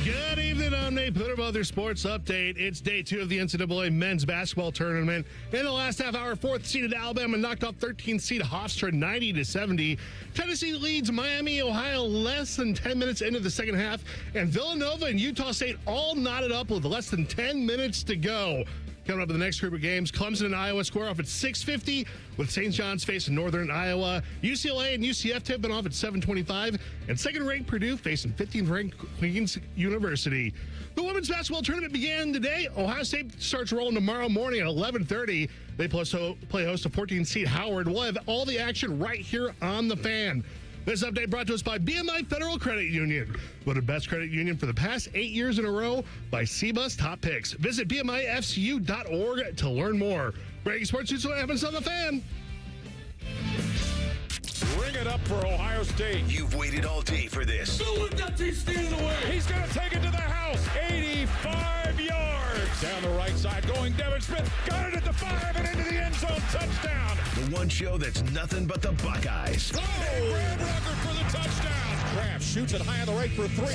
Good evening, I'm Nate Putter with your sports update. It's day 2 of the NCAA men's basketball tournament. In the last half hour, 4th-seeded Alabama knocked off 13th-seed Hofstra 90-70. Tennessee leads Miami, Ohio less than 10 minutes into the second half. And Villanova and Utah State all knotted up with less than 10 minutes to go. Coming up in the next group of games, Clemson and Iowa square off at 6:50 with St. John's facing Northern Iowa. UCLA and UCF tipping off at 7:25. And second-ranked Purdue facing 15th-ranked Queens University. The women's basketball tournament began today. Ohio State starts rolling tomorrow morning at 11:30. They play host to 14th-seed Howard. We'll have all the action right here on The Fan. This update brought to us by BMI Federal Credit Union. Voted best credit union for the past 8 years in a row by CBUS Top Picks. Visit BMIFCU.org to learn more. Breaking sports news, what happens on The Fan. Bring it up for Ohio State. You've waited all day for this. He's going to take it to the house. 85 yards. Down the right side going Devin Smith. Got it at the 5 and into the end zone. Touchdown. The one show that's nothing but the Buckeyes. Oh! Graham Rucker for the touchdown. Graham shoots it high on the right for 3.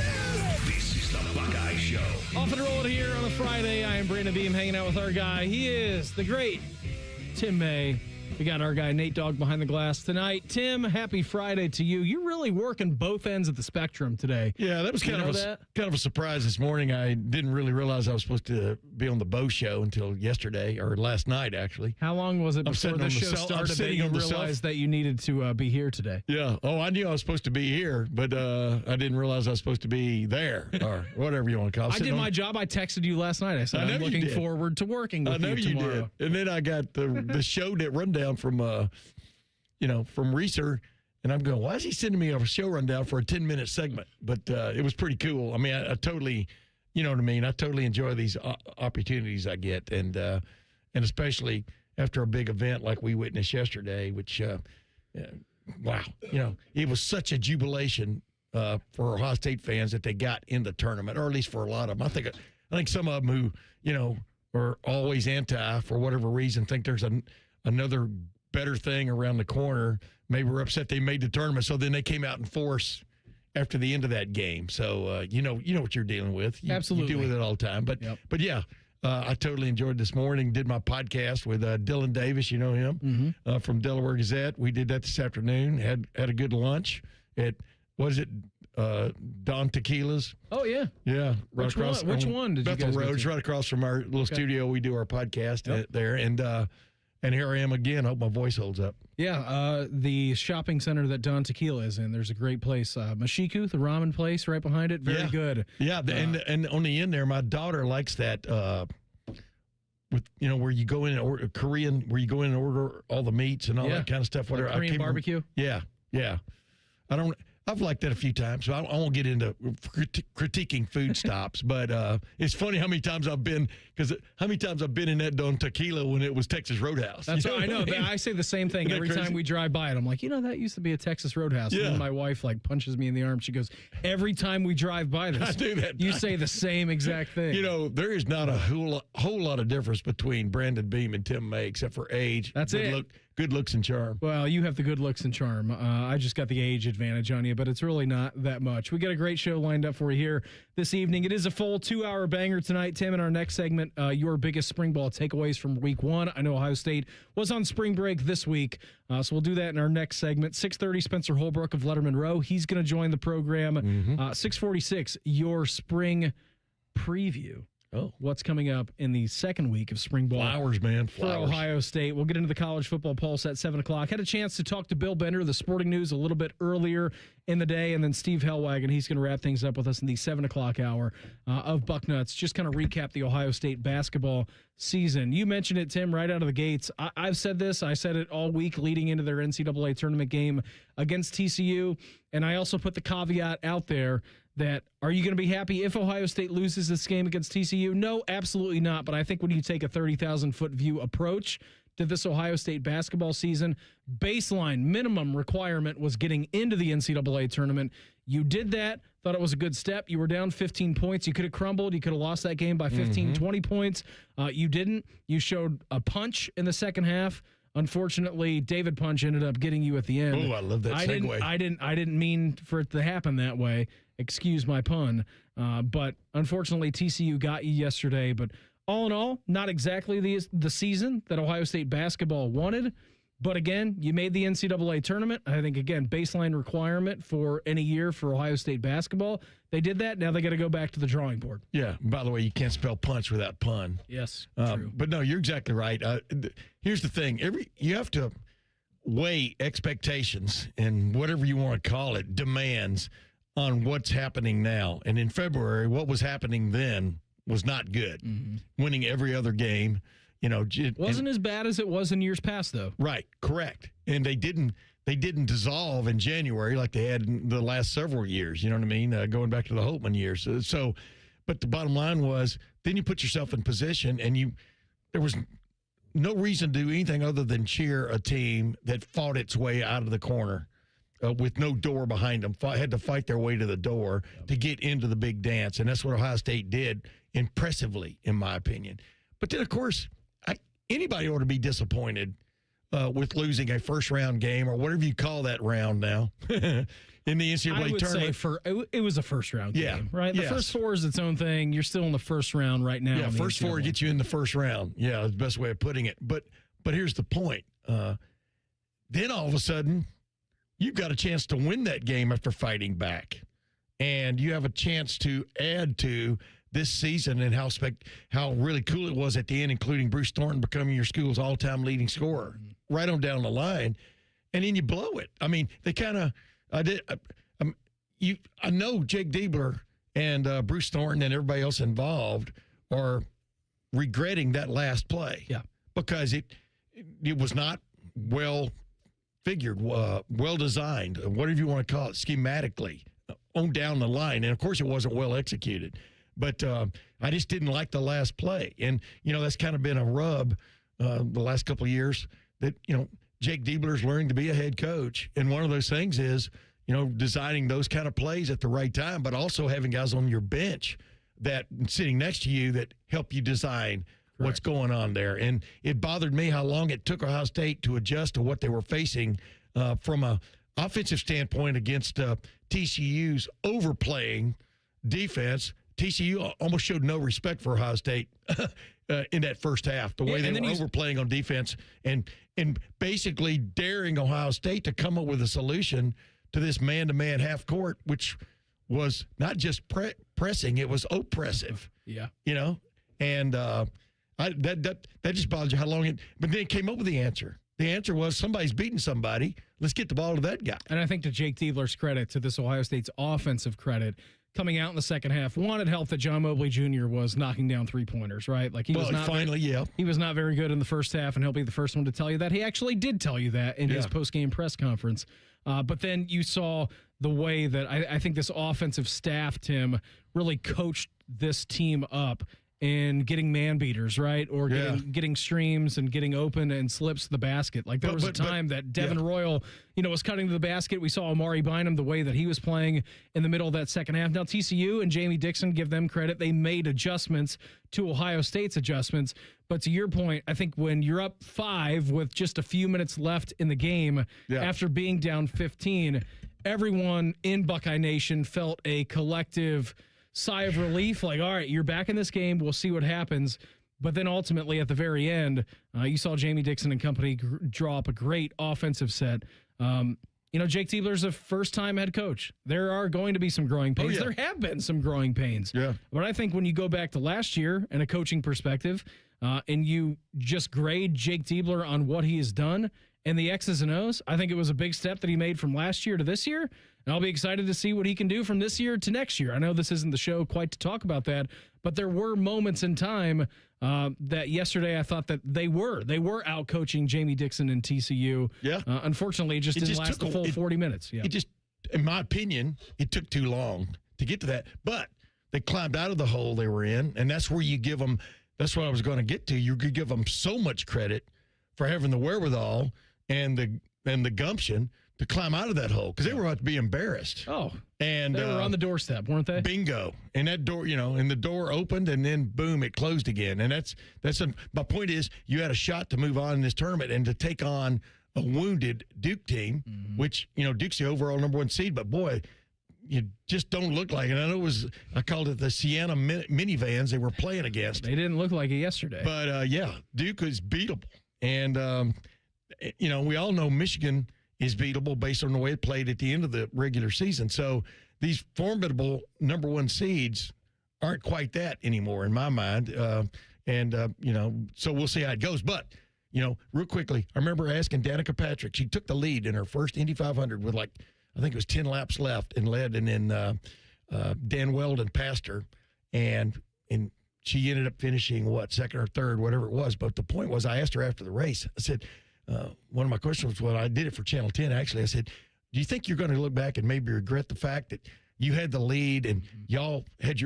This is the Buckeye Show. Off and rolling here on a Friday. I am Brandon Beam hanging out with our guy. He is the great Tim May. We got our guy Nate Dogg behind the glass tonight. Tim, happy Friday to you. You're really working both ends of the spectrum today. Yeah, that was kind of a surprise this morning. I didn't really realize I was supposed to be on the Bo Show until yesterday, or last night, actually. How long was it before the show started that you realized that you needed to be here today? Yeah. Oh, I knew I was supposed to be here, but I didn't realize I was supposed to be there, or whatever you want to call it. I did my job. I texted you last night. I said, I'm looking forward to working with you tomorrow. You did. And then I got the show that rundown from Reeser, and I'm going, why is he sending me a show rundown for a 10-minute segment? But it was pretty cool. I mean, I totally, you know what I mean? I totally enjoy these opportunities I get, and especially after a big event like we witnessed yesterday, which, wow, it was such a jubilation for Ohio State fans that they got in the tournament, or at least for a lot of them. I think some of them who, are always anti for whatever reason, think there's another better thing around the corner. Maybe we're upset they made the tournament, so then they came out in force after the end of that game. So you know what you're dealing with. Absolutely, you deal with it all the time. But yeah, I totally enjoyed this morning. Did my podcast with Dylan Davis. You know him from Delaware Gazette. We did that this afternoon. Had a good lunch at Don Tequila's. Oh yeah, yeah. Which one did Bethel you guys Roads, right across from our little studio. We do our podcast there, and here I am again. I hope my voice holds up. Yeah, the shopping center that Don Tequila is in, there's a great place. Mashiku, the ramen place right behind it. Very good. Yeah, and on the end there, my daughter likes that with where you go in and order Korean, where you go in and order all the meats and all that kind of stuff. Whatever. Like Korean barbecue? Yeah. I've liked that a few times, so I won't get into critiquing food stops. But it's funny how many times I've been in that Don Tequila when it was Texas Roadhouse. That's what I know. I say the same thing every time we drive by it. I'm like, that used to be a Texas Roadhouse. Yeah. And then my wife punches me in the arm. She goes, every time we drive by this, I do that. You say the same exact thing. There is not a whole lot of difference between Brandon Beam and Tim May except for age. That's it. Good looks and charm. Well, you have the good looks and charm. I just got the age advantage on you, but it's really not that much. We got a great show lined up for you here this evening. It is a full 2-hour banger tonight. Tim, in our next segment, your biggest spring ball takeaways from week 1. I know Ohio State was on spring break this week, so we'll do that in our next segment. 6:30, Spencer Holbrook of Letterman Row. He's going to join the program. 6:46, your spring preview. Oh, what's coming up in the second week of spring ball? Flowers, man. Flowers. For Ohio State. We'll get into the college football pulse at 7 o'clock. Had a chance to talk to Bill Bender of the Sporting News a little bit earlier in the day, and then Steve Helwagen. He's going to wrap things up with us in the 7 o'clock hour of Bucknuts. Just kind of recap the Ohio State basketball season. You mentioned it, Tim, right out of the gates. I've said this. I said it all week leading into their NCAA tournament game against TCU, and I also put the caveat out there that, are you going to be happy if Ohio State loses this game against TCU? No, absolutely not. But I think when you take a 30,000-foot view approach to this Ohio State basketball season, baseline minimum requirement was getting into the NCAA tournament. You did that, thought it was a good step. You were down 15 points. You could have crumbled. You could have lost that game by 15, 20 points. You didn't. You showed a punch in the second half. Unfortunately, David Punch ended up getting you at the end. Oh, I love that segue. I didn't mean for it to happen that way. Excuse my pun. But unfortunately, TCU got you yesterday. But all in all, not exactly the season that Ohio State basketball wanted. But again, you made the NCAA tournament. I think, again, baseline requirement for any year for Ohio State basketball. They did that. Now they got to go back to the drawing board. Yeah. By the way, you can't spell punch without pun. Yes, true. But no, you're exactly right. Here's the thing. You have to weigh expectations and whatever you want to call it, demands on what's happening now. And in February, what was happening then was not good. Mm-hmm. Winning every other game. Wasn't as bad as it was in years past, though. Right, correct. And they didn't dissolve in January like they had in the last several years. You know what I mean? Going back to the Holtman years. So, but the bottom line was, then you put yourself in position, and there was no reason to do anything other than cheer a team that fought its way out of the corner with no door behind them. Had to fight their way to the door to get into the big dance, and that's what Ohio State did impressively, in my opinion. But then, of course, anybody ought to be disappointed with losing a first-round game or whatever you call that round now in the NCAA tournament. Say it was a first-round game, right? The first four is its own thing. You're still in the first round right now. Yeah, first four gets you in the first round. Yeah, that's the best way of putting it. But here's the point. Then all of a sudden, you've got a chance to win that game after fighting back. And you have a chance to add to this season and how really cool it was at the end, including Bruce Thornton becoming your school's all-time leading scorer, right on down the line, and then you blow it. I mean, they kind of I know Jake Diebler and Bruce Thornton and everybody else involved are regretting that last play, because it was not well figured, well designed, whatever you want to call it, schematically on down the line, and of course it wasn't well executed. But I just didn't like the last play. And, that's kind of been a rub the last couple of years that, Jake Diebler's learning to be a head coach. And one of those things is, designing those kind of plays at the right time, but also having guys on your bench that sitting next to you that help you design what's going on there. And it bothered me how long it took Ohio State to adjust to what they were facing from a offensive standpoint against TCU's overplaying defense. TCU almost showed no respect for Ohio State in that first half, the way they were overplaying on defense and basically daring Ohio State to come up with a solution to this man-to-man half court, which was not just pressing, it was oppressive. Yeah. And that just bothers you how long but then it came up with the answer. The answer was somebody's beating somebody. Let's get the ball to that guy. And I think to Jake Diebler's credit, to this Ohio State's offensive credit, coming out in the second half, it helped that John Mobley Jr. was knocking down three-pointers, right? Like he was not very good in the first half, and he'll be the first one to tell you that. He actually did tell you that in his post-game press conference. But then you saw the way that I think this offensive staff, Tim, really coached this team up in getting man beaters, right? Or getting streams and getting open and slips to the basket. Like there was a time that Devin Royal, was cutting to the basket. We saw Amari Bynum, the way that he was playing in the middle of that second half. Now TCU and Jamie Dixon, give them credit. They made adjustments to Ohio State's adjustments. But to your point, I think when you're up 5 with just a few minutes left in the game after being down 15, everyone in Buckeye Nation felt a collective sigh of relief, like, all right, you're back in this game. We'll see what happens. But then ultimately at the very end, you saw Jamie Dixon and company draw up a great offensive set. Jake Diebler's a first-time head coach. There are going to be some growing pains. There have been some growing pains. Yeah. But I think when you go back to last year and a coaching perspective, and you just grade Jake Diebler on what he has done and the X's and O's, I think it was a big step that he made from last year to this year. And I'll be excited to see what he can do from this year to next year. I know this isn't the show quite to talk about that, but there were moments in time that yesterday I thought that they were out coaching Jamie Dixon and TCU. Yeah. Unfortunately, it didn't last the full 40 minutes. Yeah. It just, in my opinion, it took too long to get to that. But they climbed out of the hole they were in, and that's where you give them. That's what I was going to get to. You could give them so much credit for having the wherewithal and the gumption to climb out of that hole, because they were about to be embarrassed. Oh, and they were on the doorstep, weren't they? Bingo. And that door, and the door opened, and then boom, it closed again. And my point is, you had a shot to move on in this tournament and to take on a wounded Duke team, which Duke's the overall #1 seed. But boy, you just don't look like it. I know I called it the Sienna minivans they were playing against. They didn't look like it yesterday. But, Duke is beatable. And, we all know Michigan is beatable based on the way it played at the end of the regular season. So these formidable number one seeds aren't quite that anymore in my mind. So we'll see how it goes. But, real quickly, I remember asking Danica Patrick. She took the lead in her first Indy 500 with I think it was 10 laps left and led. And then Dan Weldon passed her. And she ended up finishing, second or third, whatever it was. But the point was, I asked her after the race, I said, one of my questions was, I did it for Channel 10, actually. I said, do you think you're going to look back and maybe regret the fact that you had the lead and y'all had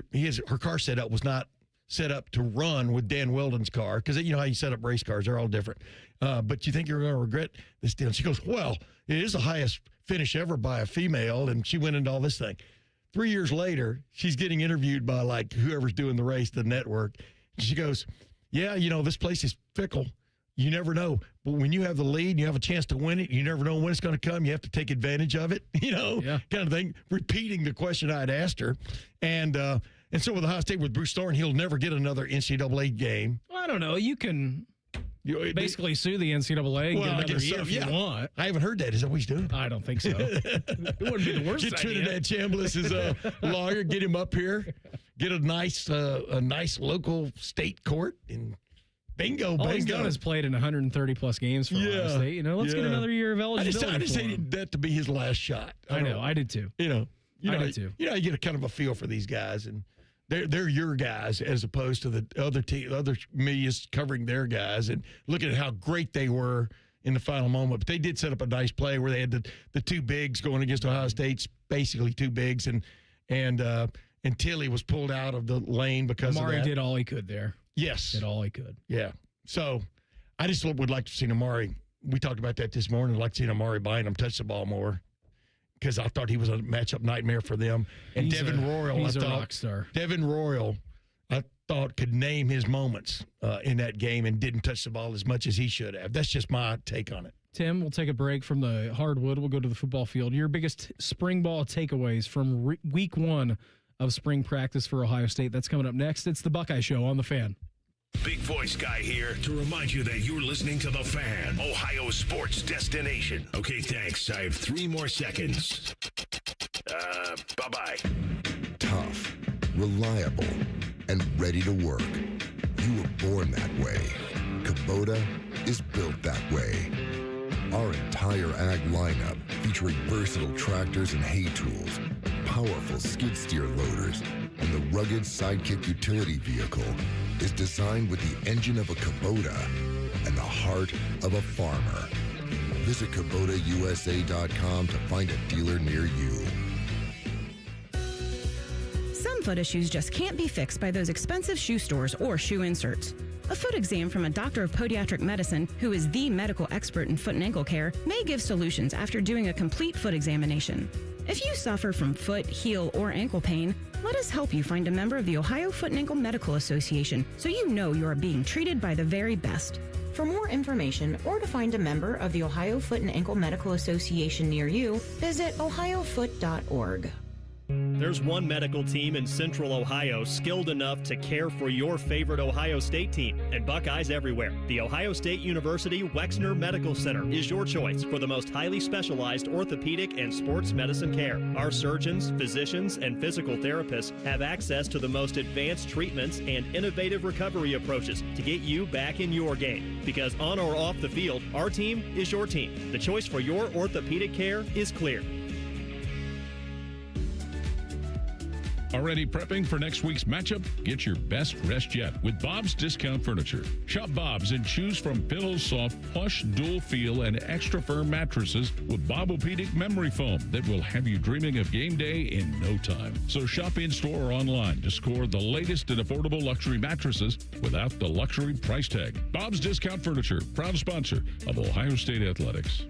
her car set up was not set up to run with Dan Weldon's car? Because you know how you set up race cars, they're all different. But you think you're going to regret this deal? And she goes, well, it is the highest finish ever by a female. And she went into all this thing. 3 years later, she's getting interviewed by whoever's doing the race, the network. She goes, yeah, this place is fickle. You never know. But when you have the lead and you have a chance to win it, you never know when it's going to come. You have to take advantage of it, kind of thing. Repeating the question I had asked her. And so with Ohio State, with Bruce Thorne, he'll never get another NCAA game. Well, I don't know. You can basically sue the NCAA and get another year if you want. I haven't heard that. Is that what he's doing? I don't think so. It wouldn't be the worst Get idea. Trinidad Chambliss as a lawyer, get him up here, get a nice local state court, and bingo. All he's done is played in 130-plus games for Ohio State. Let's get another year of eligibility. I just hated that to be his last shot. I know. I did too. I did too. You get a kind of a feel for these guys, and they're your guys as opposed to the other media's covering their guys and looking at how great they were in the final moment. But they did set up a nice play where they had the two bigs going against Ohio State's basically two bigs, and Tilly was pulled out of the lane because Amari of that. did all he could there. Yes. Did all he could. Yeah. So I just would like to see Amari. We talked about that this morning. I'd like to see Amari Bynum touch the ball more because I thought he was a matchup nightmare for them. And Devin Royal, he's a rock star. Devin Royal, I thought could name his moments in that game and didn't touch the ball as much as he should have. That's just my take on it. Tim, we'll take a break from the hardwood. We'll go to the football field. Your biggest spring ball takeaways from week one of spring practice for Ohio State. That's coming up next. It's the Buckeye Show on The Fan. Big voice guy here to remind you that you're listening to The Fan, Ohio sports destination. Okay, thanks. I have 3 more seconds. Bye-bye. Tough, reliable, and ready to work. You were born that way. Kubota is built that way. Our entire ag lineup, featuring versatile tractors and hay tools, powerful skid steer loaders, and the rugged Sidekick utility vehicle, is designed with the engine of a Kubota and the heart of a farmer. Visit KubotaUSA.com to find a dealer near you. Some foot issues just can't be fixed by those expensive shoe stores or shoe inserts. A foot exam from a doctor of podiatric medicine, who is the medical expert in foot and ankle care, may give solutions after doing a complete foot examination. If you suffer from foot, heel, or ankle pain, let us help you find a member of the Ohio Foot and Ankle Medical Association so you know you are being treated by the very best. For more information or to find a member of the Ohio Foot and Ankle Medical Association near you, visit ohiofoot.org. There's one medical team in Central Ohio skilled enough to care for your favorite Ohio State team, and Buckeyes everywhere. The Ohio State University Wexner Medical Center is your choice for the most highly specialized orthopedic and sports medicine care. Our surgeons, physicians, and physical therapists have access to the most advanced treatments and innovative recovery approaches to get you back in your game. Because on or off the field, our team is your team. The choice for your orthopedic care is clear. Already prepping for next week's matchup? Get your best rest yet with Bob's Discount Furniture. Shop Bob's and choose from pillows, soft, plush, dual feel, and extra firm mattresses with Bobopedic memory foam that will have you dreaming of game day in no time. So shop in store or online to score the latest and affordable luxury mattresses without the luxury price tag. Bob's Discount Furniture, proud sponsor of Ohio State Athletics.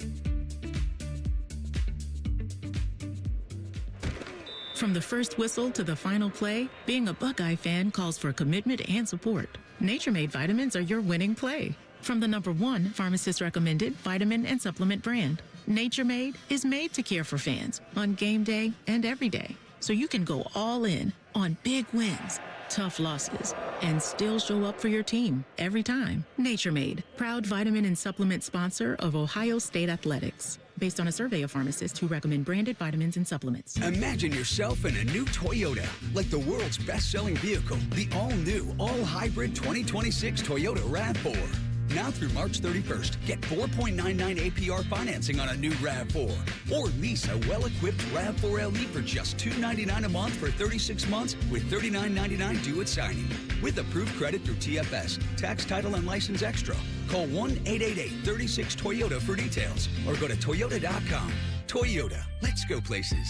From the first whistle to the final play, being a Buckeye fan calls for commitment and support. Nature Made vitamins are your winning play. From the #1 pharmacist recommended vitamin and supplement brand. Nature Made is made to care for fans on game day and every day, so you can go all in on big wins, tough losses, and still show up for your team every time. Nature Made, proud vitamin and supplement sponsor of Ohio State Athletics. Based on a survey of pharmacists who recommend branded vitamins and supplements. Imagine yourself in a new Toyota, like the world's best-selling vehicle, the all-new, all-hybrid 2026 Toyota RAV4. Now through March 31st, get 4.99 APR financing on a new RAV4. Or lease a well-equipped RAV4 LE for just $299 a month for 36 months with $39.99 due at signing. With approved credit through TFS, tax, title, and license extra. Call 1-888-36-TOYOTA for details or go to Toyota.com. Toyota, let's go places.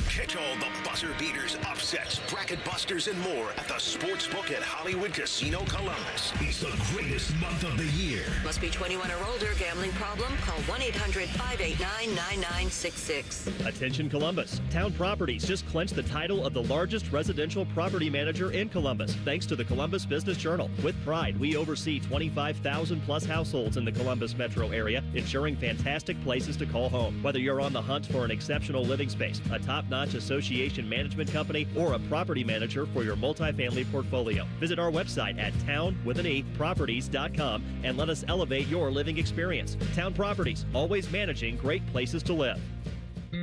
Catch all the buzzer beaters, upsets, bracket busters, and more at the Sportsbook at Hollywood Casino Columbus. It's the greatest month of the year. Must be 21 or older. Gambling problem? Call 1-800-589-9966. Attention Columbus. Town Properties just clinched the title of the largest residential property manager in Columbus, thanks to the Columbus Business Journal. With pride, we oversee 25,000 plus households in the Columbus metro area, ensuring fantastic places to call home. Whether you're on the hunt for an exceptional living space, a top-notch association management company, or a property manager for your multifamily portfolio, visit our website at town-properties.com and let us elevate your living experience. Town Properties, always managing great places to live.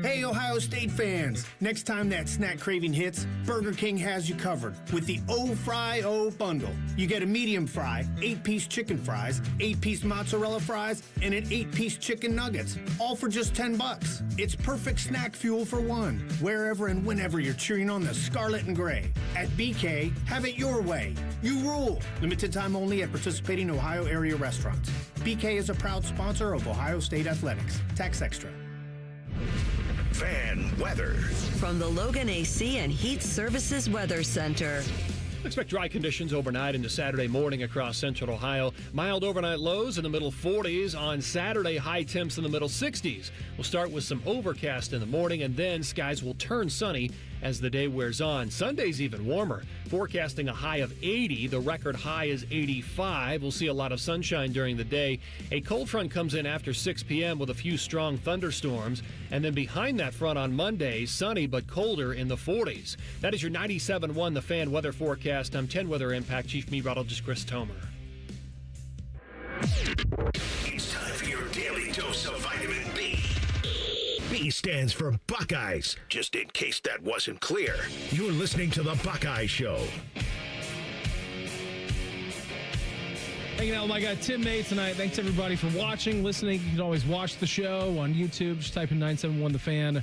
Hey, Ohio State fans! Next time that snack craving hits, Burger King has you covered with the O-Fry-O bundle. You get a medium fry, 8-piece chicken fries, 8-piece mozzarella fries, and an 8-piece chicken nuggets, all for just $10. It's perfect snack fuel for one, wherever and whenever you're cheering on the Scarlet and Gray. At BK, have it your way. You rule! Limited time only at participating Ohio area restaurants. BK is a proud sponsor of Ohio State Athletics. Tax extra. Fan weather. From the Logan AC and Heat Services Weather Center. Expect dry conditions overnight into Saturday morning across central Ohio. Mild overnight lows in the middle 40s. On Saturday, high temps in the middle 60s. We'll start with some overcast in the morning, and then skies will turn sunny as the day wears on. Sunday's even warmer, forecasting a high of 80. The record high is 85. We'll see a lot of sunshine during the day. A cold front comes in after 6 p.m. with a few strong thunderstorms. And then behind that front on Monday, sunny but colder in the 40s. That is your 97.1 The Fan weather forecast. I'm 10 Weather Impact Chief Meteorologist Chris Tomer. It's time for your daily dose of vitamin B. B stands for Buckeyes. Just in case that wasn't clear, you're listening to The Buckeye Show. Hanging out with my guy Tim May tonight. Thanks everybody for watching, listening. You can always watch the show on YouTube. Just type in 971 The Fan.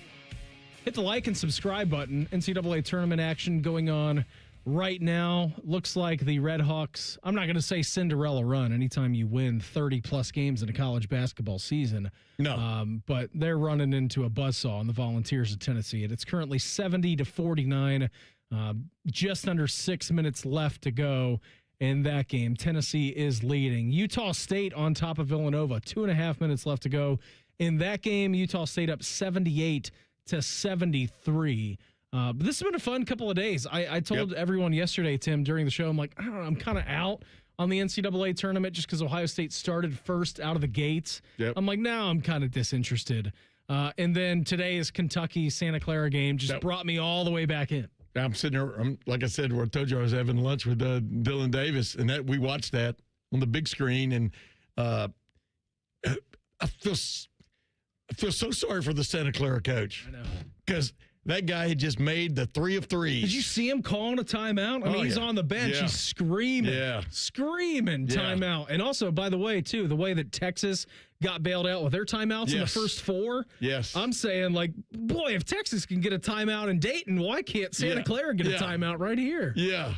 Hit the like and subscribe button. NCAA tournament action going on right now. Looks like the Red Hawks, I'm not going to say Cinderella run anytime you win 30-plus games in a college basketball season. No. But they're running into a buzzsaw on the Volunteers of Tennessee. And it's currently 70-49, just under 6 minutes left to go in that game. Tennessee is leading. Utah State on top of Villanova. 2.5 minutes left to go in that game. Utah State up 78-73. But this has been a fun couple of days. I told everyone yesterday, Tim, during the show, I'm like, I don't know, I'm kind of out on the NCAA tournament just because Ohio State started first out of the gates. Yep. I'm like, now I'm kind of disinterested. And then today's Kentucky-Santa Clara game just brought me all the way back in. I'm sitting there, like I said, I told you I was having lunch with Dylan Davis, and that we watched that on the big screen, and I feel so sorry for the Santa Clara coach. I know. Because that guy had just made the 3 of 3s. Did you see him calling a timeout? I mean, he's on the bench. He's screaming, screaming timeout. And also, by the way, too, the way that Texas got bailed out with their timeouts in the first 4. Yes. I'm saying, like, boy, if Texas can get a timeout in Dayton, why can't Santa Clara get a timeout right here? Yeah.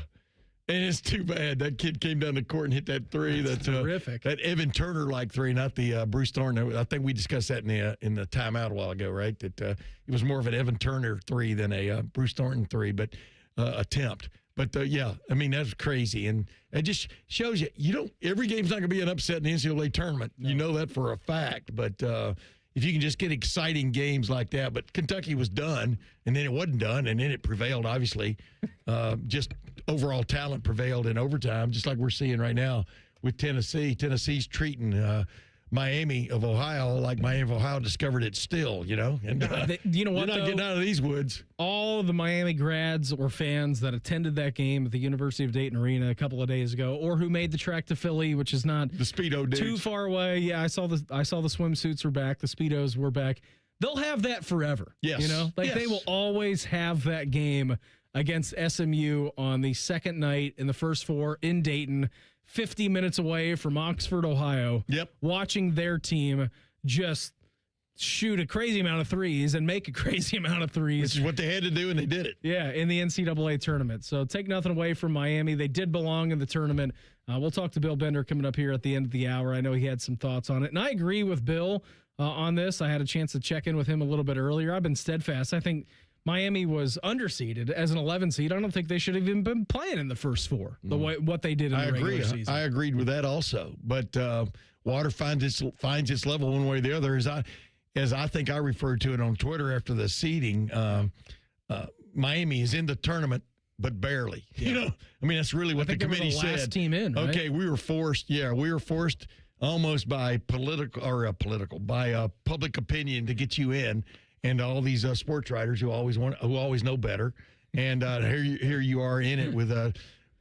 And it's too bad. That kid came down the court and hit that 3. That's terrific. That Evan Turner-like 3, not the Bruce Thornton. I think we discussed that in the timeout a while ago, right? That it was more of an Evan Turner 3 than a Bruce Thornton 3, but attempt. But, I mean, that's crazy. And it just shows you every game's not going to be an upset in the NCAA tournament. No. You know that for a fact. But if you can just get exciting games like that. But Kentucky was done, and then it wasn't done, and then it prevailed, obviously. Just overall talent prevailed in overtime, just like we're seeing right now with Tennessee. Tennessee's treating Miami of Ohio, like Miami of Ohio discovered it still, And you know what? You're not getting out of these woods. All of the Miami grads or fans that attended that game at the University of Dayton Arena a couple of days ago, or who made the trek to Philly, which is not the Speedo dudes. Too far away. Yeah, I saw the swimsuits were back, the Speedos were back. They'll have that forever. Yes. They will always have that game against SMU on the second night in the first four in Dayton, 50 minutes away from Oxford, Ohio. Yep. Watching their team just shoot a crazy amount of threes and make a crazy amount of threes. Which is what they had to do, and they did it. Yeah, in the NCAA tournament. So take nothing away from Miami. They did belong in the tournament. We'll talk to Bill Bender coming up here at the end of the hour. I know he had some thoughts on it. And I agree with Bill on this. I had a chance to check in with him a little bit earlier. I've been steadfast. I think Miami was underseeded as an 11 seed. I don't think they should have even been playing in the first four, what they did in the regular season. I agreed with that also. But water finds its level one way or the other. As I think I referred to it on Twitter after the seeding, Miami is in the tournament, but barely. Yeah. That's really what the committee said. Last team in, right? Okay, we were forced almost by public opinion to get you in. And all these sports writers who always know better, and here you are in it with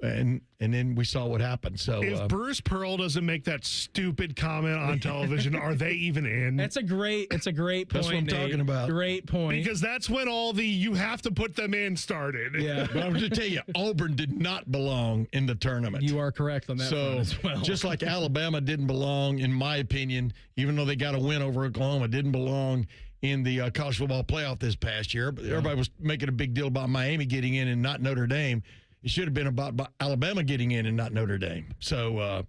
and then we saw what happened. So if Bruce Pearl doesn't make that stupid comment on television, are they even in? It's a great point. That's what I'm talking about. Great point. Because that's when all the you have to put them in started. Yeah, but I'm going to tell you, Auburn did not belong in the tournament. You are correct on that. So as well. Just like Alabama didn't belong, in my opinion, even though they got a win over Oklahoma, didn't belong in the college football playoff this past year. But everybody was making a big deal about Miami getting in and not Notre Dame. It should have been about Alabama getting in and not Notre Dame. So,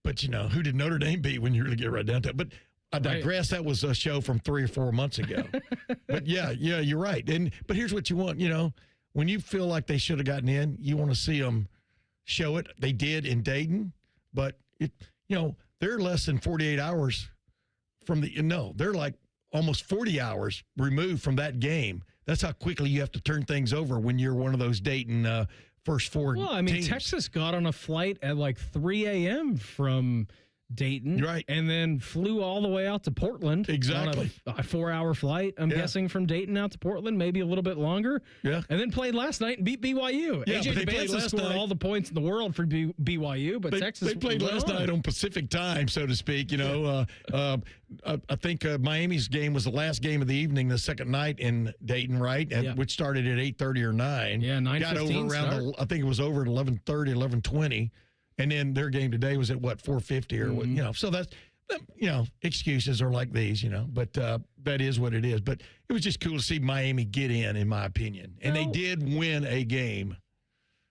but who did Notre Dame beat when you really get right down to it? But I digress. That was a show from 3 or 4 months ago. But yeah, you're right. But here's what you want. When you feel like they should have gotten in, you want to see them show it. They did in Dayton, but they're less than 48 hours from they're like almost 40 hours removed from that game. That's how quickly you have to turn things over when you're one of those Dayton first four teams. Texas got on a flight at like 3 a.m. from Dayton. Right. And then flew all the way out to Portland. Exactly. On a 4-hour flight, I'm guessing, from Dayton out to Portland, maybe a little bit longer. Yeah. And then played last night and beat BYU. Yeah, AJ DeBanson scored all the points in the world for BYU, but Texas They played last night on Pacific time, so to speak. I think Miami's game was the last game of the evening, the second night in Dayton, right? Which started at 8:30 or 9. Yeah, 9:15 got over around I think it was over at 11:30, 11:20. And then their game today was at 4:50 or what, so that's, excuses are like these, but that is what it is. But it was just cool to see Miami get in my opinion. And they did win a game.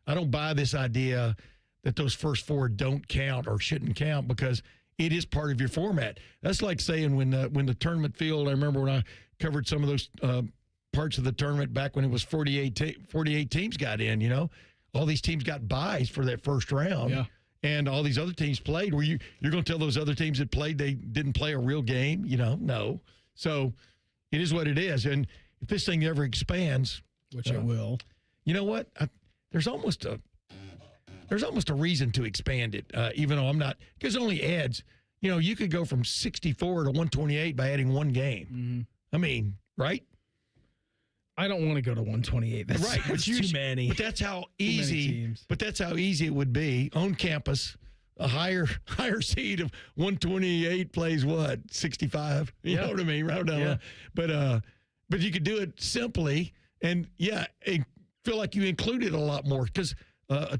I don't buy this idea that those first four don't count or shouldn't count because it is part of your format. That's like saying when the tournament field, I remember when I covered some of those parts of the tournament back when it was 48 teams got in, all these teams got byes for that first round. Yeah. And all these other teams played. You're going to tell those other teams that played they didn't play a real game? No. So it is what it is. And if this thing ever expands, which it will, you know what? There's almost a reason to expand it, even though I'm not, because it only adds. You could go from 64 to 128 by adding one game. Mm-hmm. I mean, right? I don't want to go to 128. That's right. That's too many. But that's how easy. But that's how easy it would be on campus. A higher seed of 128 plays what 65. You know what I mean? Right down. Yeah. But you could do it simply, and feel like you included a lot more because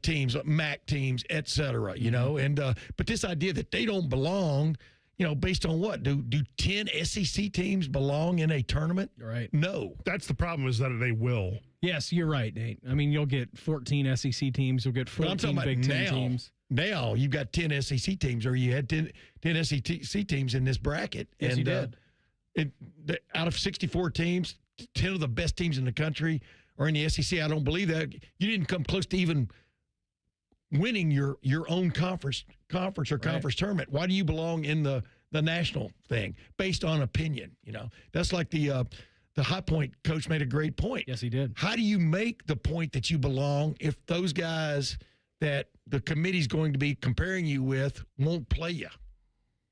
teams, MAC teams, et cetera. And but this idea that they don't belong. Based on what? Do 10 SEC teams belong in a tournament? Right. No. That's the problem is that they will. Yes, you're right, Nate. I mean, you'll get 14 SEC teams. You'll get 14 Big Ten teams. Now you've got 10 SEC teams, or you had 10 SEC teams in this bracket. Yes, you did. Out of 64 teams, 10 of the best teams in the country are in the SEC. I don't believe that. You didn't come close to even winning your own conference tournament. Why do you belong in the national thing based on opinion? That's like the High Point coach made a great point. Yes, he did. How do you make the point that you belong if those guys that the committee's going to be comparing you with won't play you?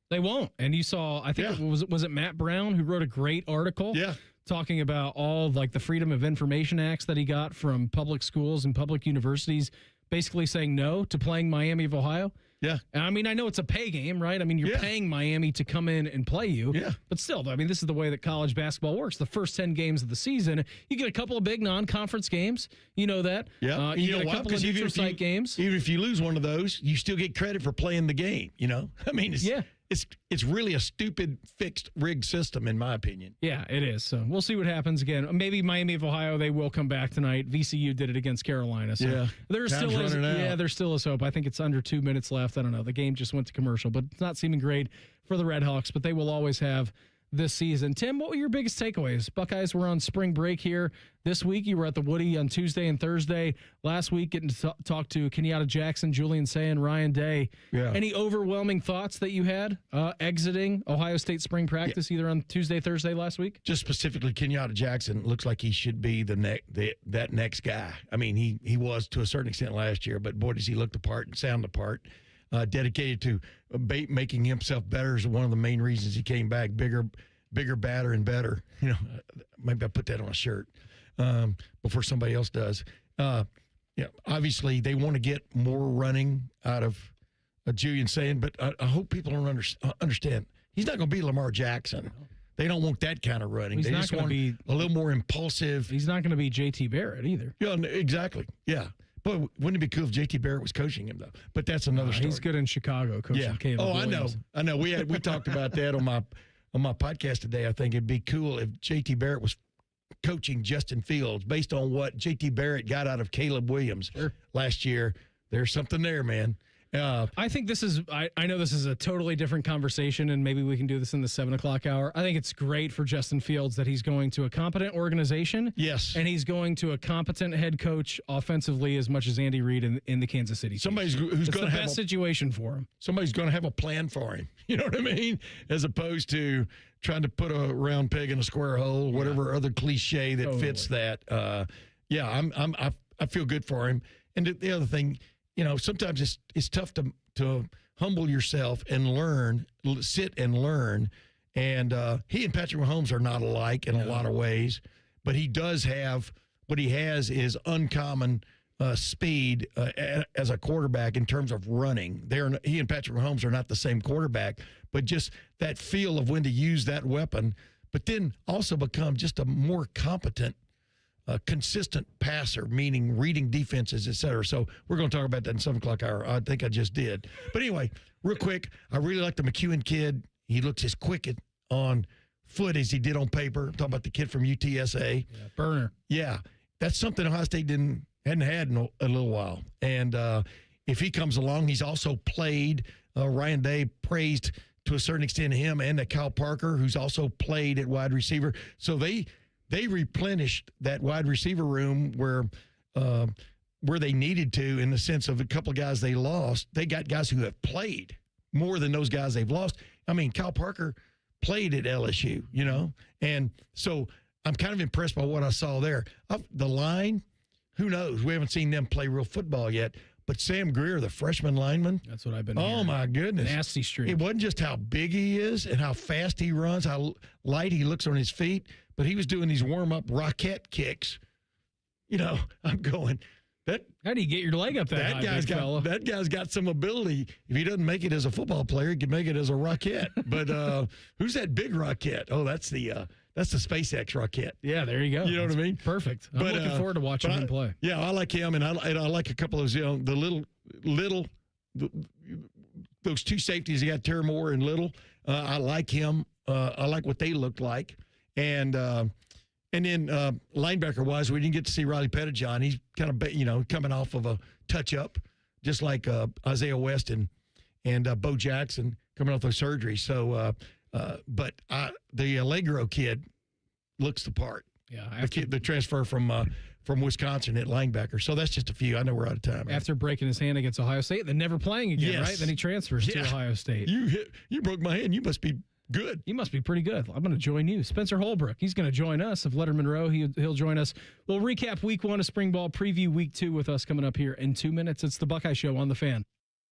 They won't. And you saw, I think, was it Matt Brown who wrote a great article? Yeah. Talking about all like the Freedom of Information Acts that he got from public schools and public universities, basically saying no to playing Miami of Ohio. Yeah. I mean, I know it's a pay game, right? I mean, you're paying Miami to come in and play you. Yeah. But still, I mean, this is the way that college basketball works. The first 10 games of the season, you get a couple of big non-conference games. You know that. Yeah. You get a couple of neutral site games. Even if you lose one of those, you still get credit for playing the game, you know? I mean, it's really a stupid fixed rigged system, in my opinion. Yeah, it is. So we'll see what happens again. Maybe Miami of Ohio, they will come back tonight. VCU did it against Carolina. So there still is. Yeah, there still is hope. I think it's under 2 minutes left. I don't know. The game just went to commercial, but it's not seeming great for the Red Hawks. But they will always have this season. Tim, what were your biggest takeaways? Buckeyes were on spring break here this week. You were at the Woody on Tuesday and Thursday. Last week, getting to talk to Kenyatta Jackson, Julian Say, and Ryan Day. Yeah. Any overwhelming thoughts that you had exiting Ohio State spring practice either on Tuesday, Thursday last week? Just specifically, Kenyatta Jackson looks like he should be that next guy. I mean, he was to a certain extent last year, but boy, does he look the part and sound the part. Dedicated to making himself better is one of the main reasons he came back. Bigger, badder, and better. You know, maybe I put that on a shirt before somebody else does. Obviously they want to get more running out of Julian Saying, but I hope people don't understand. He's not going to be Lamar Jackson. They don't want that kind of running. They just want a little more impulsive. He's not going to be JT Barrett either. Yeah, exactly. Yeah. But wouldn't it be cool if JT Barrett was coaching him, though? But that's another story. He's good in Chicago coaching Caleb Williams. I know. We talked about that on my podcast today. I think it'd be cool if JT Barrett was coaching Justin Fields based on what JT Barrett got out of Caleb Williams last year. There's something there, man. I think this is, I know this is a totally different conversation, and maybe we can do this in the 7 o'clock hour. I think it's great for Justin Fields that he's going to a competent organization. Yes. And he's going to a competent head coach offensively as much as Andy Reid in the Kansas City Chiefs. Somebody's who's going to have best situation for him. Somebody's going to have a plan for him. You know what I mean? As opposed to trying to put a round peg in a square hole, whatever other cliche that fits that. I feel good for him. And the other thing, you know, sometimes it's tough to humble yourself and learn, sit and learn. And he and Patrick Mahomes are not alike in a lot of ways, but he does have what he has is uncommon speed as a quarterback in terms of running. He and Patrick Mahomes are not the same quarterback, but just that feel of when to use that weapon, but then also become just a more competent consistent passer, meaning reading defenses, et cetera. So we're going to talk about that in 7 o'clock hour. I think I just did. But anyway, real quick, I really like the McEwen kid. He looks as quick on foot as he did on paper. I'm talking about the kid from UTSA. Yeah, burner. Yeah, that's something Ohio State hadn't had in a little while. And if he comes along, he's also played. Ryan Day praised to a certain extent him and Kyle Parker, who's also played at wide receiver. So they replenished that wide receiver room where they needed to, in the sense of a couple of guys they lost. They got guys who have played more than those guys they've lost. I mean, Kyle Parker played at LSU, you know, and so I'm kind of impressed by what I saw there. The line, who knows? We haven't seen them play real football yet. But Sam Greer, the freshman lineman. That's what I've been hearing. Oh, my goodness. Nasty streak. It wasn't just how big he is and how fast he runs, how light he looks on his feet, but he was doing these warm-up rocket kicks. You know, I'm going, how do you get your leg up that high, big fella? That guy's got some ability. If he doesn't make it as a football player, he can make it as a rocket. But who's that big rocket? Oh, that's the SpaceX rocket. Yeah, there you go. You know what I mean? Perfect. I'm looking forward to watching him play. Yeah, I like him, and I like a couple of the those two safeties. You got Terry Moore and Little. I like him. I like what they looked like, and then linebacker wise, we didn't get to see Riley Pettijohn. He's kind of coming off of a touch up, just like Isaiah West and Bo Jackson coming off of surgery. So. But the Allegro kid looks the part. Yeah, the transfer from Wisconsin at linebacker. So that's just a few. I know we're out of time. Right? After breaking his hand against Ohio State, then never playing again, right? Then he transfers to Ohio State. You broke my hand. You must be good. You must be pretty good. I'm going to join you. Spencer Holbrook, he's going to join us. Of Letterman Row, he'll join us. We'll recap week 1 of spring ball, preview week 2 with us coming up here in 2 minutes. It's the Buckeye Show on The Fan.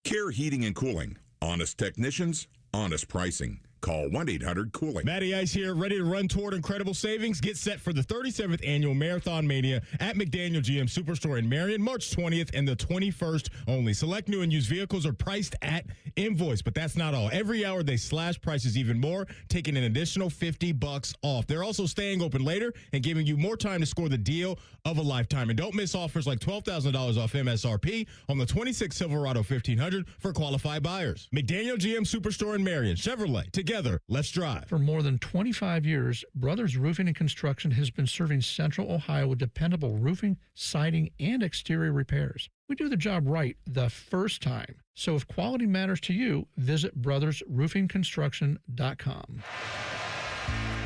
Care Heating and Cooling. Honest technicians, Honest pricing. Call 1-800-COOLING. Matty Ice here, ready to run toward incredible savings. Get set for the 37th Annual Marathon Mania at McDaniel GM Superstore in Marion, March 20th and the 21st only. Select new and used vehicles are priced at invoice, but that's not all. Every hour they slash prices even more, taking an additional $50 off. They're also staying open later and giving you more time to score the deal of a lifetime. And don't miss offers like $12,000 off MSRP on the 26 Silverado 1500 for qualified buyers. McDaniel GM Superstore in Marion, Chevrolet. Together, let's drive. For more than 25 years, Brothers Roofing and Construction has been serving Central Ohio with dependable roofing, siding, and exterior repairs. We do the job right the first time. So if quality matters to you, visit brothersroofingconstruction.com.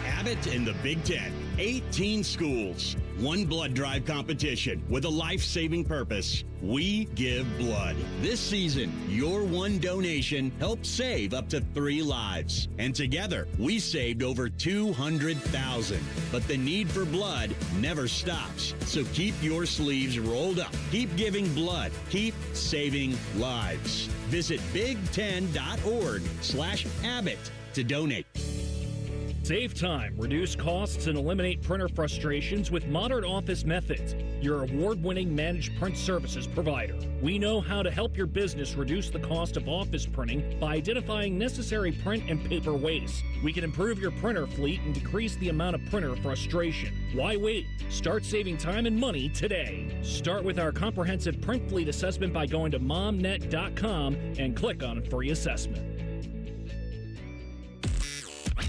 Abbott in the Big Ten. 18 schools. One blood drive competition with a life-saving purpose. We give blood. This season, your one donation helped save up to 3 lives. And together, we saved over 200,000. But the need for blood never stops. So keep your sleeves rolled up. Keep giving blood. Keep saving lives. Visit big10.org/Abbott to donate. Save time, reduce costs, and eliminate printer frustrations with Modern Office Methods, your award-winning managed print services provider. We know how to help your business reduce the cost of office printing by identifying necessary print and paper waste. We can improve your printer fleet and decrease the amount of printer frustration. Why wait? Start saving time and money today. Start with our comprehensive print fleet assessment by going to momnet.com and click on Free Assessment.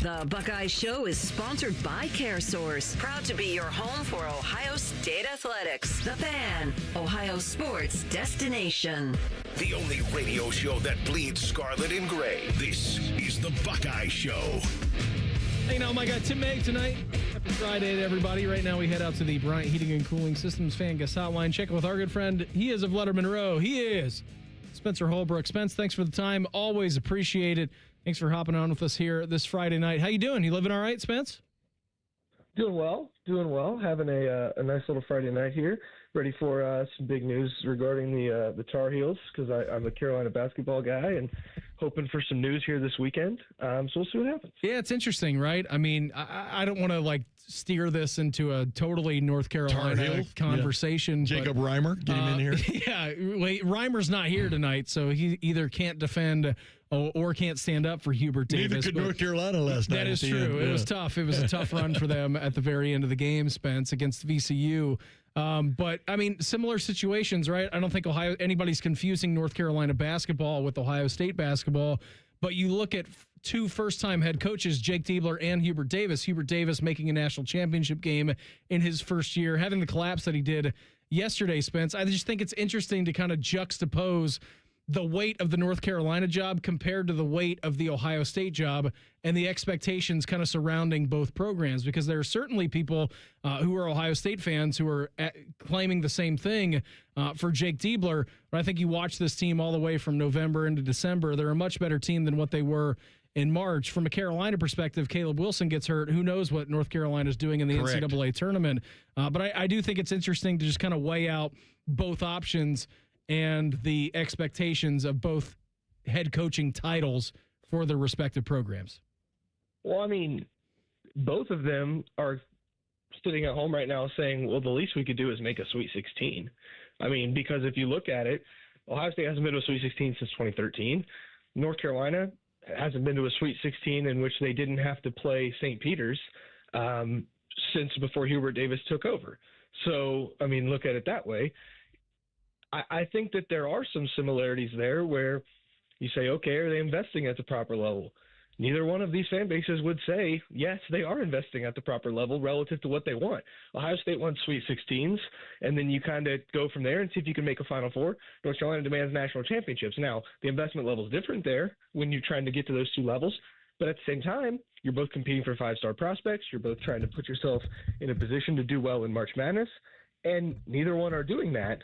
The Buckeye Show is sponsored by CareSource, proud to be your home for Ohio State athletics. The Fan, Ohio sports destination. The only radio show that bleeds scarlet and gray. This is the Buckeye Show. Hanging out with my guy Tim Meg tonight. Happy Friday to everybody. Right now we head out to the Bryant Heating and Cooling Systems Fan Guest Hotline. Check with our good friend. He is of Letterman Row. He is Spencer Holbrook. Spence, thanks for the time. Always appreciate it. Thanks for hopping on with us here this Friday night. How you doing? You living all right, Spence? Doing well. Having a nice little Friday night here. Ready for some big news regarding the Tar Heels, because I'm a Carolina basketball guy and hoping for some news here this weekend. So we'll see what happens. Yeah, it's interesting, right? I mean, I don't want to steer this into a totally North Carolina conversation. Yeah. Jacob Reimer, get him in here. Yeah, wait, Reimer's not here tonight, so he either can't defend or can't stand up for Hubert Davis. Neither could North Carolina last night. That is true. It was tough. It was a tough run for them at the very end of the game, Spence, against VCU. But, I mean, similar situations, right? I don't think anybody's confusing North Carolina basketball with Ohio State basketball. But you look at 2 first-time head coaches, Jake Diebler and Hubert Davis. Hubert Davis making a national championship game in his first year, having the collapse that he did yesterday, Spence. I just think it's interesting to kind of juxtapose the weight of the North Carolina job compared to the weight of the Ohio State job and the expectations kind of surrounding both programs, because there are certainly people who are Ohio State fans who are claiming the same thing for Jake Diebler. But I think you watch this team all the way from November into December. They're a much better team than what they were in March. From a Carolina perspective, Caleb Wilson gets hurt. Who knows what North Carolina is doing in the NCAA tournament. But I do think it's interesting to just kind of weigh out both options and the expectations of both head coaching titles for their respective programs. Well, I mean, both of them are sitting at home right now saying, well, the least we could do is make a Sweet 16. I mean, because if you look at it, Ohio State hasn't been to a Sweet 16 since 2013. North Carolina hasn't been to a Sweet 16 in which they didn't have to play St. Peter's since before Hubert Davis took over. So, I mean, look at it that way. I think that there are some similarities there where you say, okay, are they investing at the proper level? Neither one of these fan bases would say, yes, they are investing at the proper level relative to what they want. Ohio State wants Sweet 16s, and then you kind of go from there and see if you can make a Final Four. North Carolina demands national championships. Now, the investment level is different there when you're trying to get to those two levels, but at the same time, you're both competing for 5-star prospects. You're both trying to put yourself in a position to do well in March Madness, and neither one are doing that.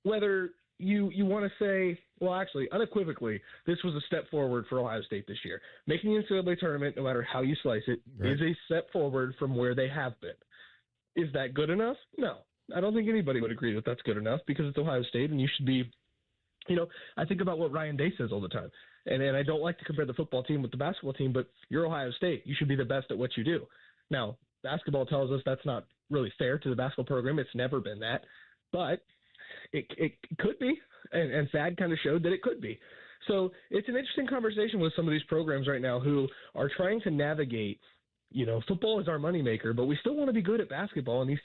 Whether you want to say, well, actually, unequivocally, this was a step forward for Ohio State this year. Making the NCAA tournament, no matter how you slice it, is a step forward from where they have been. Is that good enough? No. I don't think anybody would agree that that's good enough because it's Ohio State, and you should be I think about what Ryan Day says all the time. And I don't like to compare the football team with the basketball team, but you're Ohio State. You should be the best at what you do. Now, basketball tells us that's not really fair to the basketball program. It's never been that. But it could be, and Thad kind of showed that it could be. So it's an interesting conversation with some of these programs right now who are trying to navigate, football is our moneymaker, but we still want to be good at basketball, and these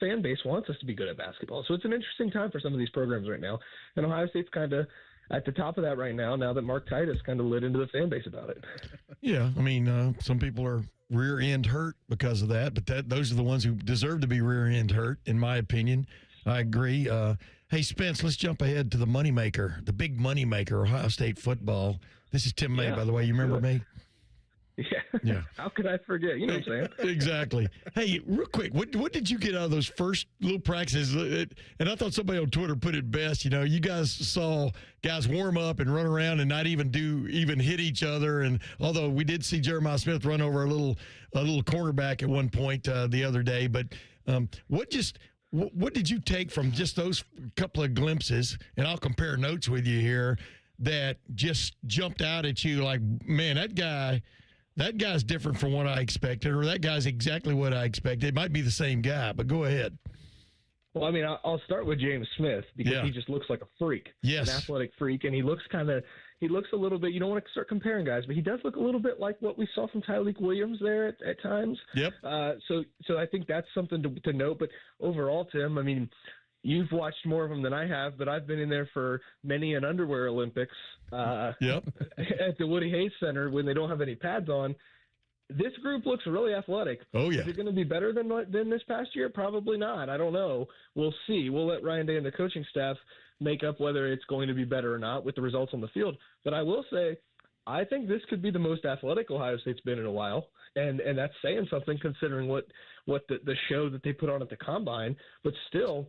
fan base wants us to be good at basketball. So it's an interesting time for some of these programs right now, and Ohio State's kind of at the top of that right now that Mark Titus kind of lit into the fan base about it. Yeah, I mean, some people are rear end hurt because of that, but those are the ones who deserve to be rear end hurt, in my opinion. I agree. Hey, Spence, let's jump ahead to the moneymaker, the big moneymaker, Ohio State football. This is Tim May, by the way. You remember me? Yeah. How could I forget? You know what I'm saying? Exactly. Hey, real quick, what did you get out of those first little practices? And I thought somebody on Twitter put it best. You guys saw guys warm up and run around and not even hit each other. And although we did see Jeremiah Smith run over a little cornerback at one point the other day, but what did you take from just those couple of glimpses? And I'll compare notes with you here that just jumped out at you like, man, that guy's different from what I expected, or that guy's exactly what I expected. It might be the same guy, but go ahead. Well, I mean, I'll start with James Smith because he just looks like a freak. Yes. An athletic freak, and he looks a little bit, you don't want to start comparing guys, but he does look a little bit like what we saw from Tyleik Williams there at times. Yep. So I think that's something to note. But overall, Tim, I mean, you've watched more of them than I have, but I've been in there for many an underwear Olympics at the Woody Hayes Center when they don't have any pads on. This group looks really athletic. Oh, yeah. Is it going to be better than this past year? Probably not. I don't know. We'll see. We'll let Ryan Day and the coaching staff make up whether it's going to be better or not with the results on the field. But I will say, I think this could be the most athletic Ohio State's been in a while. And that's saying something considering what the show that they put on at the Combine. But still,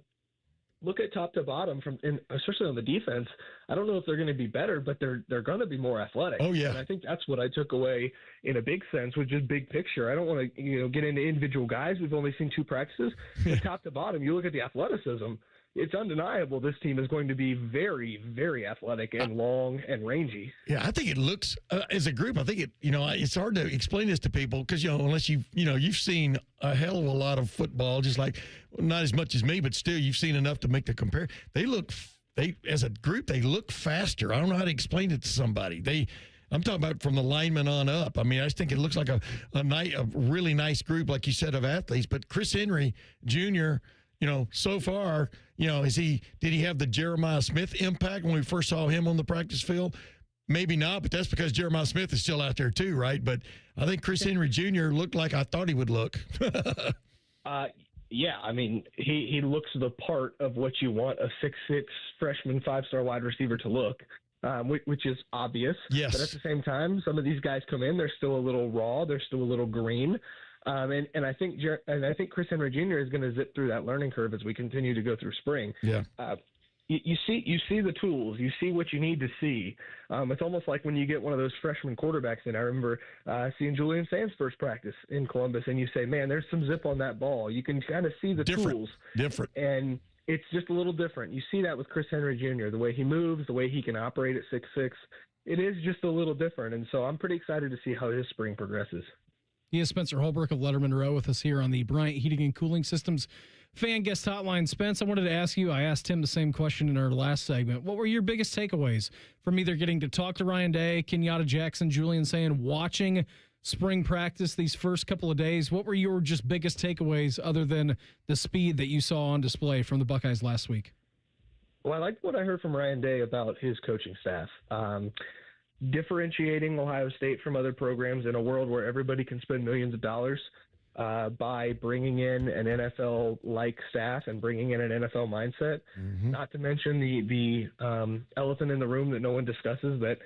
look at top to bottom, especially on the defense. I don't know if they're going to be better, but they're going to be more athletic. Oh, yeah. And I think that's what I took away in a big sense, which is big picture. I don't want to get into individual guys. We've only seen 2 practices. But top to bottom, you look at the athleticism, it's undeniable this team is going to be very, very athletic and long and rangy. Yeah, I think it looks as a group. I think it's hard to explain this to people because unless you've seen a hell of a lot of football, just like not as much as me, but still you've seen enough to make the compare. They as a group they look faster. I don't know how to explain it to somebody. I'm talking about from the linemen on up. I mean, I just think it looks like a really nice group, like you said, of athletes. But Chris Henry Jr., so far, did he have the Jeremiah Smith impact when we first saw him on the practice field? Maybe not, but that's because Jeremiah Smith is still out there too, right? But I think Chris Henry Jr. looked like I thought he would look. Yeah, I mean, he looks the part of what you want a 6'6" freshman 5-star wide receiver to look. Which is obvious. Yes. But at the same time, some of these guys come in, they're still a little raw, they're still a little green. And I think Chris Henry Jr. is going to zip through that learning curve as we continue to go through spring. Yeah. You see the tools. You see what you need to see. It's almost like when you get one of those freshman quarterbacks in. I remember seeing Julian Sands' first practice in Columbus, and you say, man, there's some zip on that ball. You can kind of see the tools. Different. And it's just a little different. You see that with Chris Henry Jr., the way he moves, the way he can operate at 6'6". It is just a little different. And so I'm pretty excited to see how his spring progresses. He is Spencer Holbrook of Letterman Row with us here on the Bryant Heating and Cooling Systems Fan Guest Hotline. Spence, I wanted to ask you, I asked Tim the same question in our last segment. What were your biggest takeaways from either getting to talk to Ryan Day, Kenyatta Jackson, Julian Sand, watching spring practice these first couple of days? What were your just biggest takeaways other than the speed that you saw on display from the Buckeyes last week? Well, I liked what I heard from Ryan Day about his coaching staff. Differentiating Ohio State from other programs in a world where everybody can spend millions of dollars by bringing in an NFL-like staff and bringing in an NFL mindset. Mm-hmm. Not to mention the elephant in the room that no one discusses, that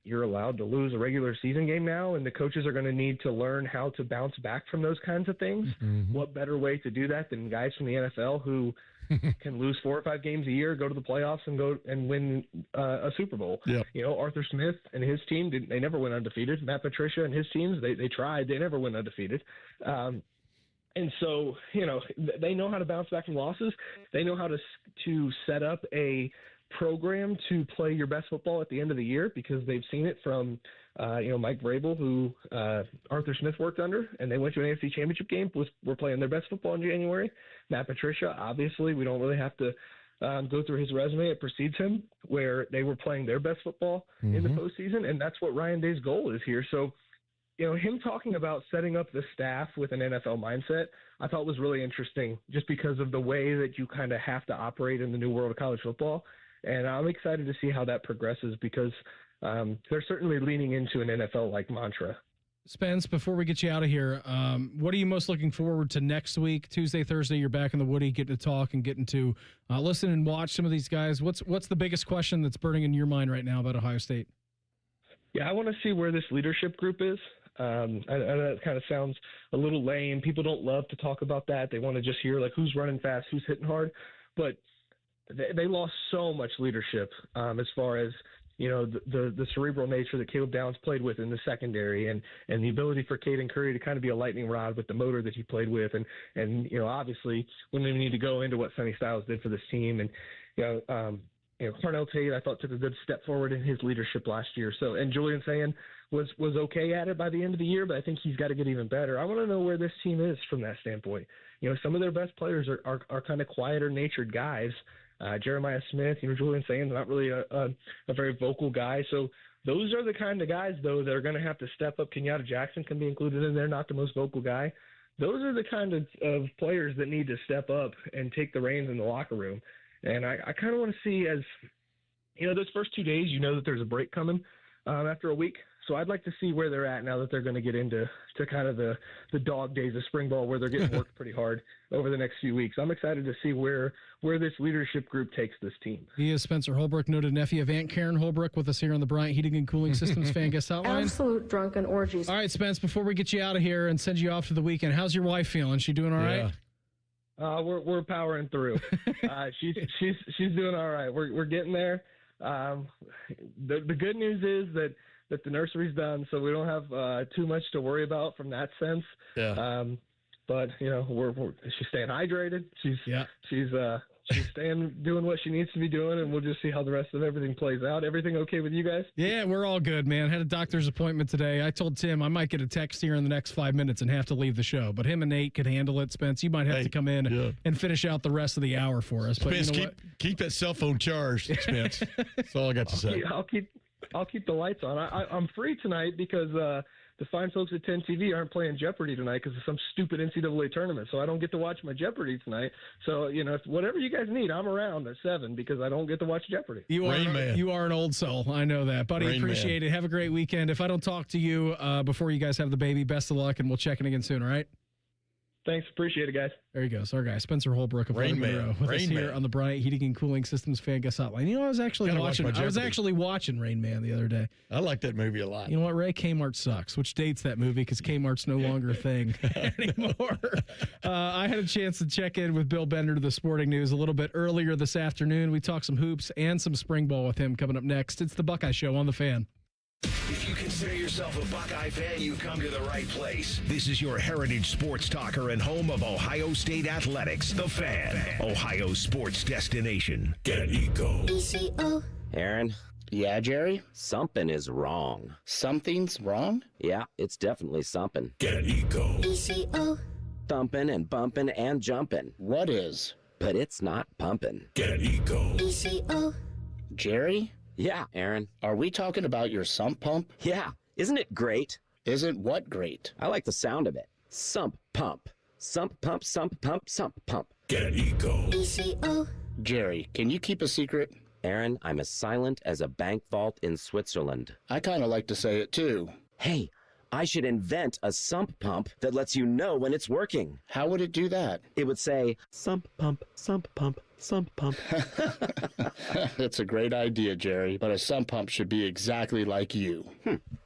you're allowed to lose a regular season game now, and the coaches are going to need to learn how to bounce back from those kinds of things. Mm-hmm. What better way to do that than guys from the NFL who can lose 4 or 5 games a year, go to the playoffs, and go and win a Super Bowl. Yep. Arthur Smith and his team, they never went undefeated. Matt Patricia and his teams, they tried. They never went undefeated. And so, they know how to bounce back from losses. They know how to set up a programmed to play your best football at the end of the year because they've seen it from, Mike Vrabel, who Arthur Smith worked under, and they went to an AFC Championship game. Were playing their best football in January. Matt Patricia, obviously, we don't really have to go through his resume. It precedes him, where they were playing their best football in the postseason, and that's what Ryan Day's goal is here. So, him talking about setting up the staff with an NFL mindset, I thought was really interesting just because of the way that you kind of have to operate in the new world of college football. And I'm excited to see how that progresses because they're certainly leaning into an NFL-like mantra. Spence, before we get you out of here, what are you most looking forward to next week? Tuesday, Thursday, you're back in the Woody, getting to talk and getting to listen and watch some of these guys. What's the biggest question that's burning in your mind right now about Ohio State? Yeah, I want to see where this leadership group is. I know that kind of sounds a little lame. People don't love to talk about that. They want to just hear, like, who's running fast, who's hitting hard. But they lost so much leadership as far as, the cerebral nature that Caleb Downs played with in the secondary and the ability for Caden Curry to kind of be a lightning rod with the motor that he played with. And obviously, we don't even need to go into what Sonny Styles did for this team. And, Carnell Tate, I thought, took a good step forward in his leadership last year. So, and Julian Sayin was okay at it by the end of the year, but I think he's got to get even better. I want to know where this team is from that standpoint. Some of their best players are kind of quieter natured guys. Jeremiah Smith, Julian Sayin's not really a very vocal guy. So those are the kind of guys, though, that are going to have to step up. Kenyatta Jackson can be included in there, not the most vocal guy. Those are the kind of players that need to step up and take the reins in the locker room. And I kind of want to see, as those first 2 days, that there's a break coming after a week. So I'd like to see where they're at now that they're going to get into kind of the dog days of spring ball, where they're getting worked pretty hard over the next few weeks. I'm excited to see where this leadership group takes this team. He is Spencer Holbrook, noted nephew of Aunt Karen Holbrook, with us here on the Bryant Heating and Cooling Systems Fan Guest Hotline. Absolute drunken orgies. All right, Spence, before we get you out of here and send you off to the weekend, how's your wife feeling? She doing all right? We're powering through. She's doing all right. We're getting there. The good news is that the nursery's done, so we don't have too much to worry about from that sense. Yeah. But she's staying hydrated. She's staying doing what she needs to be doing, and we'll just see how the rest of everything plays out. Everything okay with you guys? Yeah, we're all good, man. Had a doctor's appointment today. I told Tim I might get a text here in the next 5 minutes and have to leave the show, but him and Nate could handle it. Spence, you might have to come in and finish out the rest of the hour for us. But Spence, keep that cell phone charged, Spence. That's all I got to say. I'll keep the lights on. I'm free tonight because the fine folks at 10 TV aren't playing Jeopardy tonight because of some stupid NCAA tournament, so I don't get to watch my Jeopardy tonight. So, if whatever you guys need, I'm around at 7 because I don't get to watch Jeopardy. You are an old soul. I know that. Buddy, appreciate it. Have a great weekend. If I don't talk to you before you guys have the baby, best of luck, and we'll check in again soon, all right? Thanks. Appreciate it, guys. There you go. So our guy, Spencer Holbrook of Rain Monroe, with us here Man. on the Bryant Heating and Cooling Systems Fan Guest Hotline. I was actually watching Rain Man the other day. I like that movie a lot. You know what, Ray? Kmart sucks, which dates that movie because Kmart's no longer a thing anymore. I had a chance to check in with Bill Bender to the Sporting News a little bit earlier this afternoon. We talked some hoops and some spring ball with him coming up next. It's the Buckeye Show on the Fan. If you consider yourself a Buckeye fan, you've come to the right place. This is your heritage sports talker and home of Ohio State athletics, The Fan, Ohio's sports destination. Get Eco. ECO. Aaron? Yeah, Jerry? Something is wrong. Something's wrong? Yeah, it's definitely something. Get Eco. ECO. Thumping and bumping and jumping. What is? But it's not pumping. Get Eco. ECO. Jerry? Yeah, Aaron. Are we talking about your sump pump? Yeah. Isn't it great? Isn't what great? I like the sound of it. Sump pump. Sump pump, sump pump, sump pump. Get Eco. ECO. Jerry, can you keep a secret? Aaron, I'm as silent as a bank vault in Switzerland. I kind of like to say it too. Hey, I should invent a sump pump that lets you know when it's working. How would it do that? It would say, sump pump, sump pump, sump pump. It's a great idea, Jerry, but a sump pump should be exactly like you.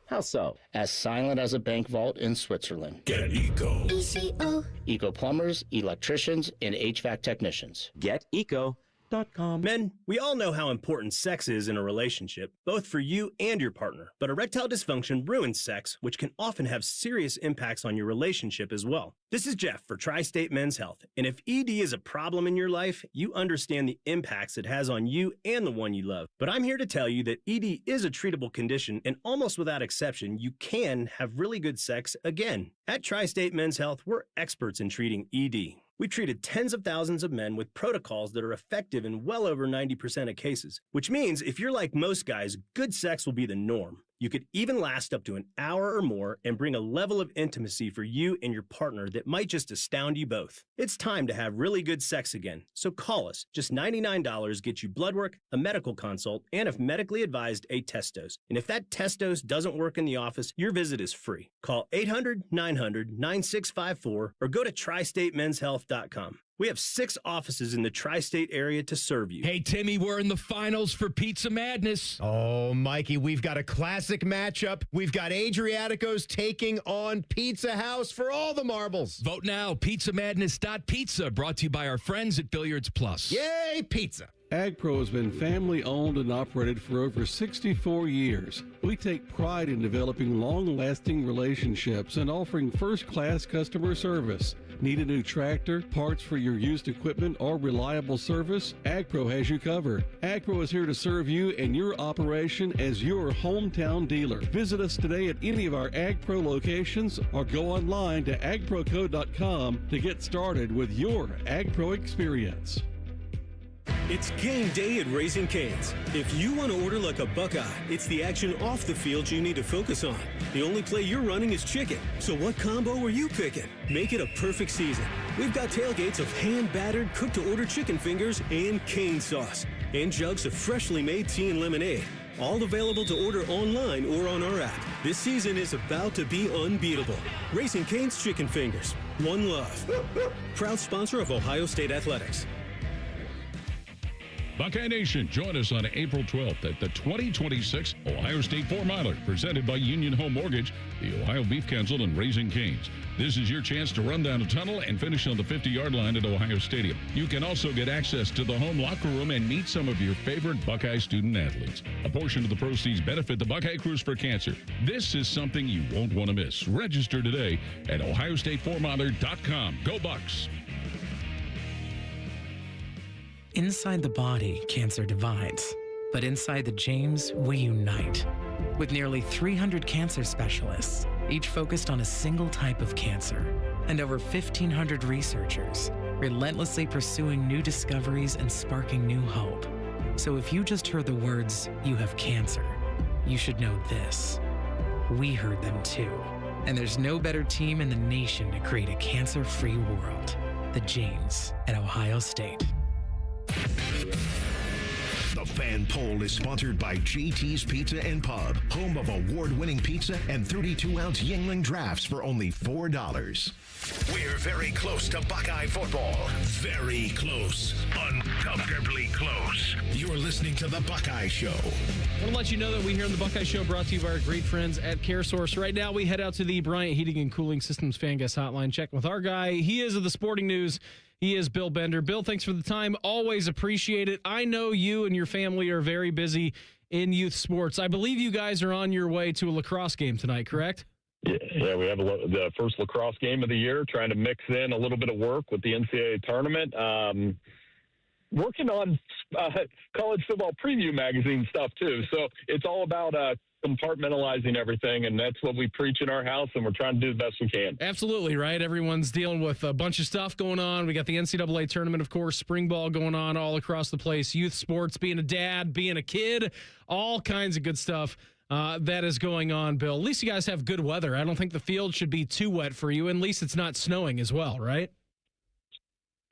How so? As silent as a bank vault in Switzerland. Get Eco. ECO. Eco plumbers, electricians, and HVAC technicians. Get Eco. erectilehealth.com. Men, we all know how important sex is in a relationship, both for you and your partner. But erectile dysfunction ruins sex, which can often have serious impacts on your relationship as well. This is Jeff for Tri-State Men's Health. And if ED is a problem in your life, you understand the impacts it has on you and the one you love. But I'm here to tell you that ED is a treatable condition, and almost without exception, you can have really good sex again. At Tri-State Men's Health, we're experts in treating ED. We've treated tens of thousands of men with protocols that are effective in well over 90% of cases, which means if you're like most guys, good sex will be the norm. You could even last up to an hour or more and bring a level of intimacy for you and your partner that might just astound you both. It's time to have really good sex again, so call us. Just $99 gets you blood work, a medical consult, and if medically advised, a test dose. And if that test dose doesn't work in the office, your visit is free. Call 800-900-9654 or go to tristatemenshealth.com. We have 6 offices in the tri-state area to serve you. Hey, Timmy, we're in the finals for Pizza Madness. Oh, Mikey, we've got a classic matchup. We've got Adriatico's taking on Pizza House for all the marbles. Vote now, pizzamadness.pizza, brought to you by our friends at Billiards Plus. Yay, pizza. AgPro has been family owned and operated for over 64 years. We take pride in developing long-lasting relationships and offering first-class customer service. Need a new tractor, parts for your used equipment, or reliable service? AgPro has you covered. AgPro is here to serve you and your operation as your hometown dealer. Visit us today at any of our AgPro locations or go online to agproco.com to get started with your AgPro experience. It's game day at Raising Cane's. If you want to order like a Buckeye, it's the action off the field you need to focus on. The only play you're running is chicken. So what combo are you picking? Make it a perfect season. We've got tailgates of hand-battered, cooked-to-order chicken fingers and cane sauce. And jugs of freshly made tea and lemonade. All available to order online or on our app. This season is about to be unbeatable. Raising Cane's Chicken Fingers. One love. Proud sponsor of Ohio State Athletics. Buckeye Nation, join us on April 12th at the 2026 Ohio State 4-Miler, presented by Union Home Mortgage, the Ohio Beef Council, and Raising Cane's. This is your chance to run down a tunnel and finish on the 50-yard line at Ohio Stadium. You can also get access to the home locker room and meet some of your favorite Buckeye student athletes. A portion of the proceeds benefit the Buckeye Cruise for Cancer. This is something you won't want to miss. Register today at ohiostateformiler.com. Go Bucks! Inside the body, cancer divides. But inside the James, we unite. With nearly 300 cancer specialists, each focused on a single type of cancer, and over 1,500 researchers, relentlessly pursuing new discoveries and sparking new hope. So if you just heard the words, "you have cancer," you should know this. We heard them too. And there's no better team in the nation to create a cancer-free world. The James at Ohio State. The Fan Poll is sponsored by JT's Pizza and Pub, home of award-winning pizza and 32-ounce Yingling drafts for only $4. We're very close to Buckeye football. Very close. Uncomfortably close. You're listening to The Buckeye Show. I want to let you know that we here on The Buckeye Show brought to you by our great friends at CareSource. Right now, we head out to the Bryant Heating and Cooling Systems Fan Guest Hotline. Check with our guy. He is of the Sporting News. He is Bill Bender. Bill, thanks for the time. Always appreciate it. I know you and your family are very busy in youth sports. I believe you guys are on your way to a lacrosse game tonight, correct? Yeah, we have the first lacrosse game of the year, trying to mix in a little bit of work with the NCAA tournament. Working on college football preview magazine stuff, too. So it's all about compartmentalizing everything, and that's what we preach in our house, and we're trying to do the best we can. Absolutely, right? Everyone's dealing with a bunch of stuff going on. We got the NCAA tournament, of course, spring ball going on all across the place, youth sports, being a dad, being a kid, all kinds of good stuff that is going on, Bill. At least you guys have good weather. I don't think the field should be too wet for you. At least it's not snowing as well, right?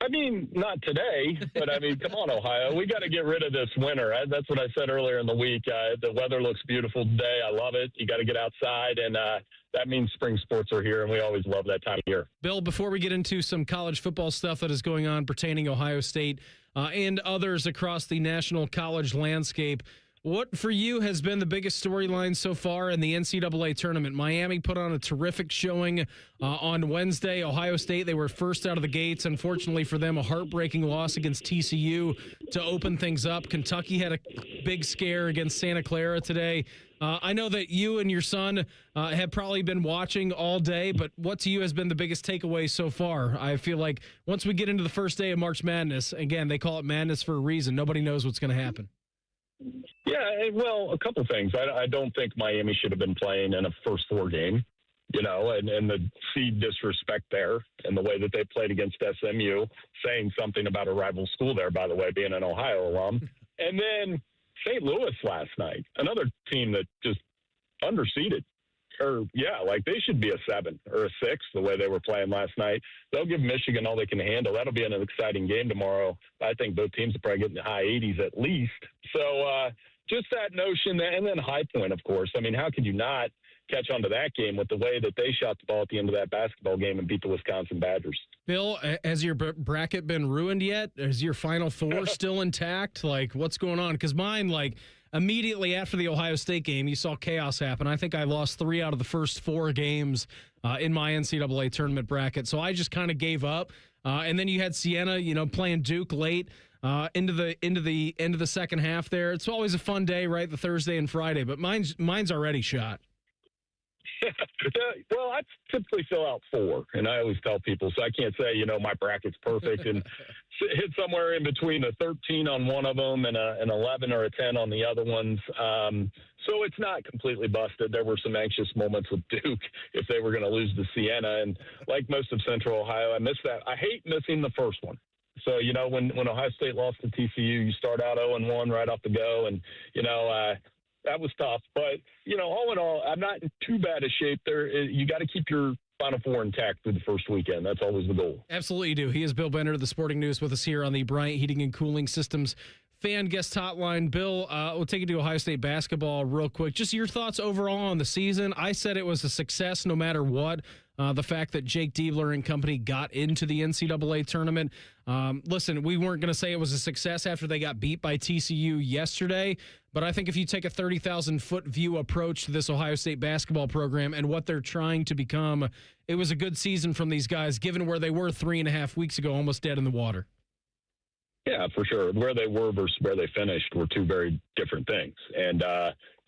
I mean, not today, but I mean, come on, Ohio. We got to get rid of this winter. That's what I said earlier in the week. The weather looks beautiful today. I love it. You got to get outside, and that means spring sports are here, and we always love that time of year. Bill, before we get into some college football stuff that is going on pertaining Ohio State and others across the national college landscape, What for you has been the biggest storyline so far in the NCAA tournament? Miami put on a terrific showing on Wednesday. Ohio State, they were first out of the gates. Unfortunately for them, a heartbreaking loss against TCU to open things up. Kentucky had a big scare against Santa Clara today. I know that you and your son have probably been watching all day, but what to you has been the biggest takeaway so far? I feel like once we get into the first day of March Madness, again, they call it madness for a reason. Nobody knows what's going to happen. Yeah, well, a couple things. I don't think Miami should have been playing in a first four game, and the seed disrespect there and the way that they played against SMU, saying something about a rival school there, by the way, being an Ohio alum. And then St. Louis last night, another team that just underseeded. They should be a 7 or a 6 the way they were playing last night. They'll give Michigan all they can handle. That'll be an exciting game tomorrow. I think both teams will probably get in the high 80s at least. So just that notion, and then High Point, of course. I mean, how could you not catch on to that game with the way that they shot the ball at the end of that basketball game and beat the Wisconsin Badgers? Bill, has your bracket been ruined yet? Is your Final Four still intact? Like, what's going on? Because mine, immediately after the Ohio State game, you saw chaos happen. I think I lost 3 out of the first 4 games in my NCAA tournament bracket. So I just kind of gave up. And then you had Siena, playing Duke late into the end of the second half there. It's always a fun day, right? The Thursday and Friday, but mine's already shot. Well, I typically fill out 4, and I always tell people, so I can't say, my bracket's perfect, and hit somewhere in between a 13 on one of them and an 11 or a 10 on the other ones. So it's not completely busted. There were some anxious moments with Duke if they were going to lose to Siena, and like most of Central Ohio, I missed that. I hate missing the first one. So, when Ohio State lost to TCU, you start out 0-1 right off the go, and, that was tough. But, all in all, I'm not in too bad a shape there. You got to keep your Final Four intact through the first weekend. That's always the goal. Absolutely you do. He is Bill Bender of the Sporting News with us here on the Bryant Heating and Cooling Systems fan guest hotline. Bill, we'll take you to Ohio State basketball real quick. Just your thoughts overall on the season. I said it was a success no matter what. The fact that Jake Diebler and company got into the NCAA tournament. Listen, we weren't going to say it was a success after they got beat by TCU yesterday, but I think if you take a 30,000-foot view approach to this Ohio State basketball program and what they're trying to become, it was a good season from these guys, given where they were 3.5 weeks ago, almost dead in the water. Yeah, for sure. Where they were versus where they finished were two very different things. And,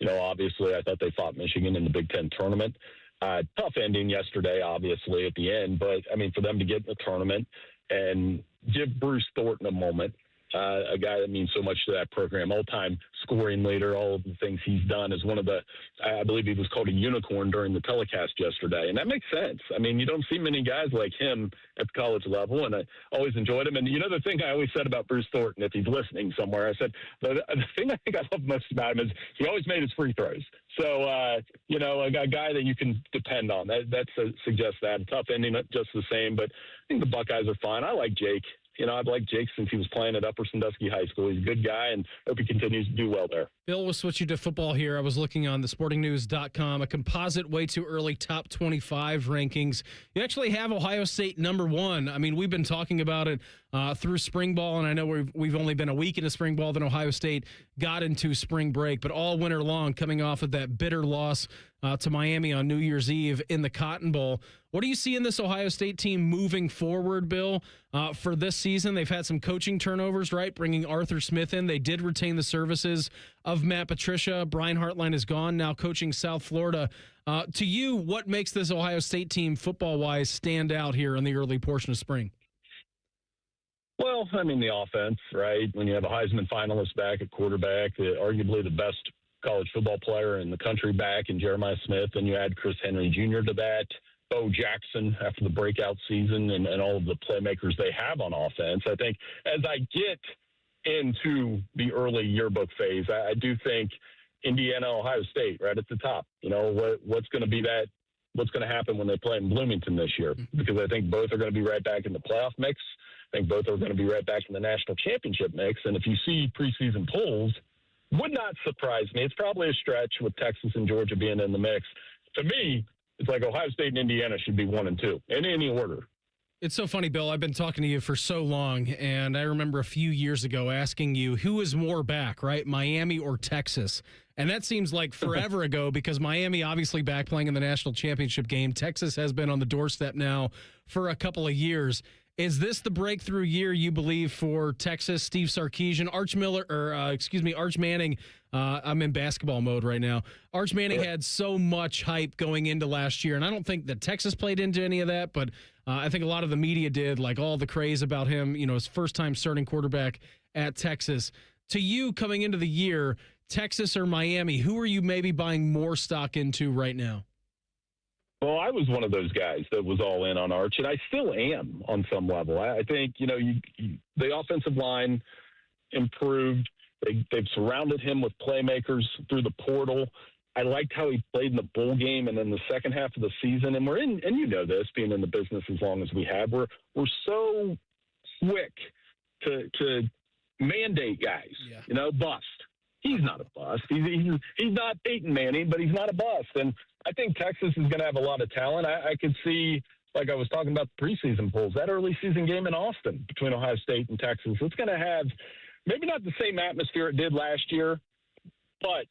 obviously I thought they fought Michigan in the Big Ten tournament. Tough ending yesterday, obviously, at the end. But, for them to get in the tournament and give Bruce Thornton a moment, a guy that means so much to that program, all-time scoring leader, all of the things he's done, is one of the, I believe he was called a unicorn during the telecast yesterday. And that makes sense. You don't see many guys like him at the college level, and I always enjoyed him. And the thing I always said about Bruce Thornton, if he's listening somewhere, I said, the thing I think I love most about him is he always made his free throws. So, a guy that you can depend on. That suggests that. A tough ending, just the same. But I think the Buckeyes are fine. I like Jake. I've liked Jake since he was playing at Upper Sandusky High School. He's a good guy, and hope he continues to do well there. Bill, we'll switch you to football here. I was looking on thesportingnews.com, a composite way too early top 25 rankings. You actually have Ohio State number 1. We've been talking about it through spring ball, and I know we've only been a week into spring ball, then Ohio State got into spring break, but all winter long coming off of that bitter loss to Miami on New Year's Eve in the Cotton Bowl. What do you see in this Ohio State team moving forward, Bill, for this season? They've had some coaching turnovers, right, bringing Arthur Smith in. They did retain the services of Matt Patricia. Brian Hartline is gone, now coaching South Florida. To you, what makes this Ohio State team football-wise stand out here in the early portion of spring? Well, the offense, right? When you have a Heisman finalist back at quarterback, arguably the best college football player in the country back in Jeremiah Smith, and you add Chris Henry Jr. to that, Bo Jackson after the breakout season, and all of the playmakers they have on offense. I think as I get into the early yearbook phase, I do think Indiana, Ohio State right at the top. What's going to be that? What's going to happen when they play in Bloomington this year? Because I think both are going to be right back in the playoff mix. I think both are going to be right back in the national championship mix. And if you see preseason polls, would not surprise me. It's probably a stretch with Texas and Georgia being in the mix. To me, it's like Ohio State and Indiana should be 1 and 2 in any order. It's so funny, Bill. I've been talking to you for so long, and I remember a few years ago asking you who is more back, right? Miami or Texas? And that seems like forever ago because Miami obviously back playing in the national championship game. Texas has been on the doorstep now for a couple of years. Is this the breakthrough year you believe for Texas? Steve Sarkisian, Arch Manning. I'm in basketball mode right now. Arch Manning had so much hype going into last year, and I don't think that Texas played into any of that, but I think a lot of the media did, like all the craze about him, his first time starting quarterback at Texas. To you, coming into the year, Texas or Miami, who are you maybe buying more stock into right now? Well, I was one of those guys that was all in on Arch, and I still am on some level. I think, the offensive line improved. They've surrounded him with playmakers through the portal. I liked how he played in the bowl game and then the second half of the season. And we're in, and you know this, being in the business as long as we have, we're so quick to mandate guys, bust. He's not a bust. He's not Peyton Manning, but he's not a bust. And I think Texas is going to have a lot of talent. I could see, like I was talking about the preseason polls, that early season game in Austin between Ohio State and Texas. It's going to have maybe not the same atmosphere it did last year, but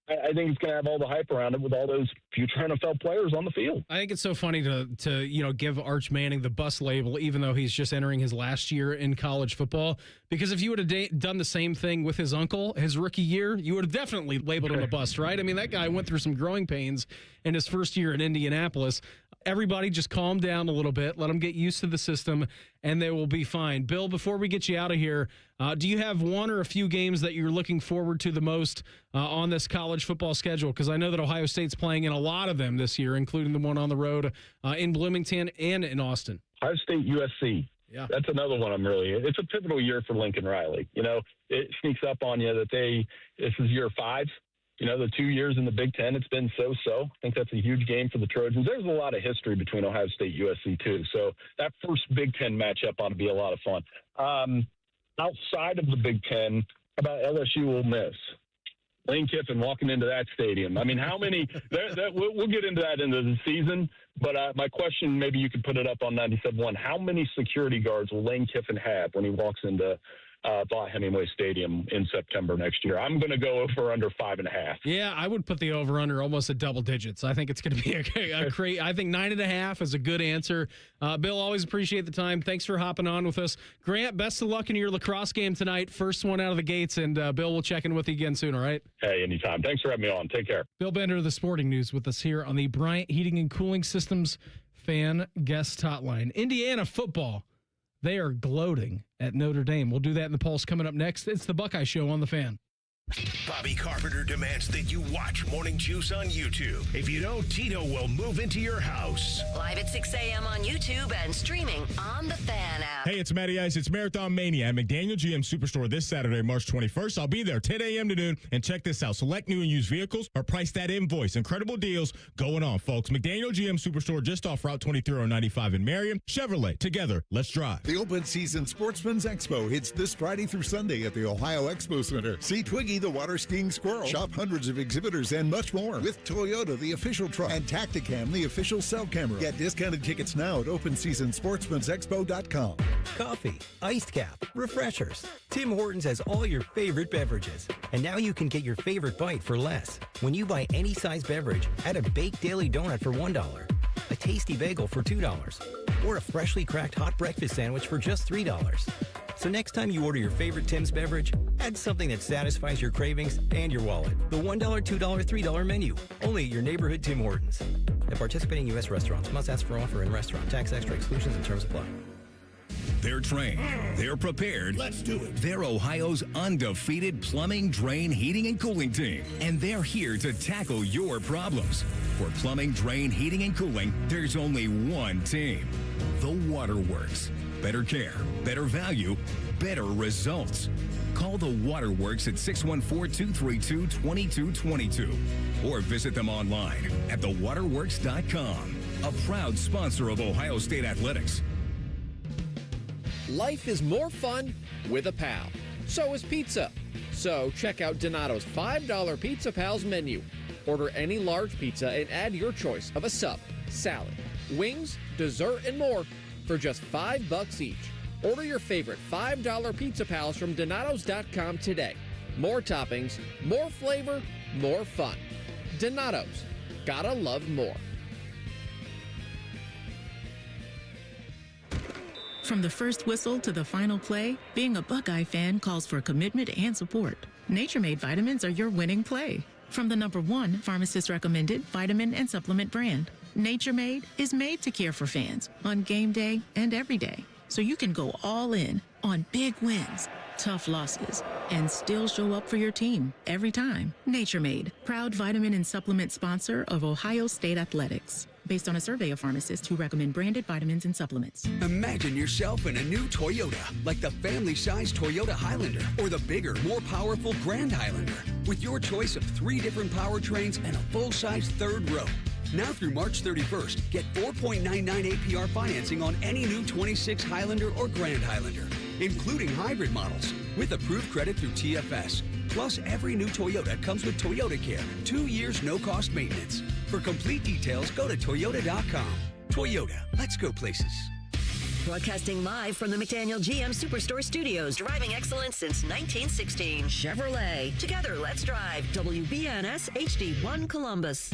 I think it's going to have all the hype around it with all those future NFL players on the field. I think it's so funny to give Arch Manning the bust label, even though he's just entering his last year in college football. Because if you would have done the same thing with his uncle his rookie year, you would have definitely labeled him a bust, right? I mean, that guy went through some growing pains in his first year in Indianapolis. Everybody just calm down a little bit, let them get used to the system, and they will be fine. Bill, before we get you out of here, do you have one or a few games that you're looking forward to the most on this college football schedule? Because I know that Ohio State's playing in a lot of them this year, including the one on the road in Bloomington and in Austin. Ohio State, USC. Yeah. That's another one it's a pivotal year for Lincoln Riley. It sneaks up on you that this is year 5. The 2 years in the Big Ten, it's been so-so. I think that's a huge game for the Trojans. There's a lot of history between Ohio State and USC, too. So that first Big Ten matchup ought to be a lot of fun. Outside of the Big Ten, how about LSU Ole Miss? Lane Kiffin walking into that stadium. I mean, how many we'll get into that into the season, but my question, maybe you could put it up on 97.1. How many security guards will Lane Kiffin have when he walks into Vaught Hemingway Stadium in September next year? I'm going to go over under 5.5. Yeah, I would put the over under almost at double digits. I think it's going to be a great. I think 9.5 is a good answer. Bill, always appreciate the time. Thanks for hopping on with us. Grant, best of luck in your lacrosse game tonight. First one out of the gates, and Bill, we'll check in with you again soon. All right? Hey, anytime. Thanks for having me on. Take care. Bill Bender of the Sporting News with us here on the Bryant Heating and Cooling Systems Fan Guest Hotline. Indiana football. They are gloating at Notre Dame. We'll do that in the Pulse coming up next. It's the Buckeye Show on the Fan. Bobby Carpenter demands that you watch Morning Juice on YouTube. If you don't, Tito will move into your house. Live at 6 a.m. on YouTube and streaming on the Fan app. Hey, it's Matty Ice. It's Marathon Mania at McDaniel GM Superstore this Saturday, March 21st. I'll be there 10 a.m. to noon. And check this out. Select new and used vehicles are priced at invoice. Incredible deals going on, folks. McDaniel GM Superstore just off Route 2395 in Marion. Chevrolet. Together, let's drive. The open season Sportsman's Expo hits this Friday through Sunday at the Ohio Expo Center. See Twiggy the water skiing squirrel. Shop hundreds of exhibitors and much more with Toyota, the official truck, and Tacticam, the official cell camera. Get discounted tickets now at openseasonsportsmansexpo.com. Coffee, iced cap, refreshers. Tim Hortons has all your favorite beverages. And now you can get your favorite bite for less. When you buy any size beverage, add a baked daily donut for $1, a tasty bagel for $2, or a freshly cracked hot breakfast sandwich for just $3. So next time you order your favorite Tim's beverage, add something that satisfies your cravings and your wallet. The $1, $2, $3 menu. Only at your neighborhood Tim Hortons. At participating U.S. restaurants. Must ask for offer in restaurant. Tax extra exclusions and terms apply. They're trained. They're prepared. Let's do it. They're Ohio's undefeated plumbing, drain, heating, and cooling team. And they're here to tackle your problems. For plumbing, drain, heating, and cooling, there's only one team. The Waterworks. Better care, better value, better results. Call the Waterworks at 614-232-2222 or visit them online at thewaterworks.com. A proud sponsor of Ohio State Athletics. Life is more fun with a pal. So is pizza. So check out Donato's $5 Pizza Pals menu. Order any large pizza and add your choice of a sub, salad, wings, dessert, and more for just $5 each. Order your favorite $5 Pizza Pals from Donatos.com today. More toppings, more flavor, more fun. Donatos. Gotta love more. From the first whistle to the final play, being a Buckeye fan calls for commitment and support. Nature Made vitamins are your winning play. From the #1 pharmacist recommended vitamin and supplement brand, Nature Made is made to care for fans on game day and every day. So you can go all in on big wins, tough losses, and still show up for your team every time. Nature Made, proud vitamin and supplement sponsor of Ohio State Athletics. Based on a survey of pharmacists who recommend branded vitamins and supplements. Imagine yourself in a new Toyota, like the family-sized Toyota Highlander or the bigger, more powerful Grand Highlander, with your choice of 3 different powertrains and a full-size third row. Now through March 31st, get 4.99 APR financing on any new 26 Highlander or Grand Highlander, including hybrid models, with approved credit through TFS. Plus, every new Toyota comes with Toyota Care, 2 years no-cost maintenance. For complete details, go to Toyota.com. Toyota, let's go places. Broadcasting live from the McDaniel GM Superstore Studios. Driving excellence since 1916. Chevrolet. Together, let's drive. WBNS HD1 Columbus.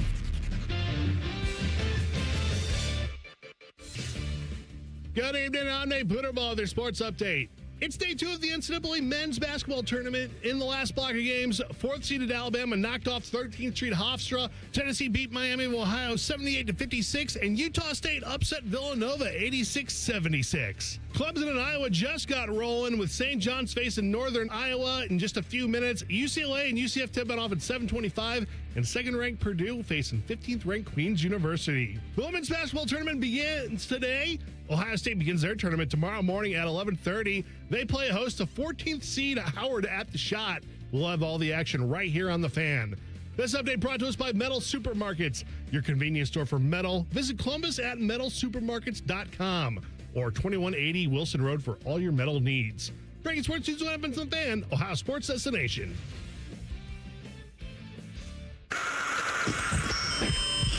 Good evening, I'm Nate Butterball, their sports update. It's day 2 of the NCAA men's basketball tournament. In the last block of games, 4th-seeded Alabama knocked off 13th Street Hofstra. Tennessee beat Miami of Ohio 78-56, and Utah State upset Villanova 86-76. Clemson and Iowa just got rolling with St. John's facing Northern Iowa in just a few minutes. UCLA and UCF tipping off at 7:25, and second-ranked Purdue facing 15th-ranked Queens University. The women's basketball tournament begins today. Ohio State begins their tournament tomorrow morning at 11:30. They play host to 14th seed Howard at the Shot. We'll have all the action right here on The Fan. This update brought to us by Metal Supermarkets, your convenience store for metal. Visit Columbus at metalsupermarkets.com or 2180 Wilson Road for all your metal needs. Breaking sports news, what happens on The Fan, Ohio sports destination.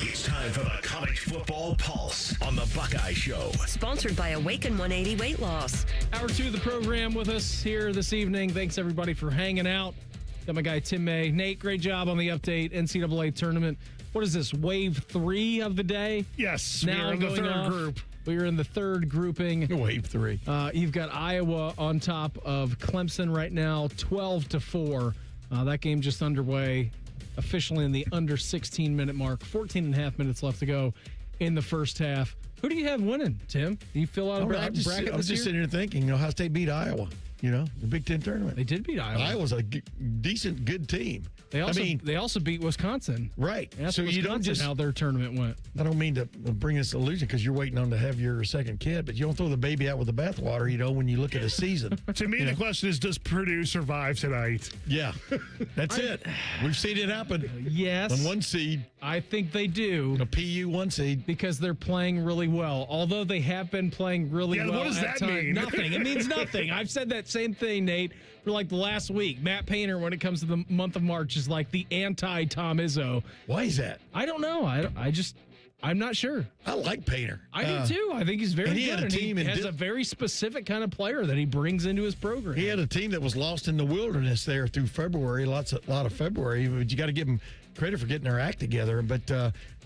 It's time for the College Football Pulse on the Buckeye Show. Sponsored by Awaken 180 Weight Loss. Hour 2 of the program with us here this evening. Thanks, everybody, for hanging out. Got my guy, Tim May. Nate, great job on the update. NCAA tournament. What is this, wave 3 of the day? Yes, now we're in the third group. We are in the third grouping. Wave 3. You've got Iowa on top of Clemson right now, 12-4. That game just underway, officially in the under 16-minute mark. 14 and a half minutes left to go in the first half. Who do you have winning, Tim? Do you fill out a bracket this year? I was just sitting here thinking, Ohio State beat Iowa. The Big Ten tournament. They did beat Iowa. Iowa's a decent, good team. They also beat Wisconsin. Right. That's so Wisconsin, you don't just how their tournament went. I don't mean to bring this illusion because you're waiting on to have your second kid, but you don't throw the baby out with the bathwater, when you look at a season. To me, the question is, does Purdue survive tonight? Yeah, that's it. We've seen it happen. Yes. On 1 seed. I think they do. A PU 1 seed. Because they're playing really well. Although they have been playing really well. What does that mean? Nothing. It means nothing. I've said that same thing, Nate, for like the last week. Matt Painter, when it comes to the month of March, is like the anti-Tom Izzo. Why is that? I don't know. I'm not sure. I like Painter. I do too. I think he's very and he good. Had a team he has a very specific kind of player that he brings into his program. He had a team that was lost in the wilderness there through February, a lot of February. But you got to give him credit for getting their act together. But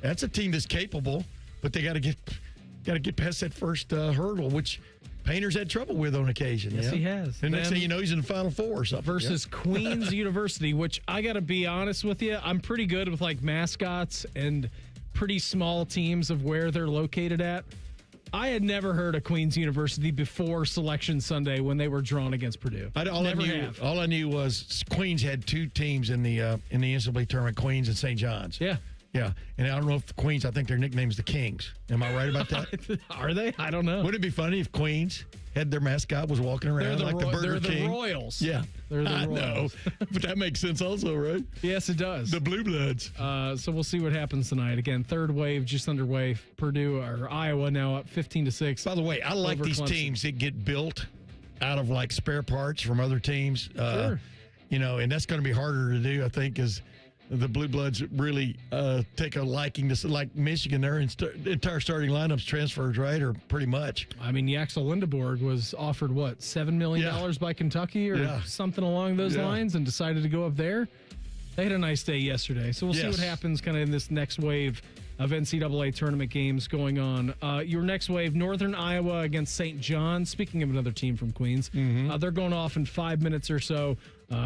that's a team that's capable. But they got to get past that first hurdle, which Painter's had trouble with on occasion. Yes, he has. And next thing you know, he's in the Final Four or something. Versus Queens University, which I got to be honest with you, I'm pretty good with like mascots and pretty small teams of where they're located at. I had never heard of Queens University before Selection Sunday when they were drawn against Purdue. All I knew was Queens had 2 teams in the NCAA tournament, Queens and St. John's. Yeah. Yeah, and I don't know if Queens, I think their nickname's the Kings. Am I right about that? Are they? I don't know. Wouldn't it be funny if Queens had their mascot was walking around like the Burger King? They're the Royals. Yeah. They're the Royals. know. But that makes sense also, right? Yes, it does. The Blue Bloods. So we'll see what happens tonight. Again, third wave just underway. Purdue or Iowa now up 15-6. By the way, I like these teams that get built out of like spare parts from other teams. Sure. And that's going to be harder to do, I think, is the Blue Bloods really take a liking to, like Michigan, their entire starting lineups transfers, right, or pretty much. I mean, Yaxel Lindeborg was offered, what, $7 million by Kentucky or something along those lines and decided to go up there. They had a nice day yesterday, so we'll see what happens kind of in this next wave of NCAA tournament games going on. Your next wave, Northern Iowa against St. John. Speaking of another team from Queens, they're going off in 5 minutes or so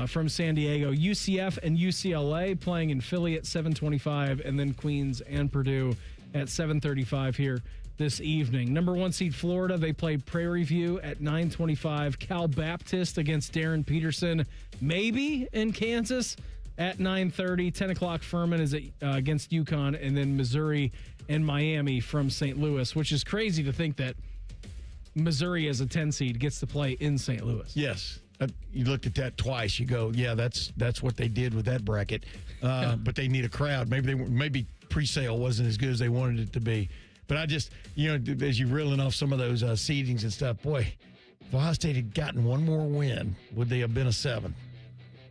from San Diego. UCF and UCLA playing in Philly at 7:25, and then Queens and Purdue at 7:35 here this evening. Number 1 seed Florida, they play Prairie View at 9:25. Cal Baptist against Darren Peterson, maybe in Kansas at 9:30. 10 o'clock Furman is against UConn, and then Missouri and Miami from St. Louis, which is crazy to think that Missouri as a 10 seed gets to play in St. Louis. Yes. You looked at that twice. You go, yeah, that's what they did with that bracket. But they need a crowd. Maybe pre-sale wasn't as good as they wanted it to be. But I just, as you're reeling off some of those seedings and stuff, boy, if Ohio State had gotten one more win, would they have been a 7?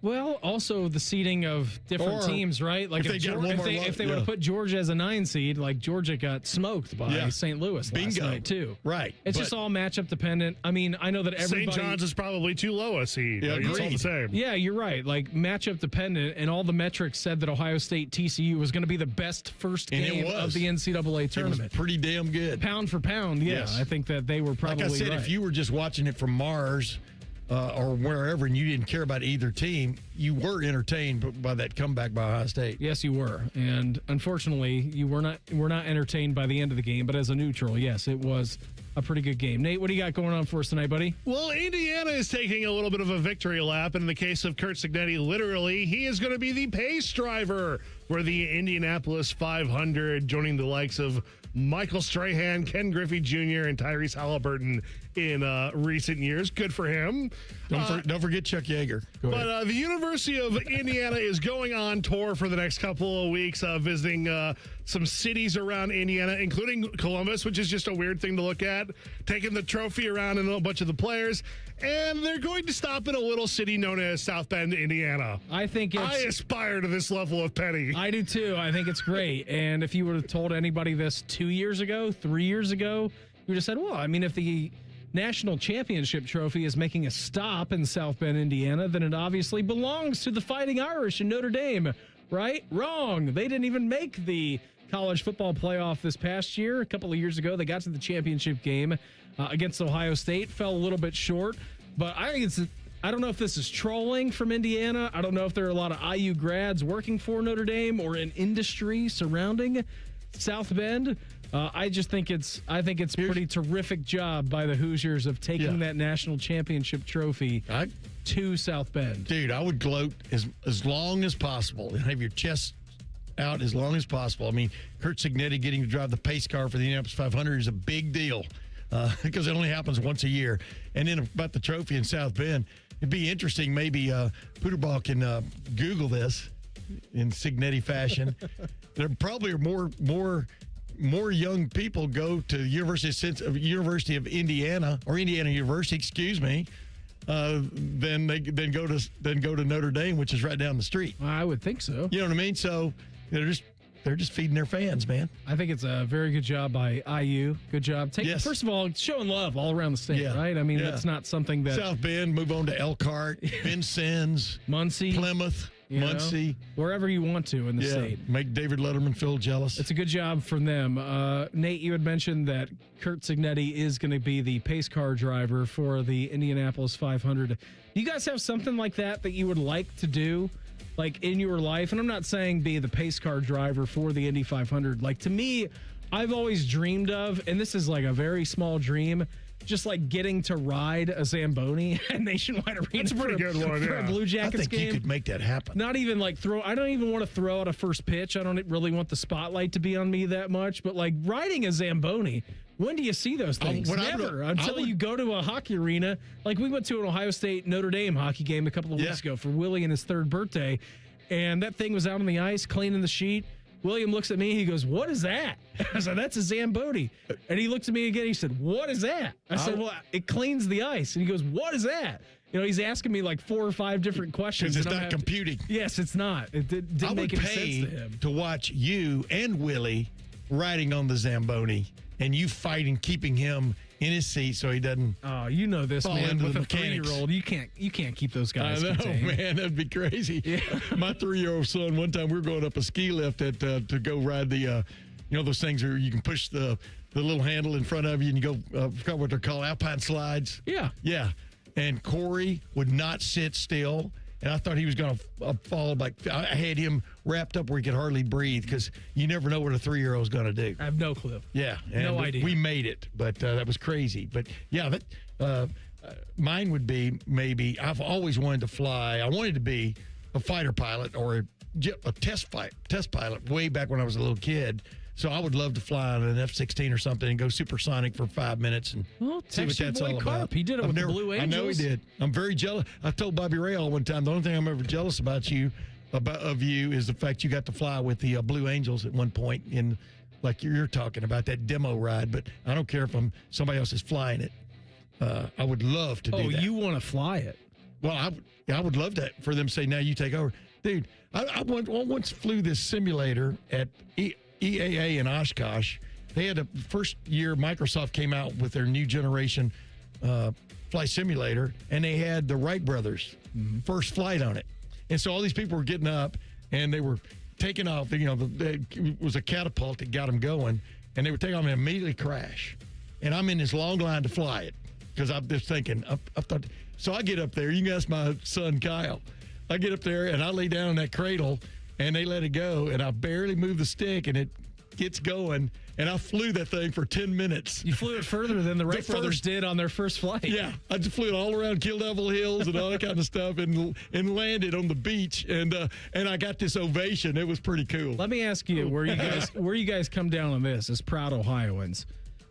Well, also the seeding of different teams, right? Like if they would have put Georgia as a 9 seed, like Georgia got smoked by St. Louis last night too. Right. It's just all matchup dependent. I mean, I know that everybody... St. John's is probably too low a seed. Yeah, it's all the same. Yeah, you're right. Like matchup dependent, and all the metrics said that Ohio State TCU was going to be the best first game of the NCAA tournament. It was pretty damn good. Pound for pound, yes. I think that they were probably like I said, right. If you were just watching it from Mars or wherever, and you didn't care about either team, you were entertained by that comeback by Ohio State. Yes, you were, and unfortunately, you were not entertained by the end of the game. But as a neutral, yes, it was a pretty good game. Nate, what do you got going on for us tonight, buddy? Well, Indiana is taking a little bit of a victory lap. In the case of Curt Cignetti, literally, he is going to be the pace driver for the Indianapolis 500, joining the likes of Michael Strahan, Ken Griffey Jr., and Tyrese Halliburton in recent years. Good for him. Don't forget Chuck Yeager. But the University of Indiana is going on tour for the next couple of weeks, visiting some cities around Indiana, including Columbus, which is just a weird thing to look at, taking the trophy around and a bunch of the players. And they're going to stop in a little city known as South Bend, Indiana. I aspire to this level of petty. I do too. I think it's great. And if you would have told anybody this 2 years ago, 3 years ago, you would have said, well, I mean, if the national championship trophy is making a stop in South Bend, Indiana, then it obviously belongs to the Fighting Irish in Notre Dame, right? Wrong. They didn't even make the college football playoff this past year. A couple of years ago, they got to the championship game against Ohio State, fell a little bit short. But I think I don't know if this is trolling from Indiana. I don't know if there are a lot of IU grads working for Notre Dame or in industry surrounding South Bend. I think it's pretty terrific job by the Hoosiers of taking that national championship trophy to South Bend. Dude, I would gloat as long as possible and have your chest out as long as possible. I mean, Curt Cignetti getting to drive the pace car for the Indianapolis 500 is a big deal because it only happens once a year. And then about the trophy in South Bend, it'd be interesting. Maybe Pooterball can Google this in Cignetti fashion. There probably are more young people go to University of Indiana or Indiana University, excuse me, than go to Notre Dame, which is right down the street. I would think so. You know what I mean? So they're just feeding their fans, man. I think it's a very good job by IU. Good job. First of all, showing love all around the state, right? I mean, that's not something that... South Bend, move on to Elkhart, Vincennes, Muncie, Plymouth, Muncie. Wherever you want to in the state. Make David Letterman feel jealous. It's a good job for them. Nate, you had mentioned that Curt Cignetti is going to be the pace car driver for the Indianapolis 500. Do you guys have something like that you would like to do? Like in your life, and I'm not saying be the pace car driver for the Indy 500. Like to me, I've always dreamed of, and this is like a very small dream, just like getting to ride a Zamboni at Nationwide Arena. That's a pretty good one, for a Blue Jackets game. I think you could make that happen. Not even like I don't even want to throw out a first pitch. I don't really want the spotlight to be on me that much, but like riding a Zamboni. When do you see those things? Never. Until you go to a hockey arena. Like we went to an Ohio State Notre Dame hockey game a couple of weeks ago for Willie and his 3rd birthday, and that thing was out on the ice, cleaning the sheet. William looks at me. He goes, "What is that?" I said, "That's a Zamboni." And he looked at me again. He said, "What is that?" I said, "Well, it cleans the ice." And he goes, "What is that?" he's asking me like 4 or 5 different questions. Because it's not computing. Yes, it's not. It didn't make any sense to him. To watch you and Willie riding on the Zamboni and you fighting, keeping him in his seat so he doesn't. Oh, you know this, fall man. into With the a mechanics. 3-year-old, you can't keep those guys. I know, contained. man. That'd be crazy. Yeah. My 3-year-old son, one time we were going up a ski lift to go ride the, those things where you can push the little handle in front of you and you go, forgot what they're called, alpine slides. Yeah. Yeah. And Corey would not sit still. And I thought he was going to fall. I had him wrapped up where he could hardly breathe because you never know what a 3-year-old is going to do. I have no clue. Yeah. And no idea. We made it, but that was crazy. But, yeah, mine would be maybe I've always wanted to fly. I wanted to be a fighter pilot or a test pilot way back when I was a little kid. So I would love to fly on an F-16 or something and go supersonic for 5 minutes and see what that's all about. He did it with the Blue Angels. I know he did. I'm very jealous. I told Bobby Ray all one time, the only thing I'm ever jealous about you is the fact you got to fly with the Blue Angels at one point in, like you're talking about, that demo ride. But I don't care if somebody else is flying it. I would love to do that. Oh, you want to fly it? Well, I would love that for them to say, now you take over. Dude, I once flew this simulator at EAA in Oshkosh. They had first year Microsoft came out with their new generation flight simulator, and they had the Wright brothers first flight on it. And so all these people were getting up, and they were taking off. It was a catapult that got them going, and they were taking off and immediately crash. And I'm in this long line to fly it because I'm just thinking, I thought. So I get up there. You can ask my son Kyle. I get up there, and I lay down in that cradle, and they let it go, and I barely move the stick, and it gets going, and I flew that thing for 10 minutes. You flew it further than the Wright brothers did on their first flight. Yeah, I just flew it all around Kill Devil Hills and all that kind of stuff, and landed on the beach, and I got this ovation. It was pretty cool. Let me ask you where you guys come down on this as proud Ohioans,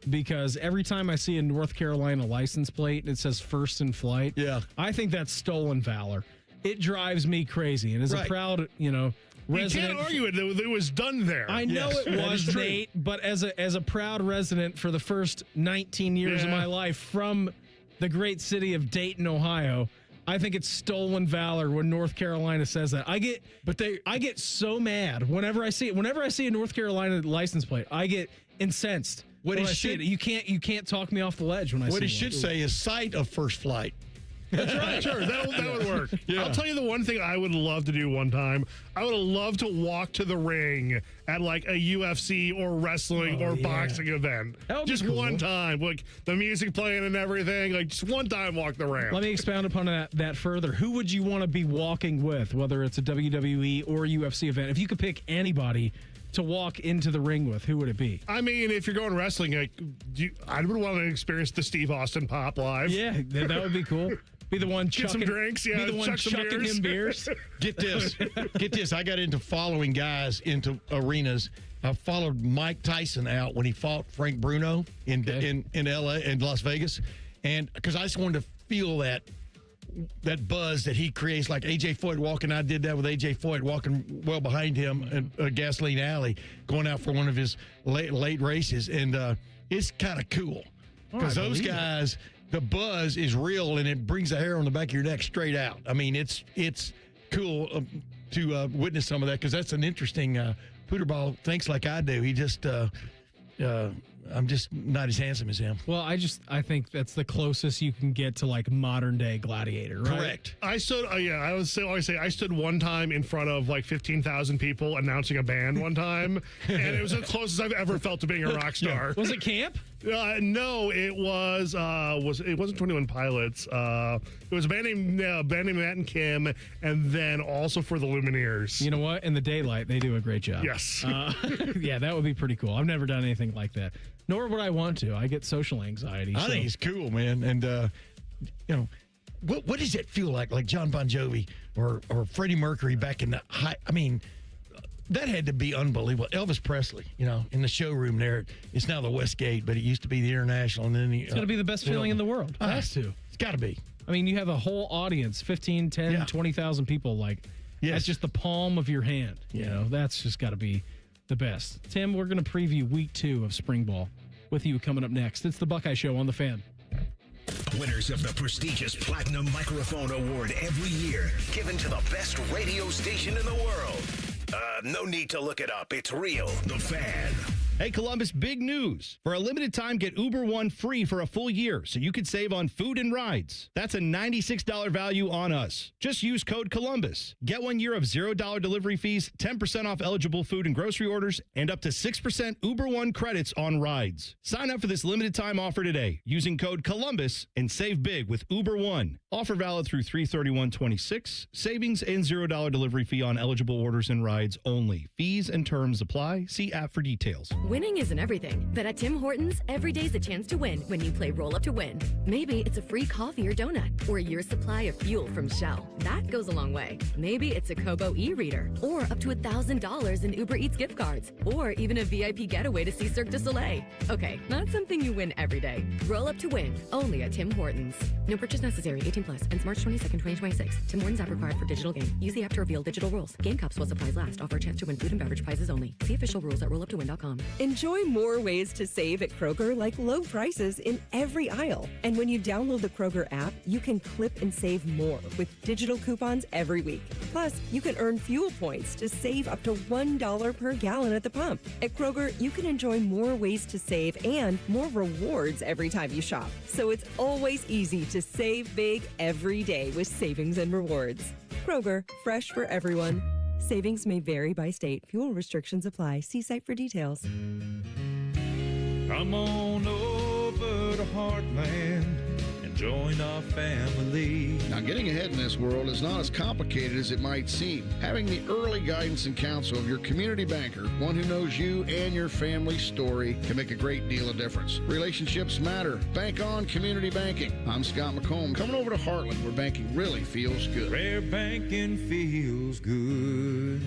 because every time I see a North Carolina license plate, it says first in flight. Yeah, I think that's stolen valor. It drives me crazy, and as a proud, resident. You can't argue it. It was done there. I know it was, Nate, but as a proud resident for the first 19 years of my life from the great city of Dayton, Ohio, I think it's stolen valor when North Carolina says that. I get so mad whenever I see it. Whenever I see a North Carolina license plate, I get incensed. When I see it. You can't talk me off the ledge when I see it. What he should say is site of first flight. That's right. Sure, that would work. Yeah. I'll tell you the one thing I would love to do one time. I would love to walk to the ring at like a UFC or wrestling or boxing event. Just cool. one time, like the music playing and everything. Like just one time, walk the ramp. Let me expound upon that further. Who would you want to be walking with, whether it's a WWE or UFC event? If you could pick anybody to walk into the ring with, who would it be? I mean, if you're going wrestling, I would want to experience the Steve Austin Pop live. Yeah, that would be cool. Be the one chucking some drinks, be the one chucking him beers. Get this. I got into following guys into arenas. I followed Mike Tyson out when he fought Frank Bruno in LA and Las Vegas, and because I just wanted to feel that buzz that he creates, like AJ Foyt walking. I did that with AJ Foyt walking well behind him in a gasoline alley, going out for one of his late races, and it's kind of cool because those guys. The buzz is real, and it brings the hair on the back of your neck straight out. I mean, it's cool to witness some of that because that's an interesting. Pooterball thinks like I do. He just, I'm just not as handsome as him. Well, I think that's the closest you can get to like modern day Gladiator, right? Correct. I stood. I always say I stood one time in front of like 15,000 people announcing a band one time, and it was the closest I've ever felt to being a rock star. Was it camp? No, it was. It wasn't 21 Pilots. It was a band named Matt and Kim, and then also for the Lumineers. You know what? In the daylight, they do a great job. Yes. Yeah, that would be pretty cool. I've never done anything like that. Nor would I want to. I get social anxiety. I think it's cool, man. And what does it feel like John Bon Jovi or Freddie Mercury back in the high? I mean, that had to be unbelievable. Elvis Presley, in the showroom there. It's now the Westgate, but it used to be the International. And then it's going to be the best feeling in the world. It has to. It's got to be. I mean, you have a whole audience, 15, 10, 20,000 people. That's just the palm of your hand. That's just got to be the best. Tim, we're going to preview week 2 of spring ball with you coming up next. It's the Buckeye Show on The Fan. Winners of the prestigious Platinum Microphone Award every year, given to the best radio station in the world. No need to look it up. It's real. The Fan. Hey, Columbus, big news. For a limited time, get Uber One free for a full year so you can save on food and rides. That's a $96 value on us. Just use code Columbus. Get 1 year of $0 delivery fees, 10% off eligible food and grocery orders, and up to 6% Uber One credits on rides. Sign up for this limited time offer today using code Columbus and save big with Uber One. Offer valid through 3/31/26. Savings and $0 delivery fee on eligible orders and rides only. Fees and terms apply. See app for details. Winning isn't everything, but at Tim Hortons, every day's a chance to win when you play Roll Up to Win. Maybe it's a free coffee or donut, or a year's supply of fuel from Shell. That goes a long way. Maybe it's a Kobo e-reader, or up to $1,000 in Uber Eats gift cards, or even a VIP getaway to see Cirque du Soleil. Okay, not something you win every day. Roll Up to Win, only at Tim Hortons. No purchase necessary, 18 plus, ends March 22nd, 2026. Tim Hortons app required for digital game. Use the app to reveal digital rules. Game cups while supplies last. Offer a chance to win food and beverage prizes only. See official rules at rolluptowin.com. Enjoy more ways to save at Kroger, like low prices in every aisle. And when you download the Kroger app, you can clip and save more with digital coupons every week. Plus, you can earn fuel points to save up to $1 per gallon at the pump. At Kroger, you can enjoy more ways to save and more rewards every time you shop. So it's always easy to save big every day with savings and rewards. Kroger, fresh for everyone. Savings may vary by state. Fuel restrictions apply. See site for details. Come on over to Heartland and join our family. Now, getting ahead in this world is not as complicated as it might seem. Having the early guidance and counsel of your community banker, one who knows you and your family's story, can make a great deal of difference. Relationships matter. Bank on community banking. I'm Scott McComb, coming over to Heartland, where banking really feels good. Where banking feels good.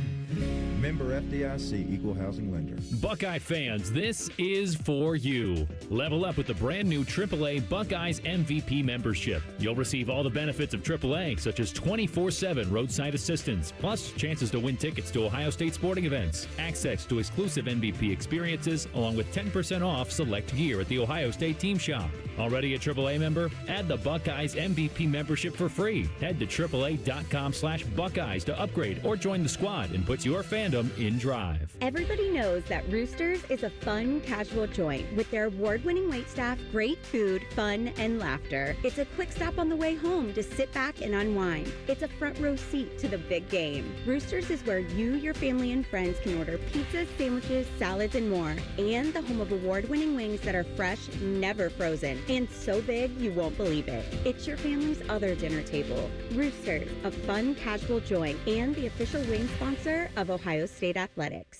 Member FDIC, Equal Housing Lender. Buckeye fans, this is for you. Level up with the brand new AAA Buckeyes MVP membership. You'll receive all the benefits of AAA, such as 24/7 roadside assistance, plus chances to win tickets to Ohio State sporting events, access to exclusive MVP experiences, along with 10% off select gear at the Ohio State team shop. Already a AAA member? Add the Buckeyes MVP membership for free. Head to AAA.com/Buckeyes to upgrade or join the squad and put your fandom in drive. Everybody knows that Roosters is a fun, casual joint with their award-winning waitstaff, great food, fun, and laughter. It's a quick stop on the way home to sit back and unwind. It's a front row seat to the big game. Roosters is where you, your family, and friends can order pizzas, sandwiches, salads, and more. And the home of award-winning wings that are fresh, never frozen, and so big you won't believe it. It's your family's other dinner table. Roosters, a fun, casual joint, and the official wing sponsor of Ohio State Athletics.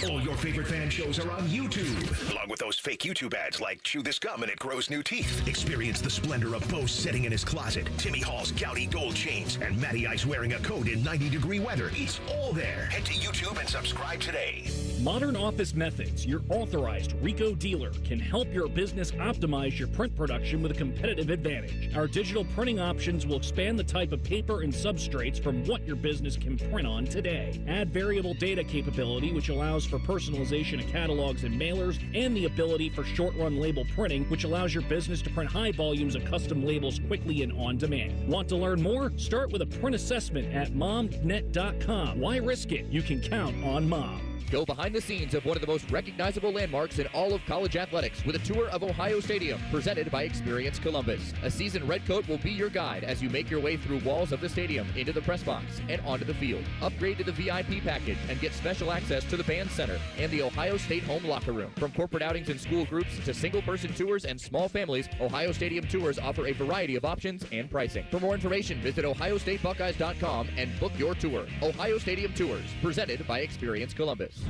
All your favorite fan shows are on YouTube, along with those fake YouTube ads like Chew This Gum and It Grows New Teeth. Experience the splendor of Bo sitting in his closet, Timmy Hall's gouty gold chains, and Matty Ice wearing a coat in 90-degree weather. It's all there. Head to YouTube and subscribe today. Modern Office Methods, your authorized RICO dealer, can help your business optimize your print production with a competitive advantage. Our digital printing options will expand the type of paper and substrates from what your business can print on today. Add variable data capability, which allows for personalization of catalogs and mailers, and the ability for short-run label printing, which allows your business to print high volumes of custom labels quickly and on demand. Want to learn more? Start with a print assessment at momnet.com. Why risk it? You can count on Mom. Go behind the scenes of one of the most recognizable landmarks in all of college athletics with a tour of Ohio Stadium presented by Experience Columbus. A seasoned redcoat will be your guide as you make your way through walls of the stadium, into the press box, and onto the field. Upgrade to the VIP package and get special access to the band center and the Ohio State home locker room. From corporate outings and school groups to single-person tours and small families, Ohio Stadium tours offer a variety of options and pricing. For more information, visit ohiostatebuckeyes.com and book your tour. Ohio Stadium Tours, presented by Experience Columbus.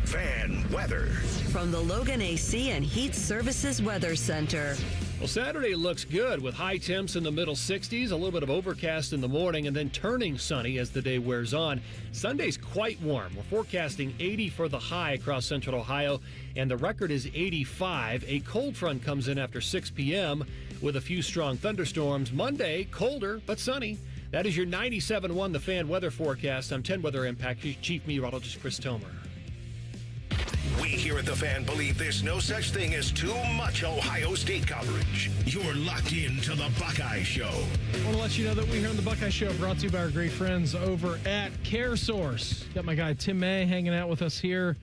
Fan weather from the Logan AC and Heat Services Weather Center. Well, Saturday looks good with high temps in the middle 60s, a little bit of overcast in the morning, and then turning sunny as the day wears on. Sunday's quite warm. We're forecasting 80 for the high across central Ohio, and the record is 85. A cold front comes in after 6 p.m. with a few strong thunderstorms. Monday, colder but sunny. That is your 97.1 The Fan weather forecast. I'm 10 Weather Impact Chief Meteorologist Chris Tomer. We here at The Fan believe there's no such thing as too much Ohio State coverage. You're locked into the Buckeye Show. I want to let you know that we here on the Buckeye Show brought to you by our great friends over at CareSource. Got my guy Tim May hanging out with us here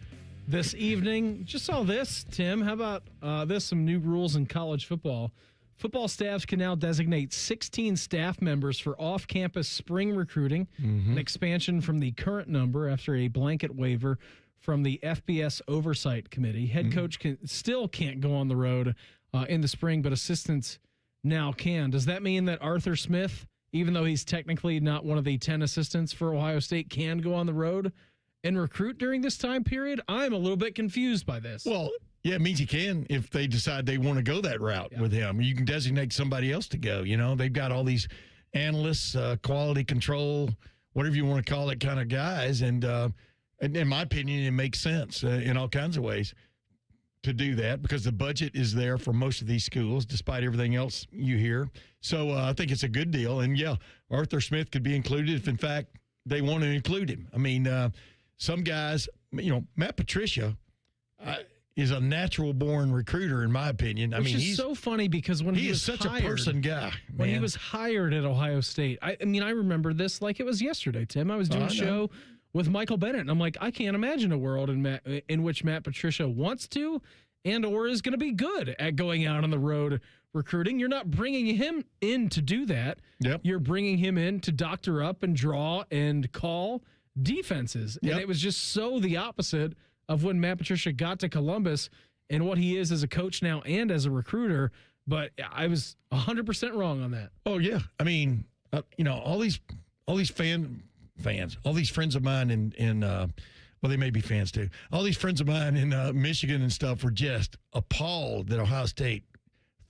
this evening. Just saw this, Tim. How about this? Some new rules in college football. Football staffs can now designate 16 staff members for off-campus spring recruiting, an expansion from the current number after a blanket waiver from the FBS Oversight Committee. Head coach still can't go on the road in the spring, but assistants now can. Does that mean that Arthur Smith, even though he's technically not one of the 10 assistants for Ohio State, can go on the road and recruit during this time period? I'm a little bit confused by this. Well, yeah, it means you can if they decide they want to go that route with him. You can designate somebody else to go. You know, they've got all these analysts, quality control, whatever you want to call it, kind of guys. And in my opinion, it makes sense in all kinds of ways to do that because the budget is there for most of these schools, despite everything else you hear. So I think it's a good deal. And, yeah, Arthur Smith could be included if, in fact, they want to include him. I mean, some guys, Matt Patricia is a natural-born recruiter, in my opinion. He's so funny because when he was such hired, a person guy. When he was hired at Ohio State, I remember this like it was yesterday, Tim. I was doing a show with Michael Bennett, and I'm like, I can't imagine a world in which Matt Patricia wants to and or is going to be good at going out on the road recruiting. You're not bringing him in to do that. Yep. You're bringing him in to doctor up and draw and call defenses. Yep. And it was just so the opposite of when Matt Patricia got to Columbus and what he is as a coach now and as a recruiter. But I was 100% wrong on that. Oh, yeah. I mean, all these fans, all these friends of mine in they may be fans too. All these friends of mine in Michigan and stuff were just appalled that Ohio State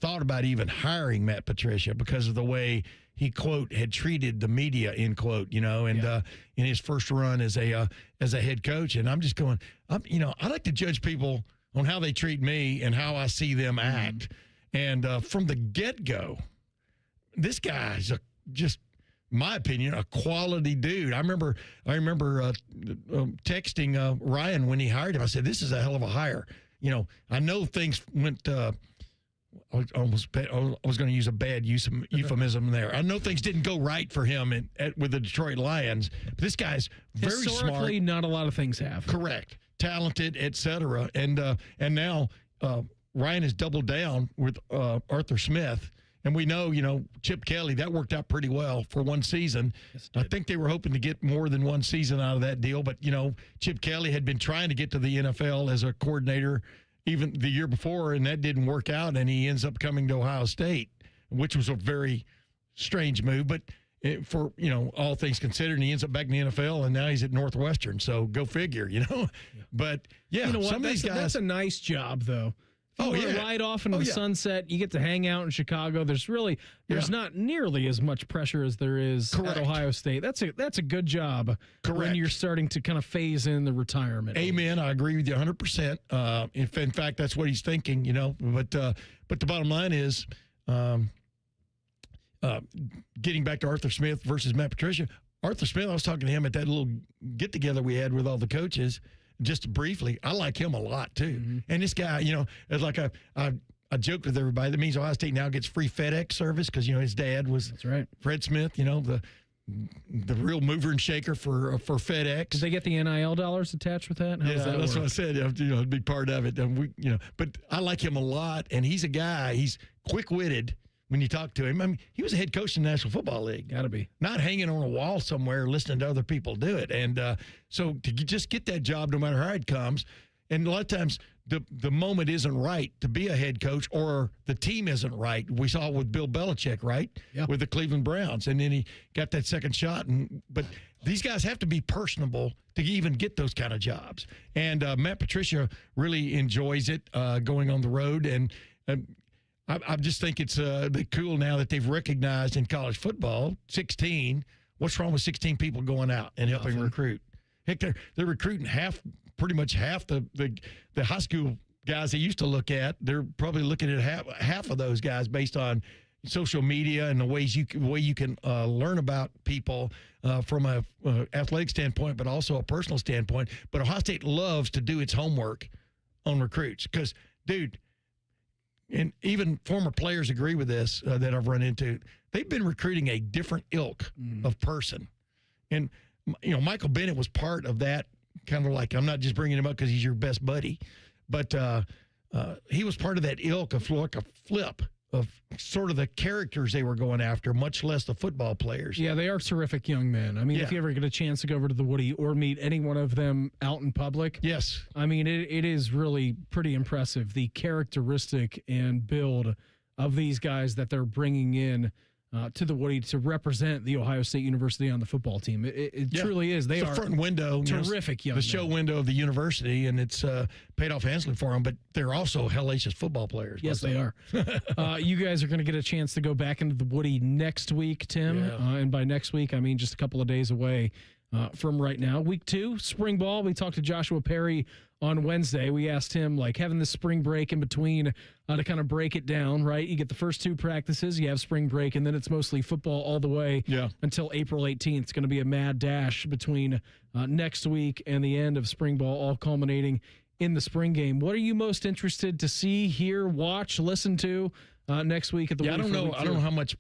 thought about even hiring Matt Patricia because of the way he, quote, had treated the media, end quote, in his first run as a head coach. And I'm just going, I like to judge people on how they treat me and how I see them act. And from the get-go, this guy is just, my opinion, a quality dude. I remember texting Ryan when he hired him. I said, this is a hell of a hire. I know things went I was going to use a bad euphemism there. I know things didn't go right for him with the Detroit Lions. But this guy's very Historically, smart. not a lot of things have. Correct. Talented, etc. And now Ryan has doubled down with Arthur Smith. And we know, Chip Kelly, that worked out pretty well for one season. Yes, I think they were hoping to get more than one season out of that deal. But, Chip Kelly had been trying to get to the NFL as a coordinator even the year before, and that didn't work out, and he ends up coming to Ohio State, which was a very strange move. But for, all things considered, he ends up back in the NFL, and now he's at Northwestern. So go figure, But, yeah, You know what? some of these guys. That's a nice job, though. If you want to ride off into the sunset, you get to hang out in Chicago. There's not nearly as much pressure as there is at Ohio State. That's a good job. Correct. When you're starting to kind of phase in the retirement. Amen. I agree with you 100%. If in fact that's what he's thinking, But the bottom line is, getting back to Arthur Smith versus Matt Patricia. Arthur Smith, I was talking to him at that little get together we had with all the coaches. Just briefly, I like him a lot, too. Mm-hmm. And this guy, it's like I joked with everybody. That means Ohio State now gets free FedEx service because, his dad was Fred Smith, the real mover and shaker for FedEx. Did they get the NIL dollars attached with that? That's what I said. It'd be part of it. And but I like him a lot, and he's a guy. He's quick-witted. When you talk to him, he was a head coach in the National Football League. Got to be. Not hanging on a wall somewhere listening to other people do it. And so to just get that job no matter how it comes, and a lot of times the moment isn't right to be a head coach or the team isn't right. We saw with Bill Belichick, right? Yeah. With the Cleveland Browns. And then he got that second shot. But these guys have to be personable to even get those kind of jobs. And Matt Patricia really enjoys it going on the road. And I just think it's cool now that they've recognized in college football, 16, what's wrong with 16 people going out and helping recruit? Heck, they're recruiting pretty much half the high school guys they used to look at. They're probably looking at half of those guys based on social media and the way you can learn about people from a athletic standpoint, but also a personal standpoint. But Ohio State loves to do its homework on recruits. Because, dude, and even former players agree with this that I've run into, they've been recruiting a different ilk of person. And, Michael Bennett was part of that, kind of like, I'm not just bringing him up because he's your best buddy, but he was part of that ilk of like a flip of sort of the characters they were going after, much less the football players. Yeah, they are terrific young men. I mean, if you ever get a chance to go over to the Woody or meet any one of them out in public. Yes. I mean, it is really pretty impressive, the characteristic and build of these guys that they're bringing in to the Woody to represent the Ohio State University on the football team. It truly is. They it's are the front window, terrific young men. The show window of the university, and it's paid off handsomely for them, but they're also hellacious football players. Yes, they are. You guys are going to get a chance to go back into the Woody next week, Tim. Yeah. And by next week, I mean just a couple of days away from right now. Week 2, spring ball. We talked to Joshua Perry on Wednesday. We asked him, having the spring break in between to kind of break it down, right? You get the first 2 practices, you have spring break, and then it's mostly football all the way until April 18th. It's going to be a mad dash between next week and the end of spring ball, all culminating in the spring game. What are you most interested to see, hear, watch, listen to next week at the I don't know. I don't know how much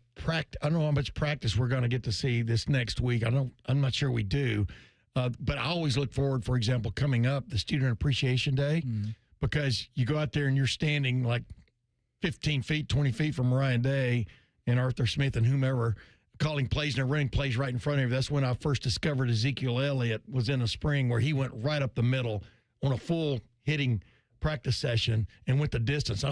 practice we're going to get to see this next week. I'm not sure we do. But I always look forward, for example, coming up, the Student Appreciation Day, because you go out there and you're standing like 15 feet, 20 feet from Ryan Day and Arthur Smith and whomever, calling plays and they're running plays right in front of you. That's when I first discovered Ezekiel Elliott was in the spring, where he went right up the middle on a full hitting practice session and went the distance.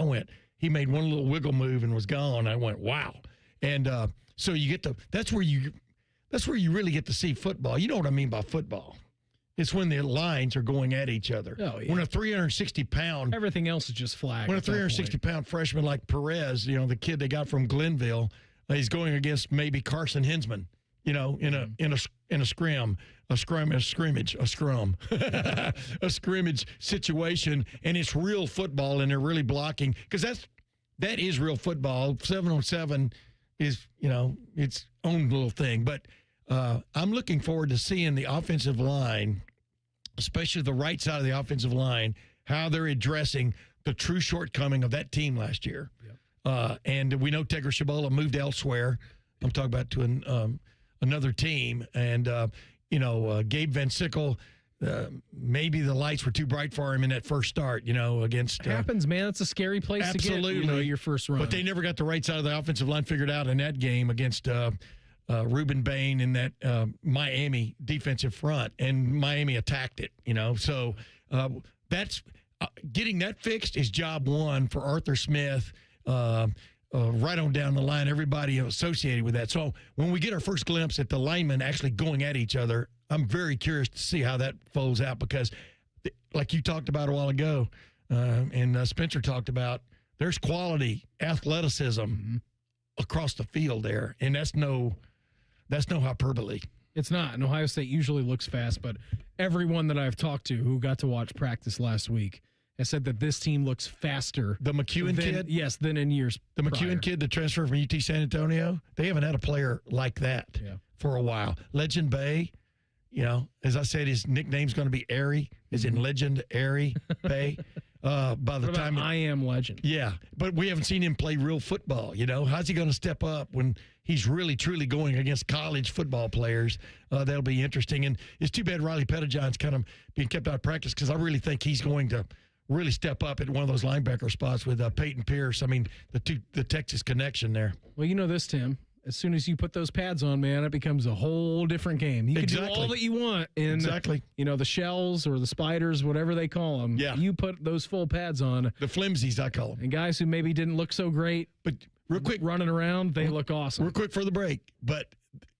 He made one little wiggle move and was gone. I went, wow. And so you get to, that's where you really get to see football. You know what I mean by football. It's when the lines are going at each other. Oh, yeah. When a 360-pound... Everything else is just flag. When a 360-pound freshman like Perez, the kid they got from Glenville, he's going against maybe Carson Hinsman, in a scrimmage situation, and it's real football, and they're really blocking, because that is real football. 7-on-7 is, its own little thing, but I'm looking forward to seeing the offensive line, especially the right side of the offensive line, how they're addressing the true shortcoming of that team last year. Yep. And we know Tegra Shabola moved elsewhere. I'm talking about to another team. And, Gabe Van Sickle, maybe the lights were too bright for him in that first start, against... It happens, man. It's a scary place to get, your first run. But they never got the right side of the offensive line figured out in that game against Reuben Bain in that Miami defensive front, and Miami attacked it, So that's getting that fixed is job one for Arthur Smith, right on down the line, everybody associated with that. So when we get our first glimpse at the linemen actually going at each other, I'm very curious to see how that folds out, because like you talked about a while ago, and Spencer talked about, there's quality athleticism across the field there, and that's no hyperbole. It's not. And Ohio State usually looks fast, but everyone that I've talked to who got to watch practice last week has said that this team looks faster. The McEwen kid? Yes, than in years The prior. McEwen kid that transferred from UT San Antonio, they haven't had a player like that for a while. Legend Bay, as I said, his nickname's going to be Airy, as in Legend Airy Bay. By the time I am Legend. Yeah, but we haven't seen him play real football. How's he going to step up when he's really truly going against college football players? That'll be interesting. And it's too bad Riley Pettijohn's kind of being kept out of practice, because I really think he's going to really step up at one of those linebacker spots with Peyton Pierce. I mean, the Texas connection there. Well, you know this, Tim. As soon as you put those pads on, man, it becomes a whole different game. You can do all that you want in, the shells or the spiders, whatever they call them. Yeah. You put those full pads on. The flimsies, I call them. And guys who maybe didn't look so great, but real quick, running around, they look awesome. Real quick for the break, but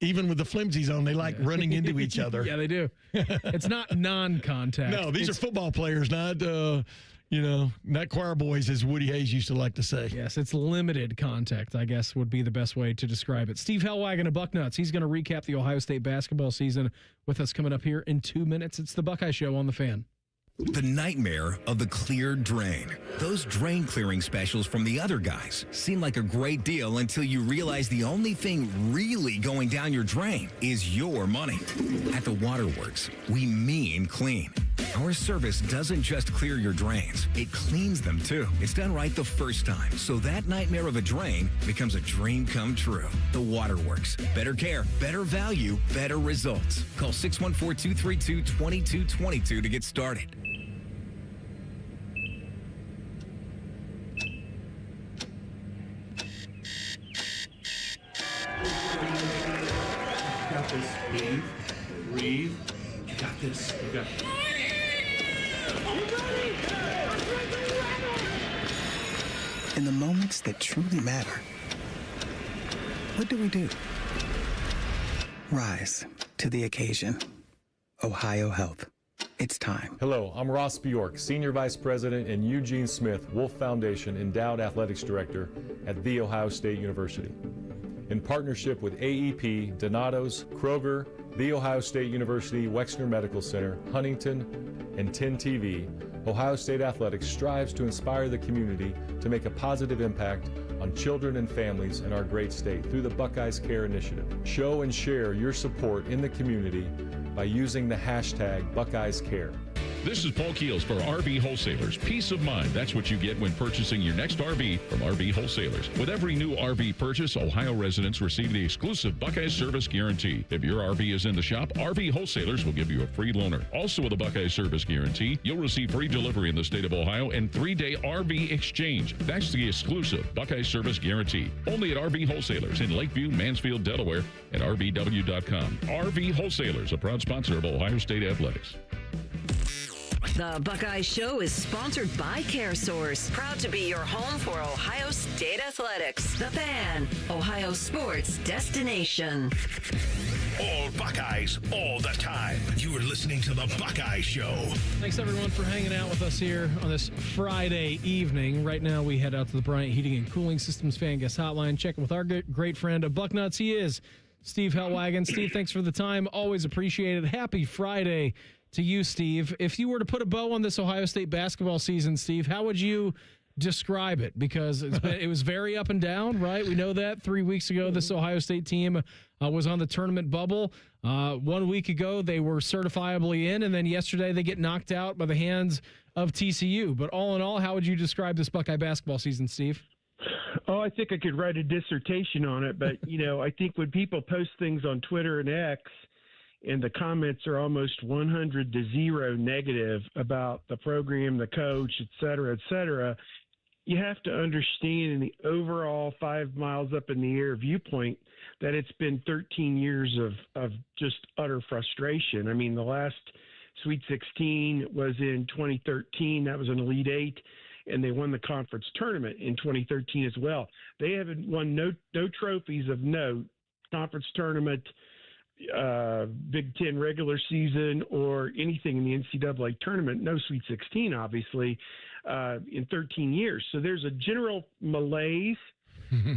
even with the flimsies on, they like running into each other. Yeah, they do. It's not non-contact. No, these are football players, not not choir boys, as Woody Hayes used to like to say. Yes, it's limited contact, I guess, would be the best way to describe it. Steve Helwagen of Bucknuts. He's going to recap the Ohio State basketball season with us coming up here in 2 minutes. It's the Buckeye Show on The Fan. The nightmare of the cleared drain. Those drain clearing specials from the other guys seem like a great deal until you realize the only thing really going down your drain is your money. At the Waterworks, we mean clean. Our service doesn't just clear your drains, it cleans them too. It's done right the first time, so that nightmare of a drain becomes a dream come true. The Waterworks. Better care, better value, better results. Call 614-232-2222 to get started. Got this. Breathe. You got this. You got it. In the moments that truly matter, what do? Rise to the occasion. Ohio Health. It's time. Hello, I'm Ross Bjork, Senior Vice President and Eugene Smith, Wolf Foundation Endowed Athletics Director at The Ohio State University. In partnership with AEP, Donato's, Kroger, The Ohio State University Wexner Medical Center, Huntington, and 10 TV, Ohio State Athletics strives to inspire the community to make a positive impact on children and families in our great state through the Buckeyes Care Initiative. Show and share your support in the community by using the hashtag Buckeyes Care. This is Paul Keels for RV Wholesalers. Peace of mind. That's what you get when purchasing your next RV from RV Wholesalers. With every new RV purchase, Ohio residents receive the exclusive Buckeye Service Guarantee. If your RV is in the shop, RV Wholesalers will give you a free loaner. Also with a Buckeye Service Guarantee, you'll receive free delivery in the state of Ohio and 3-day RV exchange. That's the exclusive Buckeye Service Guarantee. Only at RV Wholesalers in Lakeview, Mansfield, Delaware, and RVW.com. RV Wholesalers, a proud sponsor of Ohio State Athletics. The Buckeye Show is sponsored by CareSource, proud to be your home for Ohio State Athletics. The Fan, Ohio sports destination. All Buckeyes, all the time. You are listening to The Buckeye Show. Thanks, everyone, for hanging out with us here on this Friday evening. Right now, we head out to the Bryant Heating and Cooling Systems Fan Guest Hotline, checking with our great friend of Bucknuts. He is Steve Helwagen. Steve, thanks for the time. Always appreciated. Happy Friday to you, Steve. If you were to put a bow on this Ohio State basketball season, Steve, how would you describe it? Because it was very up and down, right? We know that 3 weeks ago, this Ohio State team was on the tournament bubble. 1 week ago, they were certifiably in, and then yesterday they get knocked out by the hands of TCU. But all in all, how would you describe this Buckeye basketball season, Steve? Oh, I think I could write a dissertation on it, but, I think when people post things on Twitter and X, and the comments are almost 100-0 negative about the program, the coach, et cetera, you have to understand in the overall 5 miles up in the air viewpoint that it's been 13 years of just utter frustration. I mean, the last Sweet 16 was in 2013. That was an Elite Eight, and they won the conference tournament in 2013 as well. They haven't won no trophies of note, conference tournament, Big Ten regular season, or anything in the NCAA tournament, no Sweet 16, obviously, in 13 years. So there's a general malaise,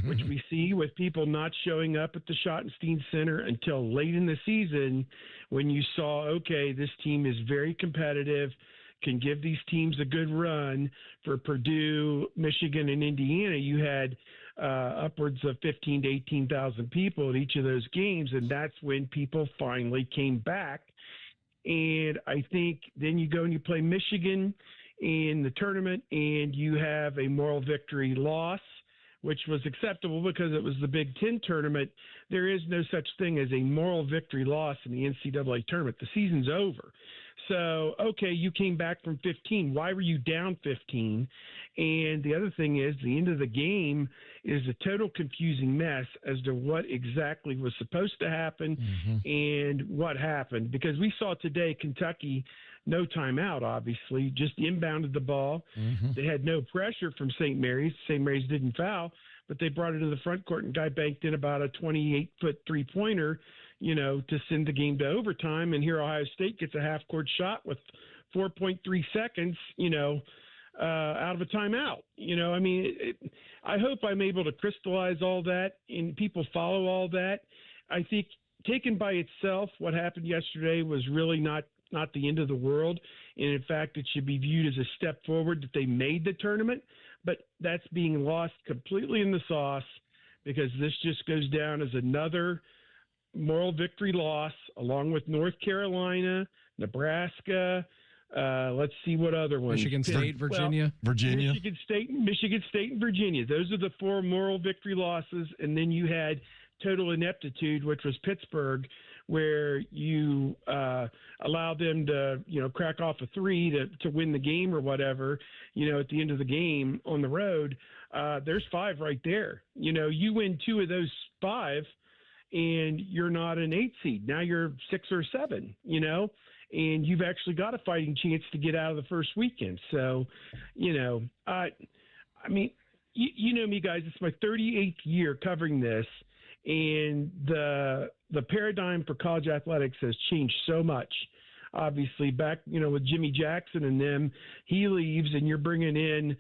which we see with people not showing up at the Schottenstein Center until late in the season, when you saw, okay, this team is very competitive, can give these teams a good run. For Purdue, Michigan, and Indiana, you had upwards of 15 to 18,000 people at each of those games, and that's when people finally came back. And I think then you go and you play Michigan in the tournament, and you have a moral victory loss, which was acceptable because it was the Big Ten tournament. There is no such thing as a moral victory loss in the NCAA tournament. The season's over. So, okay, you came back from 15. Why were you down 15? And the other thing is, the end of the game is a total confusing mess as to what exactly was supposed to happen and what happened. Because we saw today Kentucky, no timeout, obviously, just inbounded the ball. They had no pressure from St. Mary's. St. Mary's didn't foul, but they brought it to the front court, and guy banked in about a 28-foot three-pointer, to send the game to overtime. And here Ohio State gets a half-court shot with 4.3 seconds, out of a timeout. I hope I'm able to crystallize all that and people follow all that. I think taken by itself, what happened yesterday was really not not the end of the world. And in fact, it should be viewed as a step forward that they made the tournament. But that's being lost completely in the sauce because this just goes down as another moral victory loss, along with North Carolina, Nebraska. Let's see what other ones. Michigan State, Virginia. Michigan State, and Virginia. Those are the 4 moral victory losses. And then you had total ineptitude, which was Pittsburgh, where you allow them to, crack off a 3 to win the game or whatever, at the end of the game on the road. There's 5 right there. You win 2 of those 5 and you're not an 8 seed. Now you're 6 or 7, and you've actually got a fighting chance to get out of the first weekend. So, I mean, you know me, guys, it's my 38th year covering this, and the paradigm for college athletics has changed so much. Obviously, back, with Jimmy Jackson and them, he leaves, and you're bringing in,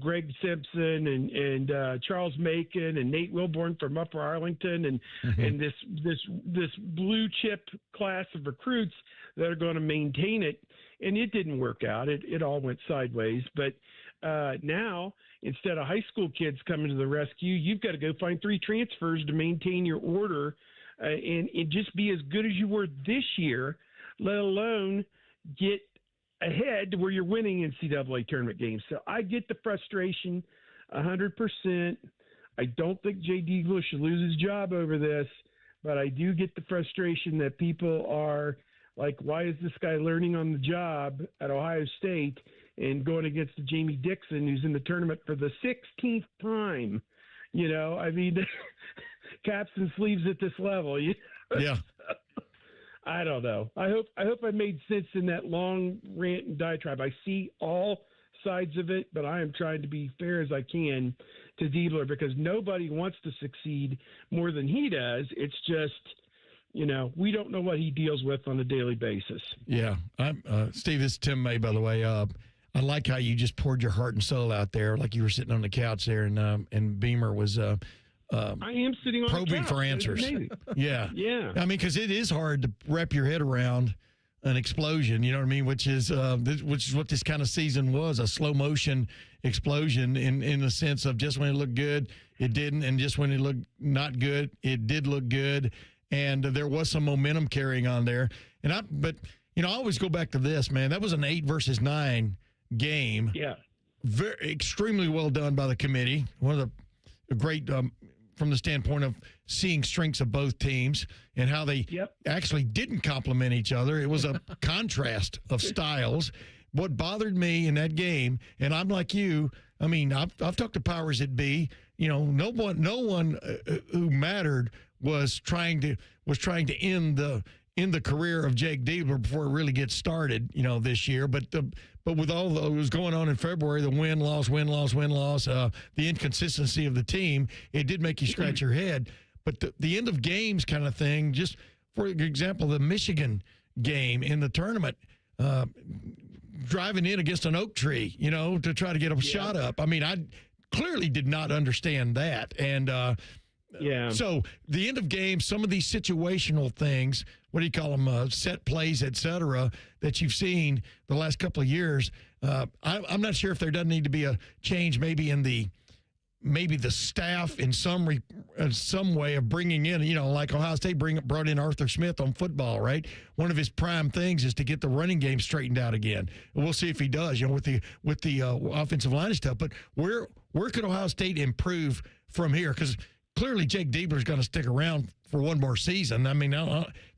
Greg Simpson and Charles Macon and Nate Wilborn from Upper Arlington, and and this blue chip class of recruits that are going to maintain it. And it didn't work out. It all went sideways. But now, instead of high school kids coming to the rescue, you've got to go find 3 transfers to maintain your order and just be as good as you were this year, let alone get ahead to where you're winning NCAA tournament games. So I get the frustration 100%. I don't think Jay Diegler should lose his job over this, but I do get the frustration that people are like, why is this guy learning on the job at Ohio State and going against Jamie Dixon, who's in the tournament for the 16th time? I mean, caps and sleeves at this level. Yeah. I don't know. I hope I made sense in that long rant and diatribe. I see all sides of it, but I am trying to be fair as I can to Diebler because nobody wants to succeed more than he does. It's just, we don't know what he deals with on a daily basis. Yeah. Steve, this is Tim May, by the way. I like how you just poured your heart and soul out there, like you were sitting on the couch there, and Beamer was I am sitting on probing for answers. Yeah. I mean, because it is hard to wrap your head around an explosion, you know what I mean? Which is what this kind of season was, a slow motion explosion in the sense of just when it looked good, it didn't, and just when it looked not good, it did look good, and there was some momentum carrying on there. But I always go back to this, man. That was an 8-9 game. Yeah. Extremely well done by the committee. One of the great from the standpoint of seeing strengths of both teams and how they actually didn't complement each other. It was a contrast of styles. What bothered me in that game, and I'm like you, I mean, I've talked to powers that be. No one who mattered was trying to end the career of Jake Diebler before it really gets started, this year. But with all that was going on in February, the win-loss, the inconsistency of the team, it did make you scratch your head. But the end of games kind of thing, just for example, the Michigan game in the tournament, driving in against an oak tree, to try to get a shot up. I mean, I clearly did not understand that. And so the end of games, some of these situational things, what do you call them, set plays, et cetera, that you've seen the last couple of years, I'm not sure if there doesn't need to be a change maybe in the staff in some way of bringing in, like Ohio State brought in Arthur Smith on football, right? One of his prime things is to get the running game straightened out again. And we'll see if he does, with the offensive line and stuff. But where could Ohio State improve from here? Because clearly Jake Diebler is going to stick around for one more season. I mean,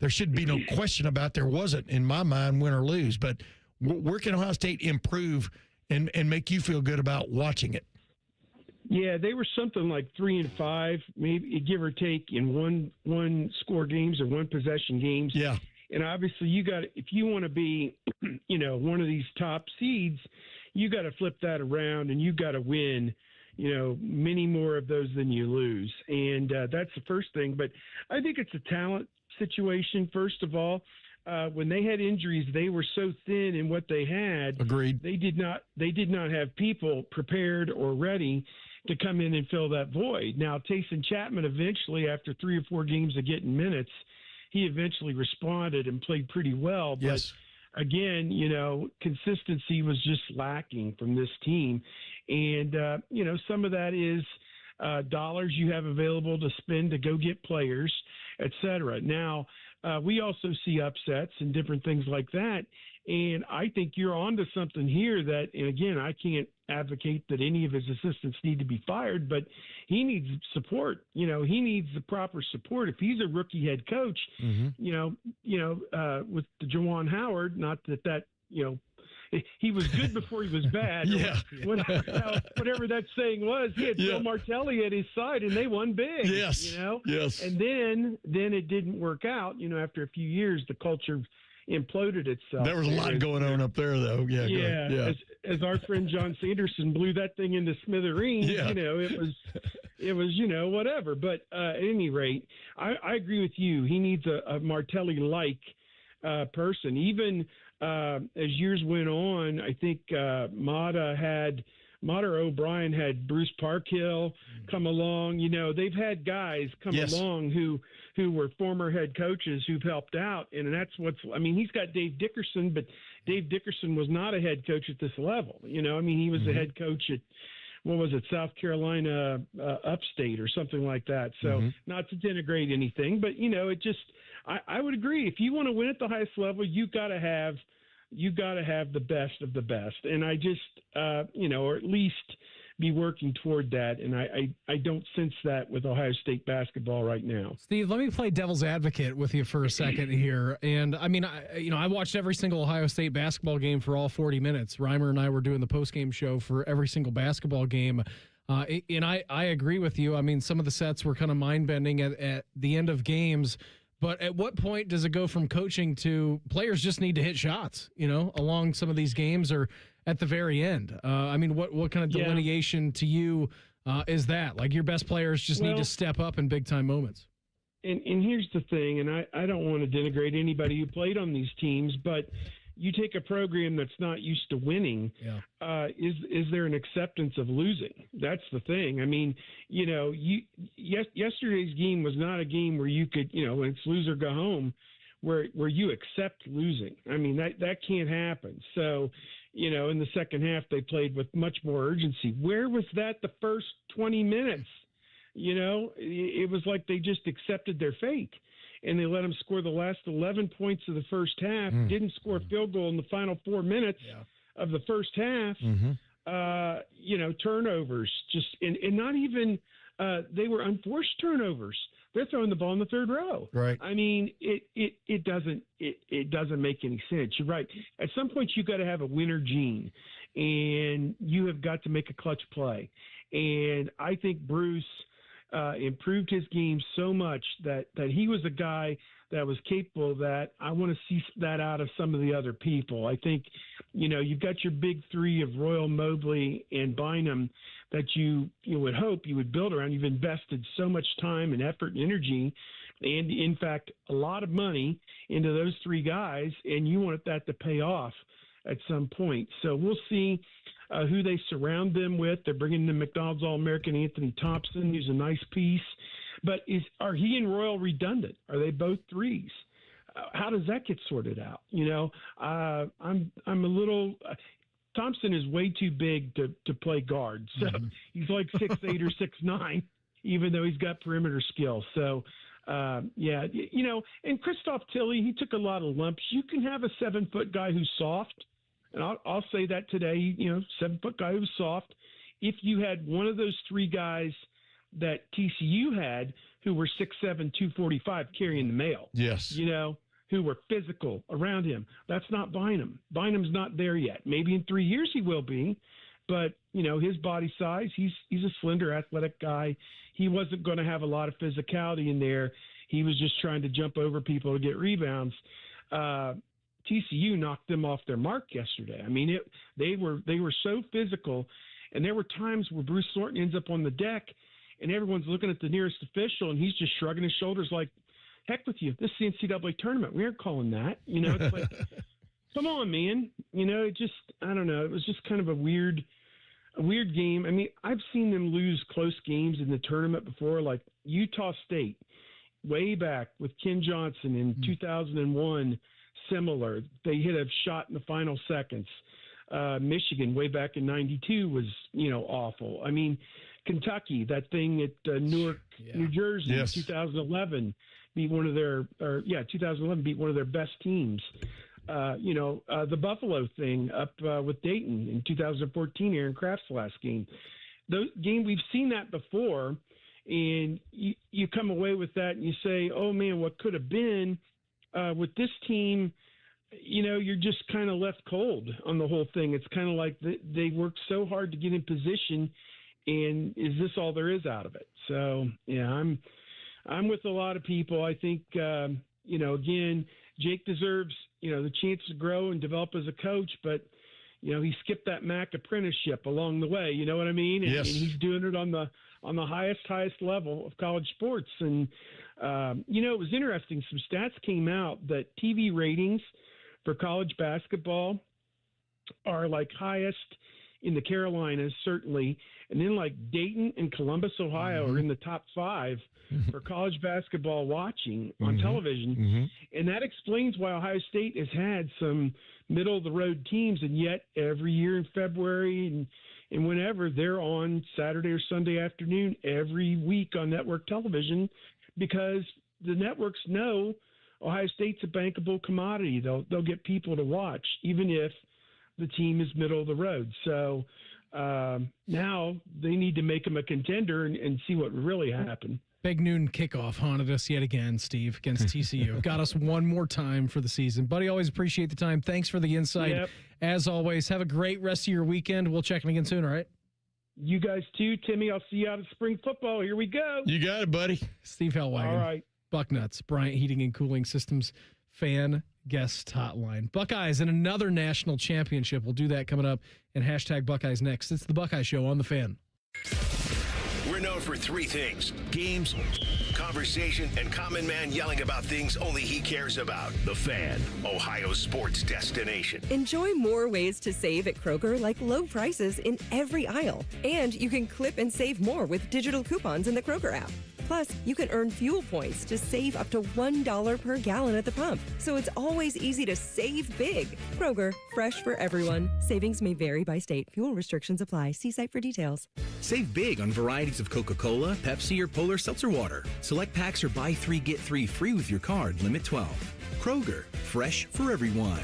there should be no question about there wasn't, in my mind, win or lose. But where can Ohio State improve and make you feel good about watching it? Yeah, they were something like 3-5, maybe give or take, in one score games or one possession games. Yeah. And obviously, if you want to be, one of these top seeds, you got to flip that around and you got to win, many more of those than you lose. And that's the first thing. But I think it's a talent situation, first of all. When they had injuries, they were so thin in what they had. Agreed. They did not have people prepared or ready to come in and fill that void. Now, Taysom Chapman eventually, after 3 or 4 games of getting minutes, he eventually responded and played pretty well. But yes. again, consistency was just lacking from this team. And, some of that is dollars you have available to spend to go get players, et cetera. Now, we also see upsets and different things like that. And I think you're onto something here that, and again, I can't advocate that any of his assistants need to be fired, but he needs support. He needs the proper support. If he's a rookie head coach, with the Juwan Howard, not that he was good before he was bad. Yeah. Whatever that saying was, he had Bill Martelli at his side, and they won big. Yes. Yes. And then it didn't work out. After a few years, the culture imploded itself. There was a lot going on up there, though. Yeah. Yeah. As our friend John Sanderson blew that thing into smithereens, it was whatever. But at any rate, I agree with you. He needs a Martelli-like person. Even as years went on, I think Mater O'Brien had Bruce Parkhill come along. They've had guys come along who were former head coaches who've helped out. And that's he's got Dave Dickerson, but Dave Dickerson was not a head coach at this level. He was a head coach at, South Carolina Upstate or something like that. So not to denigrate anything, but, I would agree. If you want to win at the highest level, you got to have the best of the best. And I just, or at least be working toward that. And I don't sense that with Ohio State basketball right now. Steve, let me play devil's advocate with you for a second here. And I watched every single Ohio State basketball game for all 40 minutes. Reimer and I were doing the postgame show for every single basketball game. And I agree with you. Some of the sets were kind of mind-bending at the end of games. But at what point does it go from coaching to players just need to hit shots, along some of these games or at the very end? What kind of delineation to you is that? Like your best players just need to step up in big-time moments. And here's the thing, and I don't want to denigrate anybody who played on these teams, but you take a program that's not used to winning, is there an acceptance of losing? That's the thing. Yesterday's game was not a game where you could, when it's lose or go home, where you accept losing. That can't happen. So, in the second half, they played with much more urgency. Where was that the first 20 minutes? It was like they just accepted their fate. And they let them score the last 11 points of the first half, didn't score a field goal in the final 4 minutes of the first half. Turnovers, and not even, they were unforced turnovers. They're throwing the ball in the third row. Right. It doesn't make any sense. You're right. At some point, you got to have a winner gene, and you have got to make a clutch play. And I think Bruce improved his game so much that he was a guy that was capable of that. I want to see that out of some of the other people. I think, you've got your big three of Royal, Mobley, and Bynum that you would hope you would build around. You've invested so much time and effort and energy and, in fact, a lot of money into those three guys, and you want that to pay off at some point. So we'll see who they surround them with. They're bringing the McDonald's All-American Anthony Thompson, who's a nice piece. But are he and Royal redundant? Are they both threes? How does that get sorted out? I'm a little Thompson is way too big to play guard. So he's like 6'8" or 6'9", even though he's got perimeter skills. So, and Christoph Tilley, he took a lot of lumps. You can have a 7-foot guy who's soft. And I'll say that today, 7-foot guy who's soft. If you had one of those three guys that TCU had who were 6'7", 245 carrying the mail. Yes. Who were physical around him. That's not Bynum. Bynum's not there yet. Maybe in 3 years he will be. But, his body size, he's a slender, athletic guy. He wasn't going to have a lot of physicality in there. He was just trying to jump over people to get rebounds. TCU knocked them off their mark yesterday. They were so physical, and there were times where Bruce Thornton ends up on the deck, and everyone's looking at the nearest official, and he's just shrugging his shoulders like, heck with you. This is the NCAA tournament. We aren't calling that. It's like, come on, man. I don't know. It was just kind of a weird game. I've seen them lose close games in the tournament before, like Utah State, way back with Ken Johnson in 2001. similar. They hit a shot in the final seconds. Michigan, way back in '92, was awful. I mean, Kentucky, that thing at Newark, New Jersey, Yes. 2011 beat one of their 2011 beat one of their best teams. The Buffalo thing up with Dayton in 2014, Aaron Kraft's last game. We've seen that before, and you come away with that and you say, oh man, what could have been with this team? You're just kind of left cold on the whole thing. It's kind of like they worked so hard to get in position, and is this all there is out of it? So yeah, I'm with a lot of people. I think again, Jake deserves the chance to grow and develop as a coach, but he skipped that MAC apprenticeship along the way. You know what I mean? And, yes. And he's doing it on the highest level of college sports. And it was interesting. Some stats came out that TV ratings for college basketball are like highest in the Carolinas, certainly, and then like Dayton and Columbus, Ohio, are in the top 5 for college basketball watching on television. And that explains why Ohio State has had some middle-of-the-road teams, and yet every year in February and whenever, they're on Saturday or Sunday afternoon every week on network television, because the networks know Ohio State's a bankable commodity. They'll get people to watch, even if the team is middle of the road. So now they need to make them a contender and see what really happened. Big noon kickoff haunted us yet again, Steve, against TCU. Got us one more time for the season. Buddy, always appreciate the time. Thanks for the insight. Yep. As always, have a great rest of your weekend. We'll check in again soon, all right? You guys too, Timmy. I'll see you out at spring football. Here we go. You got it, buddy. Steve Helwagen. All right. Bucknuts, Bryant Heating and Cooling Systems fan guest hotline. Buckeyes in another national championship. We'll do that coming up, and hashtag Buckeyes next. It's the Buckeye Show on The Fan. We're known for 3 things: games, conversation, and Common Man yelling about things only he cares about. The Fan, Ohio's sports destination. Enjoy more ways to save at Kroger, like low prices in every aisle. And you can clip and save more with digital coupons in the Kroger app. Plus, you can earn fuel points to save up to $1 per gallon at the pump. So it's always easy to save big. Kroger, fresh for everyone. Savings may vary by state. Fuel restrictions apply. See site for details. Save big on varieties of Coca-Cola, Pepsi, or Polar Seltzer water. Select packs or buy 3, get 3 free with your card. Limit 12. Kroger, fresh for everyone.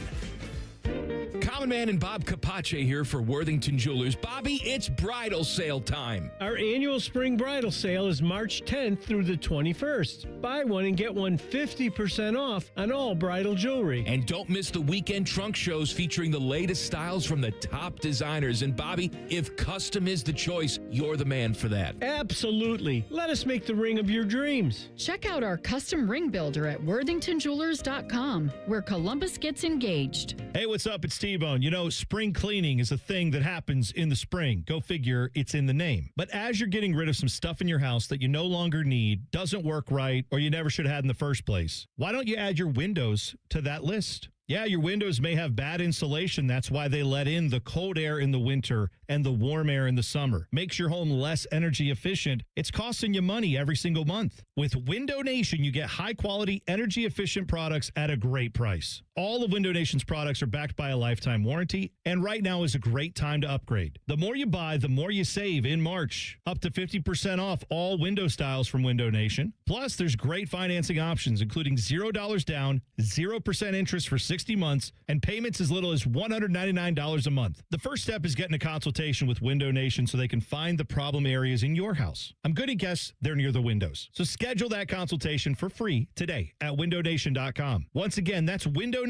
Common Man and Bob Capace here for Worthington Jewelers. Bobby, it's bridal sale time. Our annual spring bridal sale is March 10th through the 21st. Buy one and get one 50% off on all bridal jewelry. And don't miss the weekend trunk shows featuring the latest styles from the top designers. And Bobby, if custom is the choice, you're the man for that. Absolutely. Let us make the ring of your dreams. Check out our custom ring builder at worthingtonjewelers.com, where Columbus gets engaged. Hey, what's up? It's T-Bone. You know, spring cleaning is a thing that happens in the spring. Go figure, it's in the name. But as you're getting rid of some stuff in your house that you no longer need, doesn't work right, or you never should have had in the first place, why don't you add your windows to that list? Yeah, your windows may have bad insulation. That's why they let in the cold air in the winter and the warm air in the summer. Makes your home less energy efficient. It's costing you money every single month. With Window Nation, you get high-quality, energy-efficient products at a great price. All of Window Nation's products are backed by a lifetime warranty, and right now is a great time to upgrade. The more you buy, the more you save in March. Up to 50% off all window styles from Window Nation. Plus, there's great financing options, including $0 down, 0% interest for 60 months, and payments as little as $199 a month. The first step is getting a consultation with Window Nation so they can find the problem areas in your house. I'm going to guess they're near the windows. So schedule that consultation for free today at windownation.com. Once again, that's windownation.com.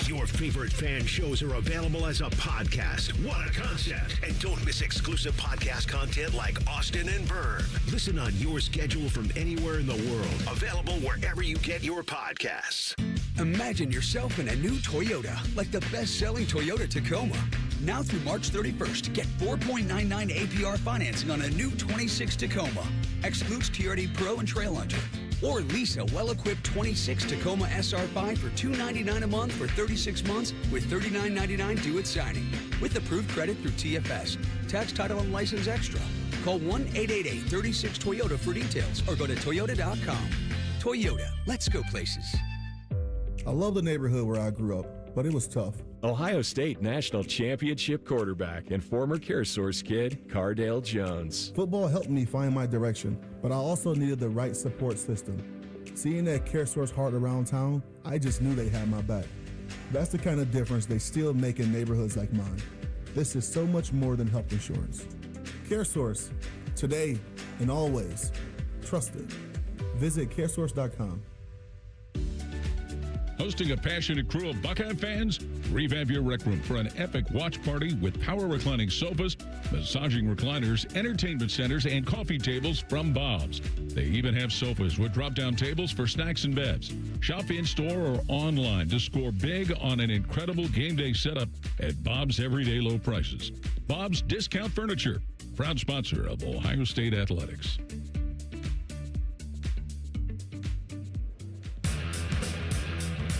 Your favorite fan shows are available as a podcast. What a concept. And don't miss exclusive podcast content like Austin and Vern. Listen on your schedule from anywhere in the world. Available wherever you get your podcasts. Imagine yourself in a new Toyota, like the best-selling Toyota Tacoma. Now through March 31st, get 4.99 APR financing on a new 26 Tacoma. Excludes TRD Pro and Trail Hunter. Or lease a well-equipped 26 Tacoma SR5 for $299 a month for 36 months with $39.99 due at signing. With approved credit through TFS. Tax, title, and license extra. Call 1-888-36-TOYOTA for details or go to Toyota.com. Toyota, let's go places. I love the neighborhood where I grew up, but it was tough. Ohio State National Championship quarterback and former CareSource kid, Cardale Jones. Football helped me find my direction, but I also needed the right support system. Seeing that CareSource heart around town, I just knew they had my back. That's the kind of difference they still make in neighborhoods like mine. This is so much more than health insurance. CareSource, today and always. Trusted. Visit caresource.com. Hosting a passionate crew of Buckeye fans? Revamp your rec room for an epic watch party with power reclining sofas, massaging recliners, entertainment centers, and coffee tables from Bob's. They even have sofas with drop-down tables for snacks and bevs. Shop in-store or online to score big on an incredible game day setup at Bob's everyday low prices. Bob's Discount Furniture, proud sponsor of Ohio State Athletics.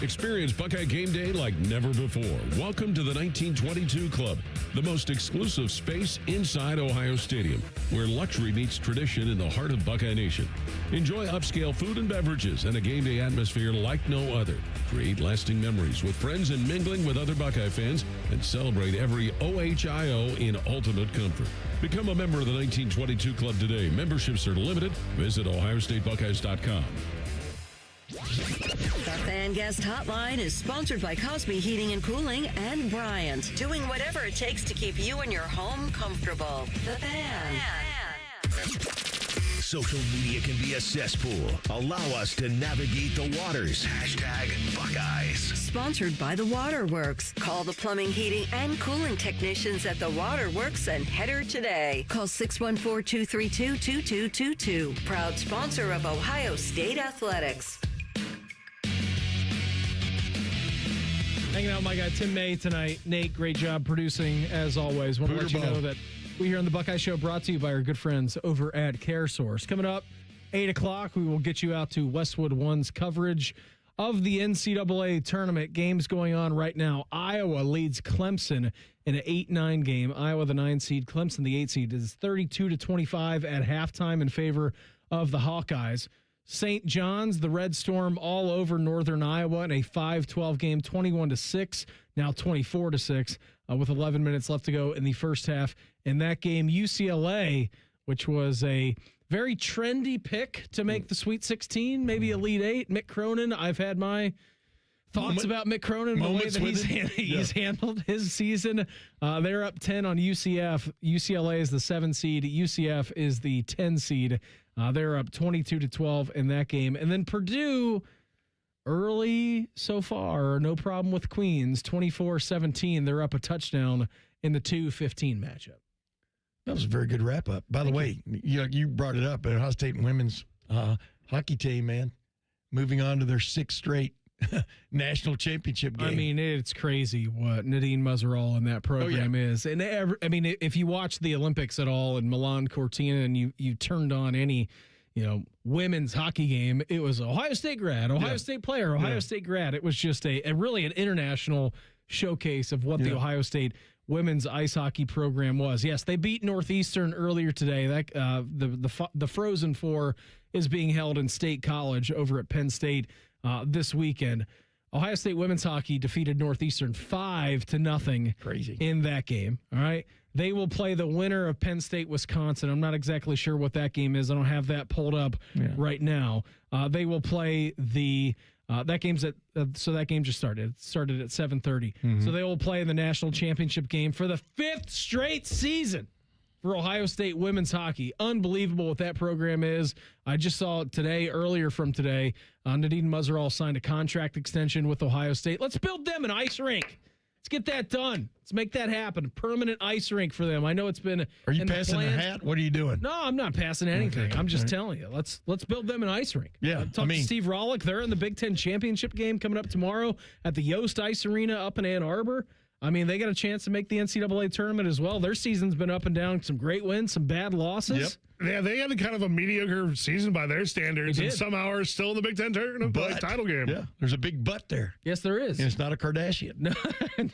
Experience Buckeye game day like never before. Welcome to the 1922 Club, the most exclusive space inside Ohio Stadium, where luxury meets tradition in the heart of Buckeye Nation. Enjoy upscale food and beverages and a game day atmosphere like no other. Create lasting memories with friends and mingling with other Buckeye fans, and celebrate every OHIO in ultimate comfort. Become a member of the 1922 Club today. Memberships are limited. Visit OhioStateBuckeyes.com. The Fan Guest Hotline is sponsored by Cosby Heating and Cooling and Bryant, doing whatever it takes to keep you and your home comfortable. The Fan. Social media can be a cesspool. Allow us to navigate the waters. #Buckeyes. Sponsored by The Waterworks. Call the plumbing, heating, and cooling technicians at The Waterworks and header today. Call 614-232-2222. Proud sponsor of Ohio State Athletics. Hanging out with my guy Tim May tonight. Nate, great job producing as always. Want to let you know that we here on the Buckeye Show brought to you by our good friends over at CareSource. Coming up, 8 o'clock, we will get you out to Westwood One's coverage of the NCAA tournament. Games going on right now. Iowa leads Clemson in an 8-9 game. Iowa, the 9 seed, Clemson, the 8 seed, is 32-25 at halftime in favor of the Hawkeyes. St. John's, the Red Storm, all over northern Iowa in a 5-12 game, 21-6, now 24-6, with 11 minutes left to go in the first half. In that game, UCLA, which was a very trendy pick to make the Sweet 16, maybe Elite 8. Mick Cronin, I've had my thoughts about Mick Cronin, the way that he's handled his season. They're up 10 on UCF. UCLA is the 7 seed. UCF is the 10 seed. They're up 22-12 in that game. And then Purdue, early so far, no problem with Queens, 24-17. They're up a touchdown in the 2-15 matchup. That was a very good wrap-up. By the way, you brought it up, Ohio State women's hockey team, man, moving on to their 6th straight national championship game. I mean, it's crazy what Nadine Muzerall and that program is. And if you watch the Olympics at all in Milan Cortina and you turned on any, women's hockey game, it was Ohio State grad, Ohio State player, Ohio State grad. It was just a really an international showcase of what the Ohio State women's ice hockey program was. Yes, they beat Northeastern earlier today. That the Frozen Four is being held in State College over at Penn State this weekend. Ohio State women's hockey defeated Northeastern 5-0. Crazy in that game. All right, they will play the winner of Penn State Wisconsin. I'm not exactly sure what that game is. I don't have that pulled up right now. They will play the. That game's at so that game just started. It started at 7:30. So they will play the national championship game for the 5th straight season for Ohio State women's hockey. Unbelievable what that program is. I just saw it today, earlier from today. Nadine Muzerall signed a contract extension with Ohio State. Let's build them an ice rink. Let's get that done. Let's make that happen. A permanent ice rink for them. I know it's been. Are you passing the hat? What are you doing? No, I'm not passing anything. Okay. I'm just telling you. Let's build them an ice rink. Yeah, Talk to Steve Rollick. They're in the Big Ten championship game coming up tomorrow at the Yost Ice Arena up in Ann Arbor. I mean, they got a chance to make the NCAA tournament as well. Their season's been up and down. Some great wins, some bad losses. Yep. Yeah, they had kind of a mediocre season by their standards, and somehow are still in the Big Ten tournament title game. Yeah, there's a big but there. Yes, there is. And it's not a Kardashian.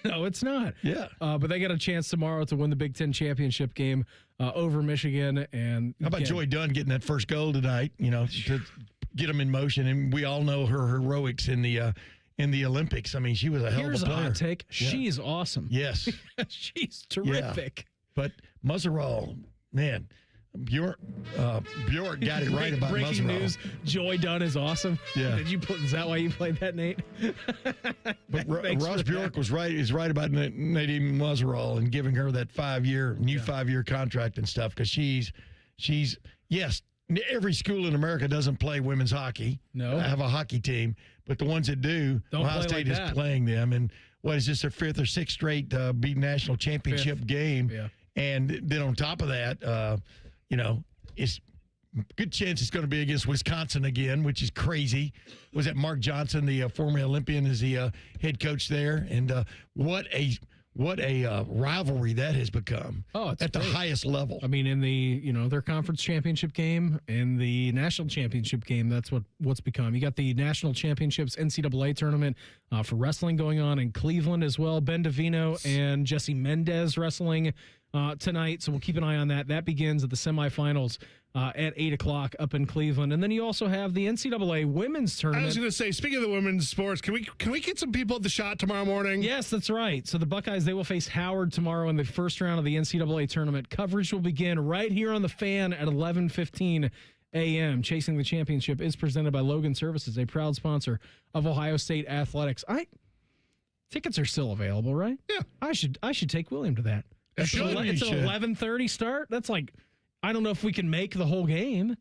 No, it's not. Yeah. But they got a chance tomorrow to win the Big Ten championship game over Michigan. And how about Joy Dunn getting that first goal tonight? To get them in motion, and we all know her heroics in the in the Olympics. I mean, she was a hell Here's of a player. Hot take. Yeah. She's awesome. Yes. She's terrific. But Muzzerall, man, Bjork got it right about Breaking Muzzerall. news: Joy Dunn is awesome. Yeah. Is that why you played that, Nate? But Thanks Ross for Bjork that. is right about Nadine Muzzerall and giving her that 5-year contract and stuff, because she's yes. Every school in America doesn't play women's hockey. No. Have a hockey team, but the ones that do, Don't Ohio play State like is that. playing them. And what is this, their 5th or 6th straight beat national championship game? Yeah. And then on top of that, it's good chance it's going to be against Wisconsin again, which is crazy. Was that Mark Johnson, the former Olympian, is the head coach there? And what a rivalry that has become. Oh, it's at the great. highest level. I mean, in the their conference championship game and the national championship game, that's what's become. You got the national championships NCAA tournament for wrestling going on in Cleveland as well. Ben DeVino and Jesse Mendez wrestling tonight, so we'll keep an eye on that. That begins at the semifinals at 8:00 up in Cleveland, and then you also have the NCAA women's I tournament. was going to say, speaking of the women's sports, can we get some people at the Shot tomorrow morning? Yes, that's right. So the Buckeyes, they will face Howard tomorrow in the first round of the NCAA tournament. Coverage will begin right here on the Fan at 11:15 a.m. Chasing the Championship is presented by Logan Services, a proud sponsor of Ohio State Athletics. Tickets are still available, right? Yeah. I should take William to that. It's an 11:30 start. That's like, I don't know if we can make the whole game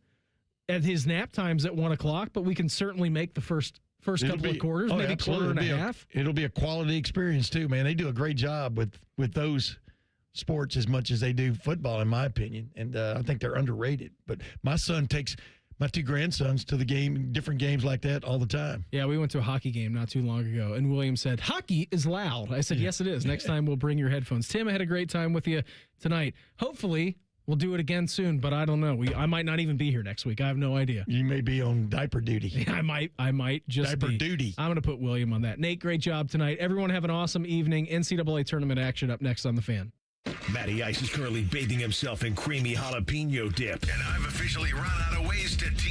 at his nap times at 1:00, but we can certainly make the first couple of quarters, maybe quarter and a half. It'll be a quality experience too, man. They do a great job with those sports as much as they do football, in my opinion, and I think they're underrated. But my son takes my 2 grandsons to the game, different games like that all the time. Yeah, we went to a hockey game not too long ago, and William said, "Hockey is loud." I said, "Yes, it is. Next time we'll bring your headphones." Tim, I had a great time with you tonight. Hopefully, we'll do it again soon, but I don't know. I might not even be here next week. I have no idea. You may be on diaper duty. I might just diaper be. duty. I'm going to put William on that. Nate, great job tonight. Everyone have an awesome evening. NCAA tournament action up next on The Fan. Matty Ice is currently bathing himself in creamy jalapeno dip. And I've officially run out of ways to tease